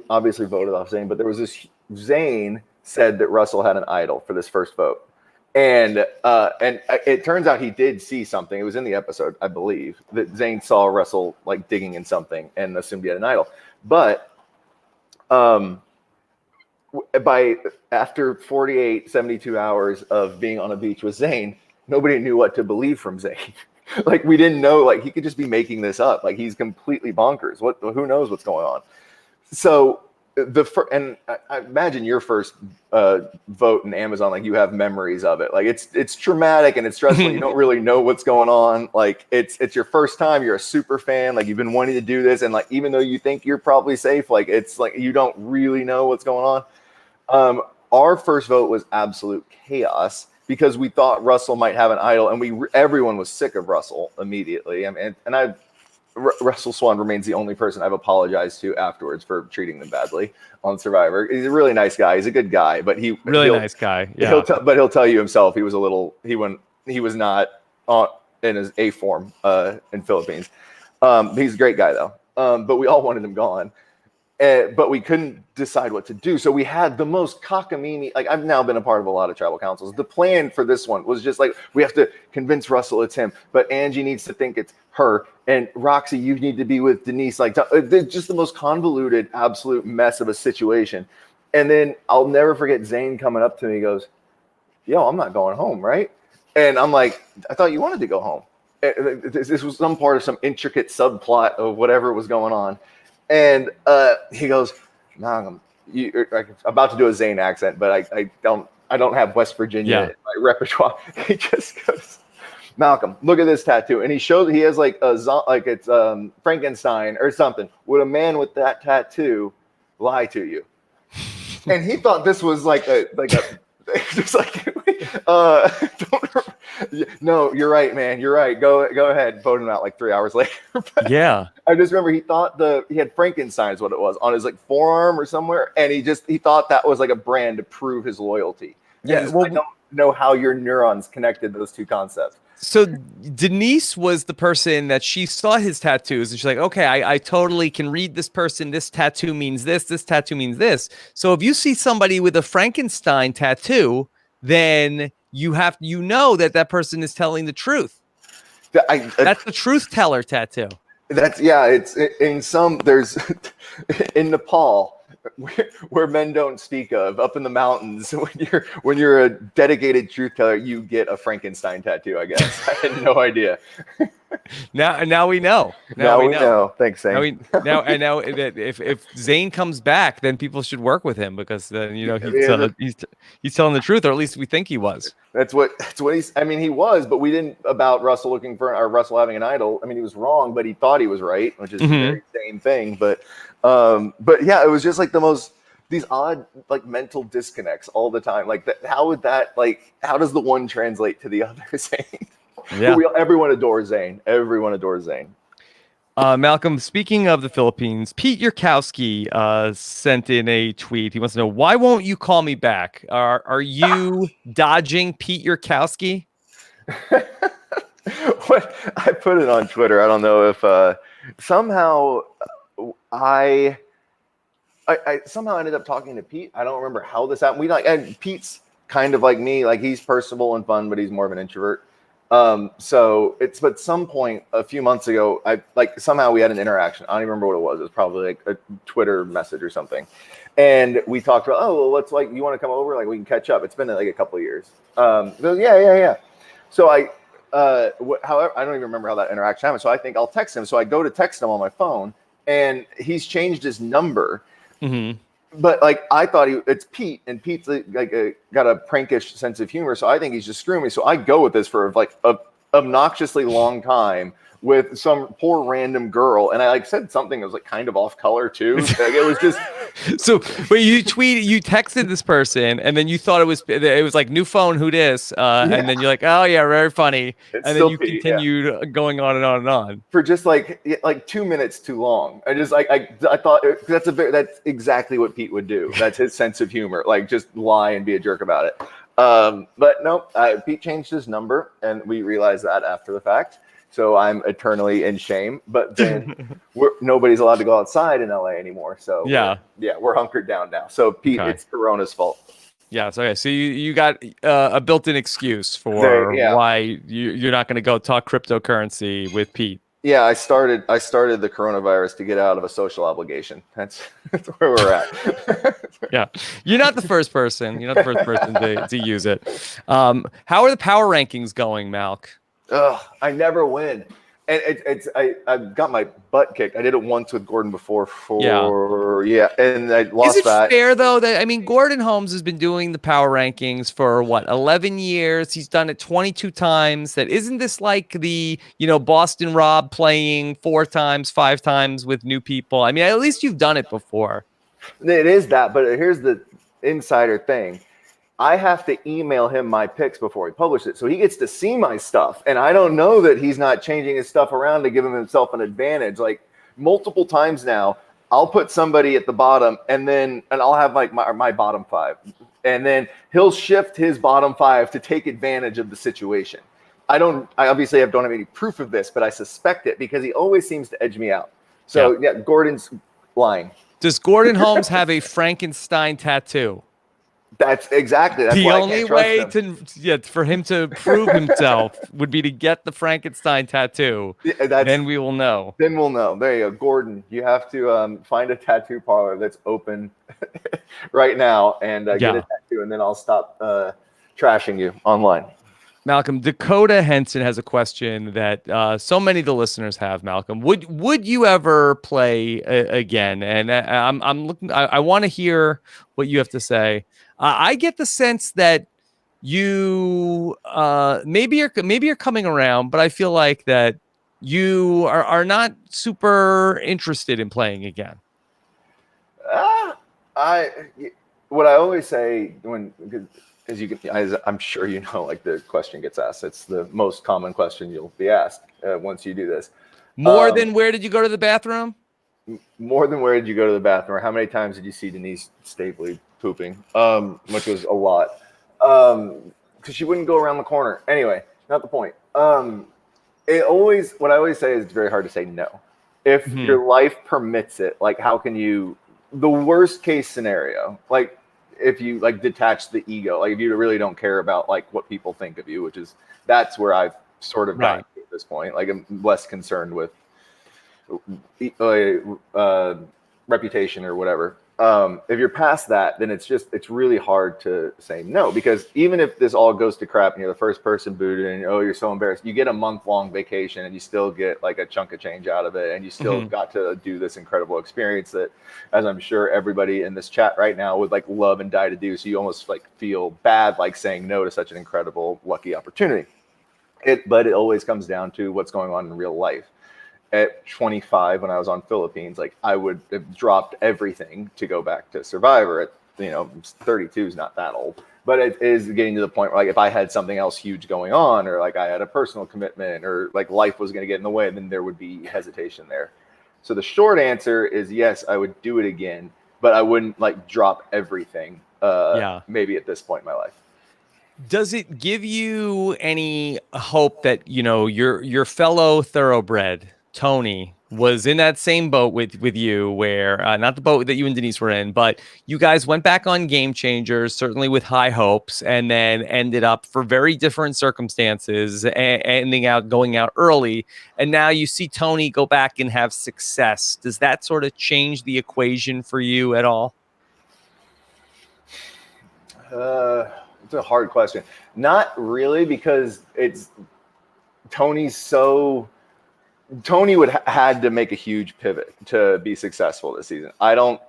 obviously voted off Zane, but there was this. Zane said that Russell had an idol for this first vote, and it turns out he did see something. It was in the episode, I believe, that Zane saw Russell like digging in something and assumed he had an idol, but. After 48, 72 hours of being on a beach with Zane, nobody knew what to believe from Zane. Like we didn't know, like he could just be making this up. Like he's completely bonkers. Who knows what's going on? So I imagine your first vote in Amazon, like you have memories of it. Like it's traumatic and it's stressful. You don't really know what's going on. Like it's your first time. You're a super fan. Like you've been wanting to do this, and like even though you think you're probably safe, like it's like you don't really know what's going on. Our first vote was absolute chaos because we thought Russell might have an idol, and everyone was sick of Russell immediately. I mean, Russell Swan remains the only person I've apologized to afterwards for treating them badly on Survivor. He's a really nice guy. He's a good guy, but he'll tell you himself he was he was not in his A form in Philippines. He's a great guy though. But we all wanted him gone. But we couldn't decide what to do. So we had the most cockamamie. Like I've now been a part of a lot of tribal councils. The plan for this one was just like, we have to convince Russell it's him, but Angie needs to think it's her. And Roxy, you need to be with Denise. Like just the most convoluted, absolute mess of a situation. And then I'll never forget Zane coming up to me. He goes, "Yo, I'm not going home, right?" And I'm like, "I thought you wanted to go home." This was some part of some intricate subplot of whatever was going on. And he goes, "Malcolm, I'm about to do a Zane accent, but I don't have West Virginia in my repertoire." He just goes, "Malcolm, look at this tattoo," and he shows he has like it's Frankenstein or something. Would a man with that tattoo lie to you? And he thought this was like a just like no, you're right, man. You're right. Go ahead. Vote him out like 3 hours later. Yeah. I just remember he thought he had Frankenstein is what it was on his like forearm or somewhere, and he thought that was like a brand to prove his loyalty. Yeah. I don't know how your neurons connected those two concepts. So Denise was the person that she saw his tattoos, and she's like, "Okay, I totally can read this person. This tattoo means this. This tattoo means this." So if you see somebody with a Frankenstein tattoo, then you know that person is telling the truth. That's the truth teller tattoo. It's in there's in Nepal. where men don't speak of, up in the mountains. When you're a dedicated truth teller, you get a Frankenstein tattoo. I guess I had no idea. Now we know. Now we know. Thanks, Now Zane. now that if Zane comes back, then people should work with him because then he's telling the truth, or at least we think he was. That's what he's. I mean, he was, but we didn't about Russell looking for or Russell having an idol. I mean, he was wrong, but he thought he was right, which is the very same thing. But yeah, it was just like these odd like mental disconnects all the time. Like that, how does the one translate to the other? Zane. Yeah. Everyone adores Zane. Everyone adores Zane. Malcolm, speaking of the Philippines, Pete Yurkowski sent in a tweet. He wants to know, why won't you call me back? Are you dodging Pete Yurkowski? I put it on Twitter. I don't know if somehow I somehow ended up talking to Pete. I don't remember how this happened. And Pete's kind of like me. Like, he's personable and fun, but he's more of an introvert. So it's, but some point a few months ago, somehow we had an interaction. I don't even remember what it was. It was probably like a Twitter message or something. And we talked about, let's you want to come over? Like, we can catch up. It's been like a couple of years. Yeah. So however, I don't even remember how that interaction happened. So I think I'll text him. So I go to text him on my phone, and he's changed his number. Mm-hmm. But I thought it's Pete, and Pete's got a prankish sense of humor, so I think he's just screwing me. So I go with this for a obnoxiously long time with some poor random girl, and I said something that was kind of off color too. It was just so. But you texted this person, and then you thought it was new phone, who dis, and then you're like, oh yeah, very funny, and then you Pete, continued going on and on and on for just like 2 minutes too long. I just I thought that's exactly what Pete would do. That's his sense of humor, just lie and be a jerk about it. But no, Pete changed his number, and we realized that after the fact. So I'm eternally in shame, but then nobody's allowed to go outside in LA anymore. So we're hunkered down now. So Pete, It's Corona's fault. Yeah. So you got a built-in excuse for why you're not going to go talk cryptocurrency with Pete. Yeah, I started the coronavirus to get out of a social obligation. That's where we're at. Yeah, you're not the first person. You're not the first person to use it. How are the power rankings going, Malk? I never win, and I got my butt kicked. I did it once with Gordon before and I lost. Is it that. fair though that Gordon Holmes has been doing the power rankings for 11 years? He's done it 22 times. That isn't this like the Boston Rob playing 4 times, 5 times with new people? I mean, at least you've done it before. It is that, but here's the insider thing. I have to email him my picks before he publishes it. So he gets to see my stuff. And I don't know that he's not changing his stuff around to give himself an advantage. Multiple times now, I'll put somebody at the bottom and I'll have my bottom 5. And then he'll shift his bottom 5 to take advantage of the situation. I obviously don't have any proof of this, but I suspect it because he always seems to edge me out. So yeah Gordon's lying. Does Gordon Holmes have a Frankenstein tattoo? That's the only way for him to prove himself would be to get the Frankenstein tattoo. Then we will know. Then we'll know. There you go, Gordon. You have to find a tattoo parlor that's open right now and get a tattoo, and then I'll stop trashing you online. Malcolm, Dakota Henson has a question that so many of the listeners have. Malcolm, would you ever play again? And I'm looking. I want to hear what you have to say. I get the sense that you maybe you're coming around, but I feel like that you are not super interested in playing again. What I always say as I'm sure the question gets asked. It's the most common question you'll be asked once you do this. More than where did you go to the bathroom? More than where did you go to the bathroom? Or how many times did you see Denise stably pooping? Which was a lot. Because she wouldn't go around the corner. Anyway, not the point. What I always say is it's very hard to say no. If your life permits it, how can you, the worst case scenario, if you detach the ego, if you really don't care about what people think of you, that's where I've sort of gotten to at this point. I'm less concerned with reputation or whatever. if you're past that, then it's really hard to say no, because even if this all goes to crap and you're the first person booted and you're so embarrassed, you get a month-long vacation and you still get like a chunk of change out of it, and you still got to do this incredible experience that, as I'm sure everybody in this chat right now would like love and die to do. So you almost like feel bad like saying no to such an incredible, lucky opportunity. But it always comes down to what's going on in real life. At 25, when I was on Philippines, like I would have dropped everything to go back to Survivor. At 32 is not that old, but it is getting to the point where like if I had something else huge going on, or like I had a personal commitment, or like life was going to get in the way, then there would be hesitation there. So the short answer is yes, I would do it again, but I wouldn't like drop everything. Maybe at this point in my life. Does it give you any hope that your fellow thoroughbred Tony was in that same boat with you, where not the boat that you and Denise were in, but you guys went back on Game Changers, certainly with high hopes, and then ended up for very different circumstances, going out early, and now you see Tony go back and have success. Does that sort of change the equation for you at all? It's a hard question. Not really, because Tony would had to make a huge pivot to be successful this season. I don't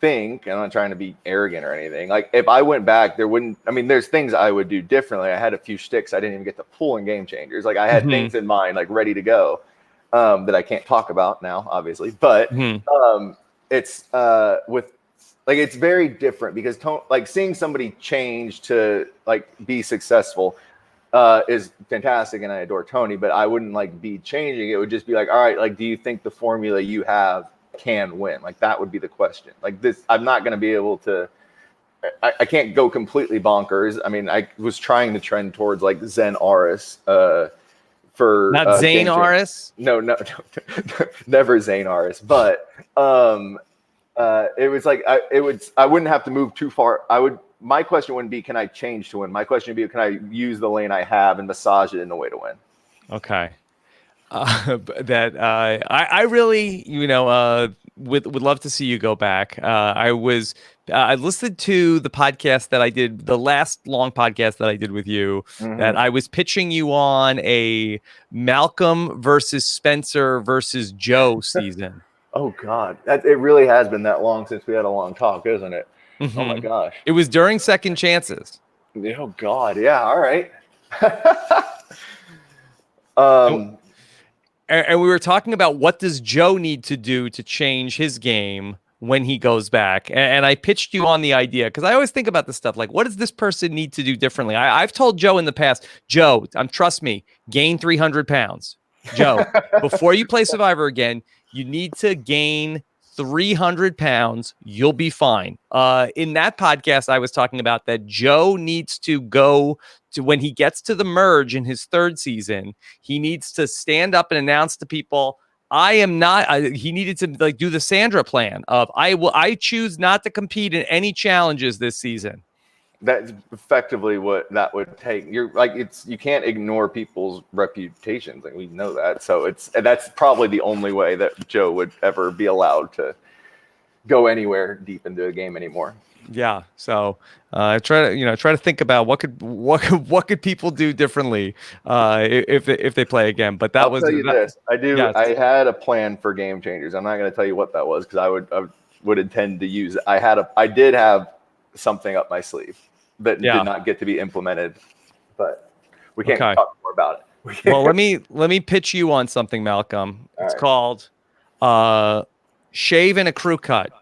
think, and I'm not trying to be arrogant or anything, like if I went back, there's things I would do differently. I had a few shticks I didn't even get to pull in Game Changers. Like I had things in mind, like ready to go, that I can't talk about now, obviously. But it's it's very different, because seeing somebody change to like be successful is fantastic, and I adore Tony, but I wouldn't like be changing. It would just be like, all right, like, do you think the formula you have can win? Like that would be the question. Like this, I'm not going to be able to. I can't go completely bonkers. I mean, I was trying to trend towards like Zen Aris for not Zane Aris. No, never Zane Aris, but it was like I wouldn't have to move too far. My question wouldn't be, can I change to win? My question would be, can I use the lane I have and massage it in the way to win? Okay. I really, would love to see you go back. I listened to the podcast that I did, the last long podcast that I did with you, that I was pitching you on a Malcolm versus Spencer versus Joe season. Oh God, it really has been that long since we had a long talk, isn't it? Oh my gosh. It was during Second Chances. Oh God. Yeah. All right. And we were talking about what does Joe need to do to change his game when he goes back. And I pitched you on the idea, because I always think about this stuff. Like, what does this person need to do differently? I've told Joe in the past, Joe, trust me, gain 300 pounds. Joe, before you play Survivor again, you need to gain 300 pounds. You'll be fine. In that podcast, I was talking about that Joe needs to go to, when he gets to the merge in his third season, he needs to stand up and announce to people, he needed to like do the Sandra plan of, I choose not to compete in any challenges this season. That's effectively what that would take. You can't ignore people's reputations. Like we know that. So that's probably the only way that Joe would ever be allowed to go anywhere deep into a game anymore. Yeah. So try to think about what could people do differently if they play again. But I'll tell you this. I do. Yes. I had a plan for Game Changers. I'm not going to tell you what that was, because I would intend to use it. I did have something up my sleeve that did not get to be implemented, but we can't talk more about it. Well, let me pitch you on something, Malcolm. It's called shave and a crew cut.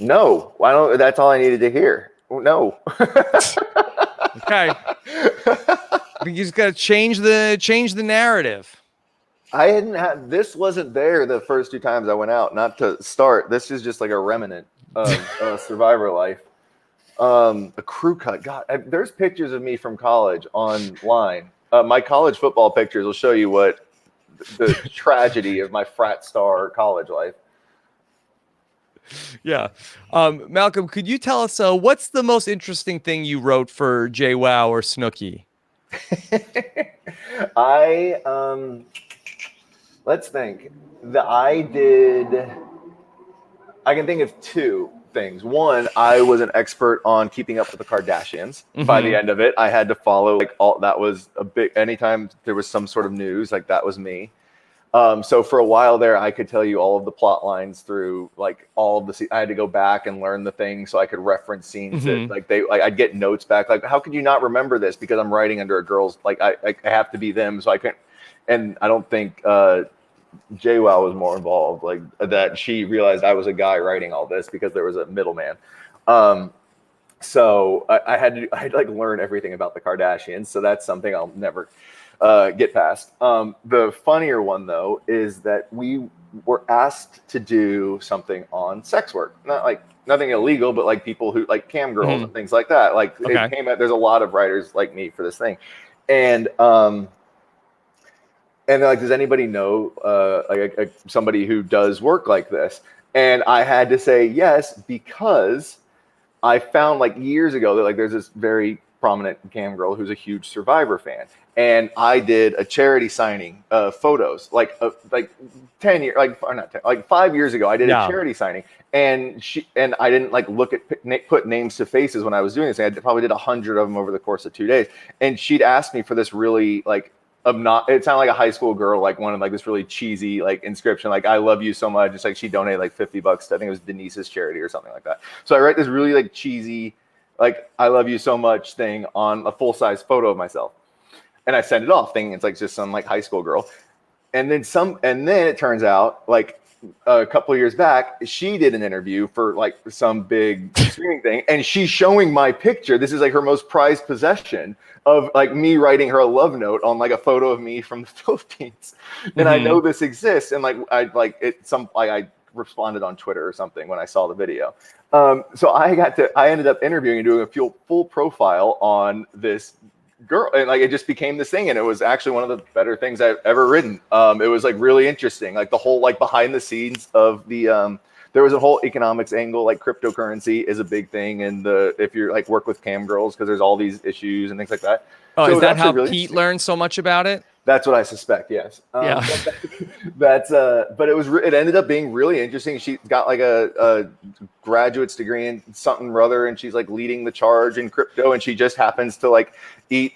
No, why don't? That's all I needed to hear. No. Okay. You just got to change the narrative. This wasn't there the first two times I went out. Not to start. This is just like a remnant of Survivor life. A crew cut. God, there's pictures of me from college online. My college football pictures will show you what the tragedy of my frat star college life. Yeah. Malcolm, could you tell us, what's the most interesting thing you wrote for JWoww or Snooki? Let's think. I I can think of two things. One, I was an expert on keeping up with the Kardashians. By the end of it, I had to follow like all that was a big. Anytime there was some sort of news, like that was me. So for a while there, I could tell you all of the plot lines through like all of the. I had to go back and learn the things so I could reference scenes that like I'd get notes back. Like, how could you not remember this? Because I'm writing under a girl's. Like I have to be them, so I couldn't. And I don't think JWoww was more involved. Like that, she realized I was a guy writing all this because there was a middleman. So I had to like learn everything about the Kardashians. So that's something I'll never get past. The funnier one though is that we were asked to do something on sex work, not like nothing illegal, but like people who like cam girls and things like that. Like it came out. There's a lot of writers like me for this thing, and they're like, does anybody know like somebody who does work like this? And I had to say yes, because I found like years ago that like there's this very prominent cam girl who's a huge Survivor fan. And I did a charity signing photos like 10 years, like 5 years ago, I did a charity signing, and I didn't like look at put names to faces when I was doing this. I probably did 100 of them over the course of 2 days. And she'd asked me for this really like, it sounded like a high school girl, like wanted like this really cheesy like inscription, like I love you so much. It's like she donated like $50 to, I think it was Denise's charity or something like that. So I write this really like cheesy, like I love you so much thing on a full-size photo of myself, and I send it off thinking it's like just some like high school girl. And then it turns out like a couple of years back, she did an interview for like some big streaming thing, and she's showing my picture. This is like her most prized possession of like me writing her a love note on like a photo of me from the Philippines. And I know this exists, and like I responded on Twitter or something when I saw the video. So I ended up interviewing and doing a full profile on this girl, and like it just became this thing, and it was actually one of the better things I've ever written. It was like really interesting, like the whole like behind the scenes of the there was a whole economics angle, like cryptocurrency is a big thing, and if you're like work with cam girls, because there's all these issues and things like that. Oh, so is that how Pete learned so much about it? That's what I suspect. Yes. Yeah. But it ended up being really interesting. She got like a graduate's degree in something or other, and she's like leading the charge in crypto, and she just happens to like eat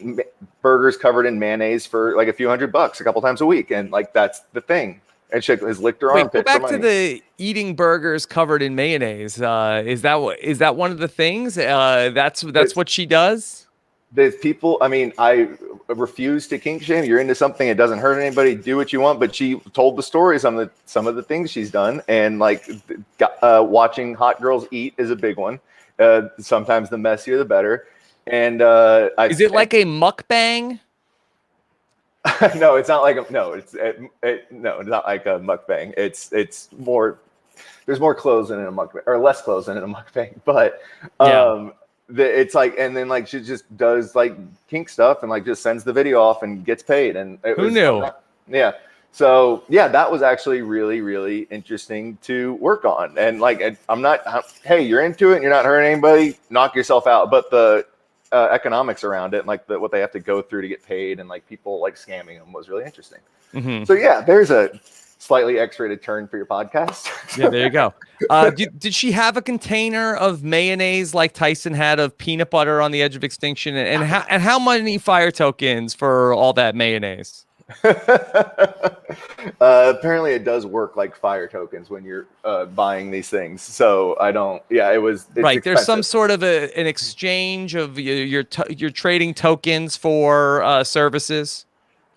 burgers covered in mayonnaise for like a few $100 a couple times a week, and like that's the thing. And she has licked her armpit. Go back to the eating burgers covered in mayonnaise. Is that one of the things? That's what she does. There's people. I mean, I refuse to kink shame. You're into something, it doesn't hurt anybody. Do what you want. But she told the stories on some of the things she's done, and like watching hot girls eat is a big one. Sometimes the messier the better. And is it like a mukbang? No, it's not like it's not like a mukbang. It's more. There's more clothes in a mukbang, or less clothes in a mukbang. But it's like, and then like she just does like kink stuff and like just sends the video off and gets paid. And who knew? Yeah. So yeah, that was actually really, really interesting to work on. And like, hey, you're into it and you're not hurting anybody, knock yourself out. But the economics around it, and like what they have to go through to get paid, and like people like scamming them was really interesting. So yeah, there's a slightly X-rated turn for your podcast. Yeah, there you go. Did she have a container of mayonnaise like Tyson had of peanut butter on the edge of Extinction? And how many fire tokens for all that mayonnaise? Apparently it does work like fire tokens when you're buying these things. So I don't. Yeah, it's right. Expensive. There's some sort of an exchange of you're trading tokens for services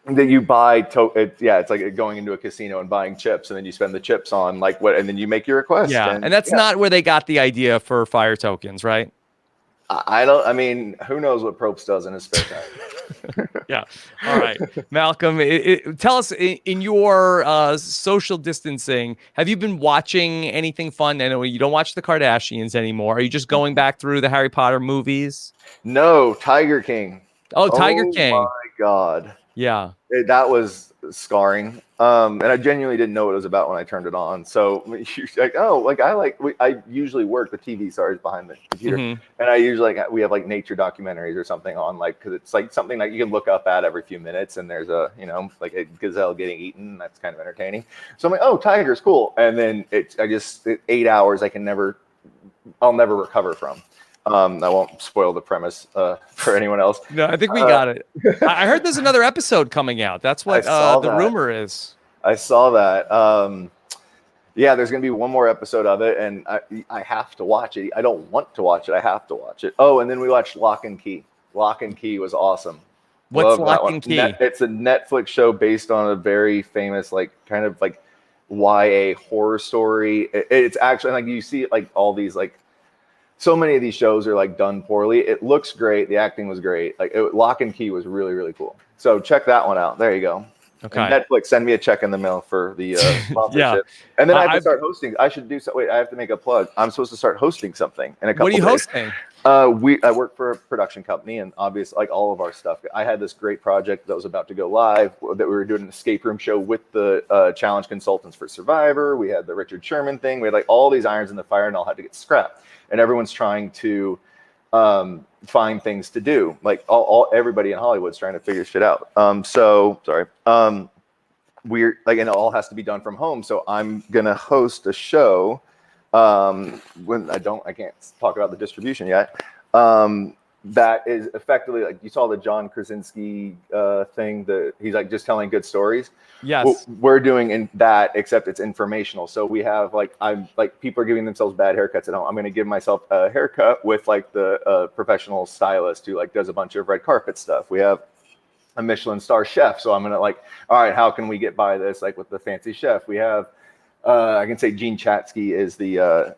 that you buy. It's like going into a casino and buying chips, and then you spend the chips on like what, and then you make your request. Yeah, and that's not where they got the idea for fire tokens, right? I mean, who knows what Probst does in his spare time? Yeah. All right. Malcolm, tell us in your social distancing, have you been watching anything fun? I know you don't watch the Kardashians anymore. Are you just going back through the Harry Potter movies? No, Tiger King. Oh, Tiger King. Oh my God. Yeah. That was scarring. And I genuinely didn't know what it was about when I turned it on. So you're like, oh, like I usually work the TV stars behind the computer, Mhm. and I usually we have like nature documentaries or something on, like, because it's like something that you can look up at every few minutes, and there's a like a gazelle getting eaten. That's kind of entertaining. So I'm like, oh, tigers, cool. And then 8 hours I'll never recover from. I won't spoil the premise for anyone else. No, I think we got it. I heard there's another episode coming out. That's what the rumor is. I saw that. Yeah, there's going to be one more episode of it, and I have to watch it. I don't want to watch it. I have to watch it. Oh, and then we watched Lock and Key. Lock and Key was awesome. What's Lock and Key? It's a Netflix show based on a very famous, like, kind of like YA horror story. It's actually, like, you see like all these, like, so many of these shows are like done poorly. It looks great. The acting was great. Like, Lock and Key was really, really cool. So check that one out. There you go. Okay. And Netflix, send me a check in the mail for the sponsorship. Yeah. And then I have to start hosting. I should do so. Wait, I have to make a plug. I'm supposed to start hosting something in a couple days. What are you hosting? I work for a production company, and obviously, like all of our stuff, I had this great project that was about to go live, that we were doing an escape room show with the challenge consultants for Survivor. We had the Richard Sherman thing. We had like all these irons in the fire, and all had to get scrapped. And everyone's trying to find things to do. Like everybody in Hollywood's trying to figure shit out. We're like, and it all has to be done from home. So I'm gonna host a show. When I can't talk about the distribution yet. That is effectively, like, you saw the John Krasinski thing. He's like just telling good stories. Yes. Well, we're doing in that, except it's informational. So we have people are giving themselves bad haircuts at home. I'm going to give myself a haircut with like the professional stylist who like does a bunch of red carpet stuff. We have a Michelin star chef. So I'm going to all right, how can we get by this? Like with the fancy chef, we have, I can say Jean Chatsky is the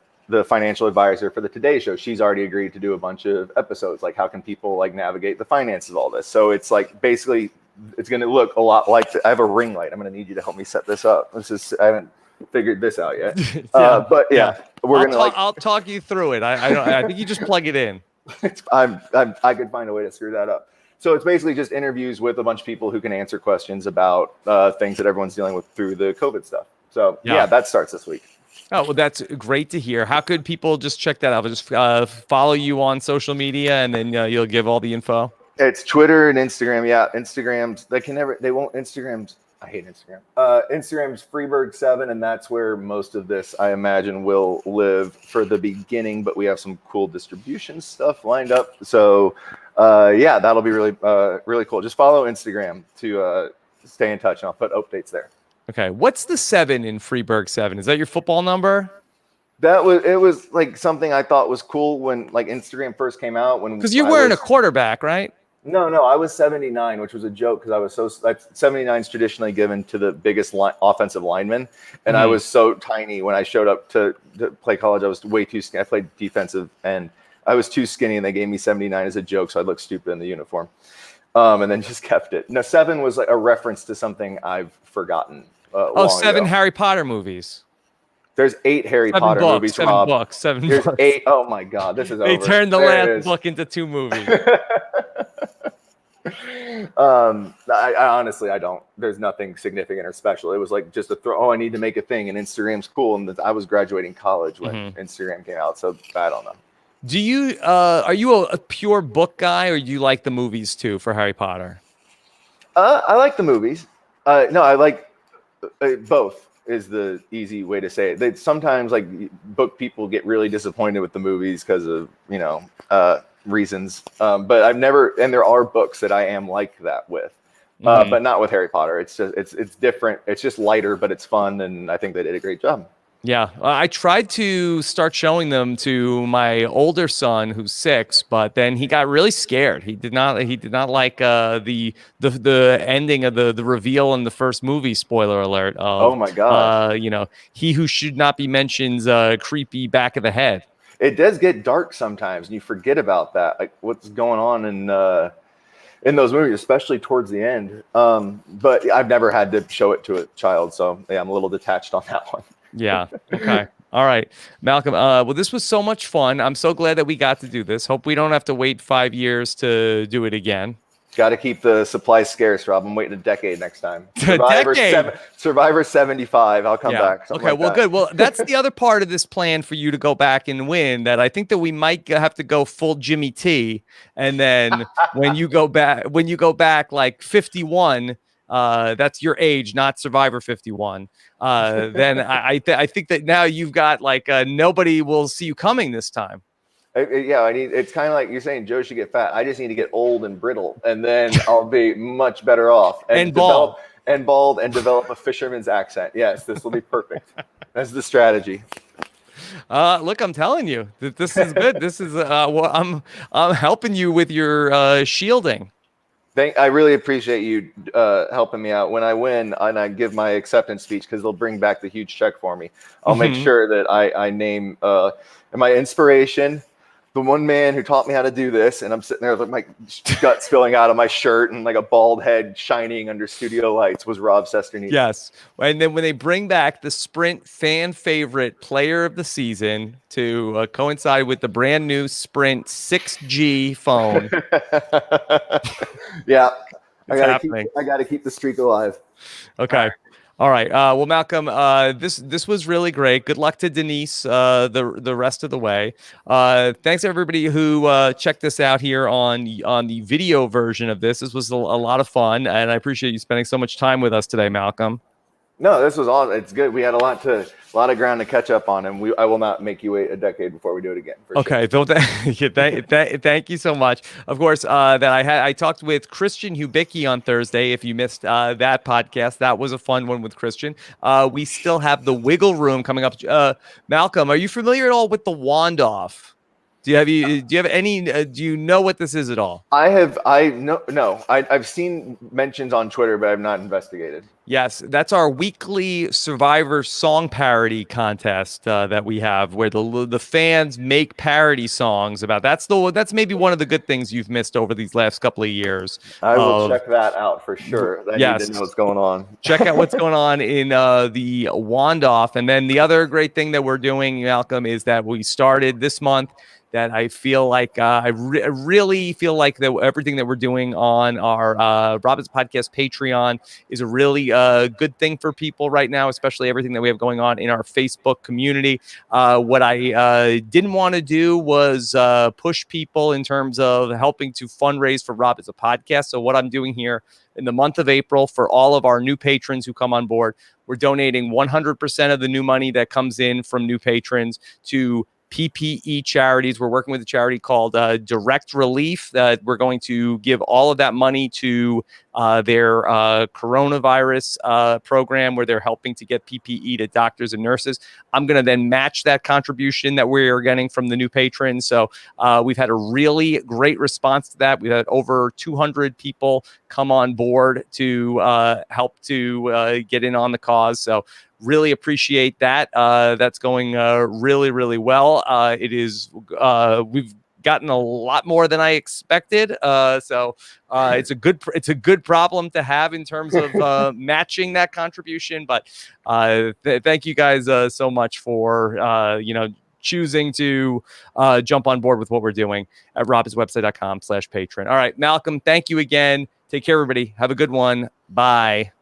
financial advisor for the Today Show. She's already agreed to do a bunch of episodes. Like, how can people like navigate the finances of all this? So it's like, basically, it's going to look a lot like I have a ring light. I'm going to need you to help me set this up. I haven't figured this out yet. But yeah, I'll talk you through it. I think you just plug it in. I could find a way to screw that up. So it's basically just interviews with a bunch of people who can answer questions about things that everyone's dealing with through the COVID stuff. So yeah, that starts this week. Oh, well, that's great to hear. How could people just check that out? Just follow you on social media, and then you'll give all the info. It's Twitter and Instagram. Yeah, Instagram's Instagram's. I hate Instagram. Instagram's Freberg7, and that's where most of this, I imagine, will live for the beginning. But we have some cool distribution stuff lined up. So yeah, that'll be really really cool. Just follow Instagram to stay in touch, and I'll put updates there. Okay, what's the 7 in Freberg7? Is that your football number? It was like something I thought was cool when like Instagram first came out. Because you're wearing a quarterback, right? No, I was 79, which was a joke because I was so 79 is traditionally given to the biggest offensive lineman, and I was so tiny when I showed up to play college. I was way too skinny. I played defensive, and I was too skinny, and they gave me 79 as a joke, so I'd look stupid in the uniform, and then just kept it. No, 7 was like a reference to something I've forgotten. 7 Harry Potter movies. There's 8 Harry Potter movies. 7 Rob. books. 7 There's books. 8. Oh my God, this is over. They turned the last book into 2 movies. I honestly, I don't. There's nothing significant or special. It was like just a throw. Oh, I need to make a thing, and Instagram's cool. And I was graduating college when Instagram came out, so I don't know. Do you are you a pure book guy, or do you like the movies too for Harry Potter? I like the movies. No, I like both. Is the easy way to say it. Sometimes like book people get really disappointed with the movies because of reasons. But I've never, and there are books that I am like that with, but not with Harry Potter. It's just it's different. It's just lighter, but it's fun, and I think they did a great job. Yeah, I tried to start showing them to my older son, who's 6, but then he got really scared. He did not like the ending of the reveal in the first movie. Spoiler alert! Oh my God! He who should not be mentioned's creepy back of the head. It does get dark sometimes, and you forget about that, like what's going on in those movies, especially towards the end. But I've never had to show it to a child, so yeah, I'm a little detached on that one. Yeah. Okay. All right, Malcolm. Well, this was so much fun. I'm so glad that we got to do this. Hope we don't have to wait 5 years to do it again. Got to keep the supplies scarce, Rob. I'm waiting a decade next time. Decade. Survivor 75. I'll come Yeah. back. something Okay. like Well, that. good. Well, that's the other part of this plan for you to go back and win. That I think that we might have to go full Jimmy T, and then when you go back like 51. That's your age, not Survivor 51. Then I think that now you've got like nobody will see you coming this time. Yeah, it's kind of like you're saying Joe should get fat. I just need to get old and brittle, and then I'll be much better off. And bald. And develop a fisherman's accent. Yes, this will be perfect. That's the strategy. Look, I'm telling you that this is good. This is I'm helping you with your shielding. I really appreciate you helping me out. When I win and I give my acceptance speech, because they'll bring back the huge check for me, I'll make sure that I name my inspiration, the one man who taught me how to do this, and I'm sitting there with my gut spilling out of my shirt and like a bald head shining under studio lights, was Rob Cesternino. Yes. And then when they bring back the Sprint fan favorite player of the season to coincide with the brand new Sprint 6G phone. Yeah. I Happening. gotta keep the streak alive. Okay. All right. Well, Malcolm, this was really great. Good luck to Denise the rest of the way. Thanks everybody who checked this out here on the video version of this. This was a lot of fun, and I appreciate you spending so much time with us today, Malcolm. No, this was awesome. It's good. We had a lot of ground to catch up on, and I will not make you wait a decade before we do it again. Okay, sure. Thank you so much. Of course, I talked with Christian Hubicki on Thursday. If you missed that podcast, that was a fun one with Christian. We still have the Wiggle Room coming up. Malcolm, are you familiar at all with the Wand Off? Do you have any? Do you know what this is at all? I've seen mentions on Twitter, but I've not investigated. Yes, that's our weekly Survivor song parody contest that we have, where the fans make parody songs about. That's maybe one of the good things you've missed over these last couple of years. I will check that out for sure. I need to know what's going on. Check out what's going on in the Wand Off, and then the other great thing that we're doing, Malcolm, is that we started this month. That I feel like I really feel like that everything that we're doing on our Robin's Podcast Patreon is a really good thing for people right now, especially everything that we have going on in our Facebook community. What I didn't want to do was push people in terms of helping to fundraise for Rob as a podcast. So what I'm doing here in the month of April for all of our new patrons who come on board, we're donating 100% of the new money that comes in from new patrons to PPE charities. We're working with a charity called Direct Relief. We're going to give all of that money to their coronavirus program, where they're helping to get PPE to doctors and nurses. I'm going to then match that contribution that we're getting from the new patrons. So we've had a really great response to that. We've had over 200 people come on board to help to get in on the cause. So really appreciate that. That's going really, really well. It is. We've gotten a lot more than I expected. So it's a good problem to have in terms of matching that contribution. But thank you guys so much for choosing to jump on board with what we're doing at robbinswebsite.com/patron. All right, Malcolm, thank you again. Take care, everybody. Have a good one. Bye.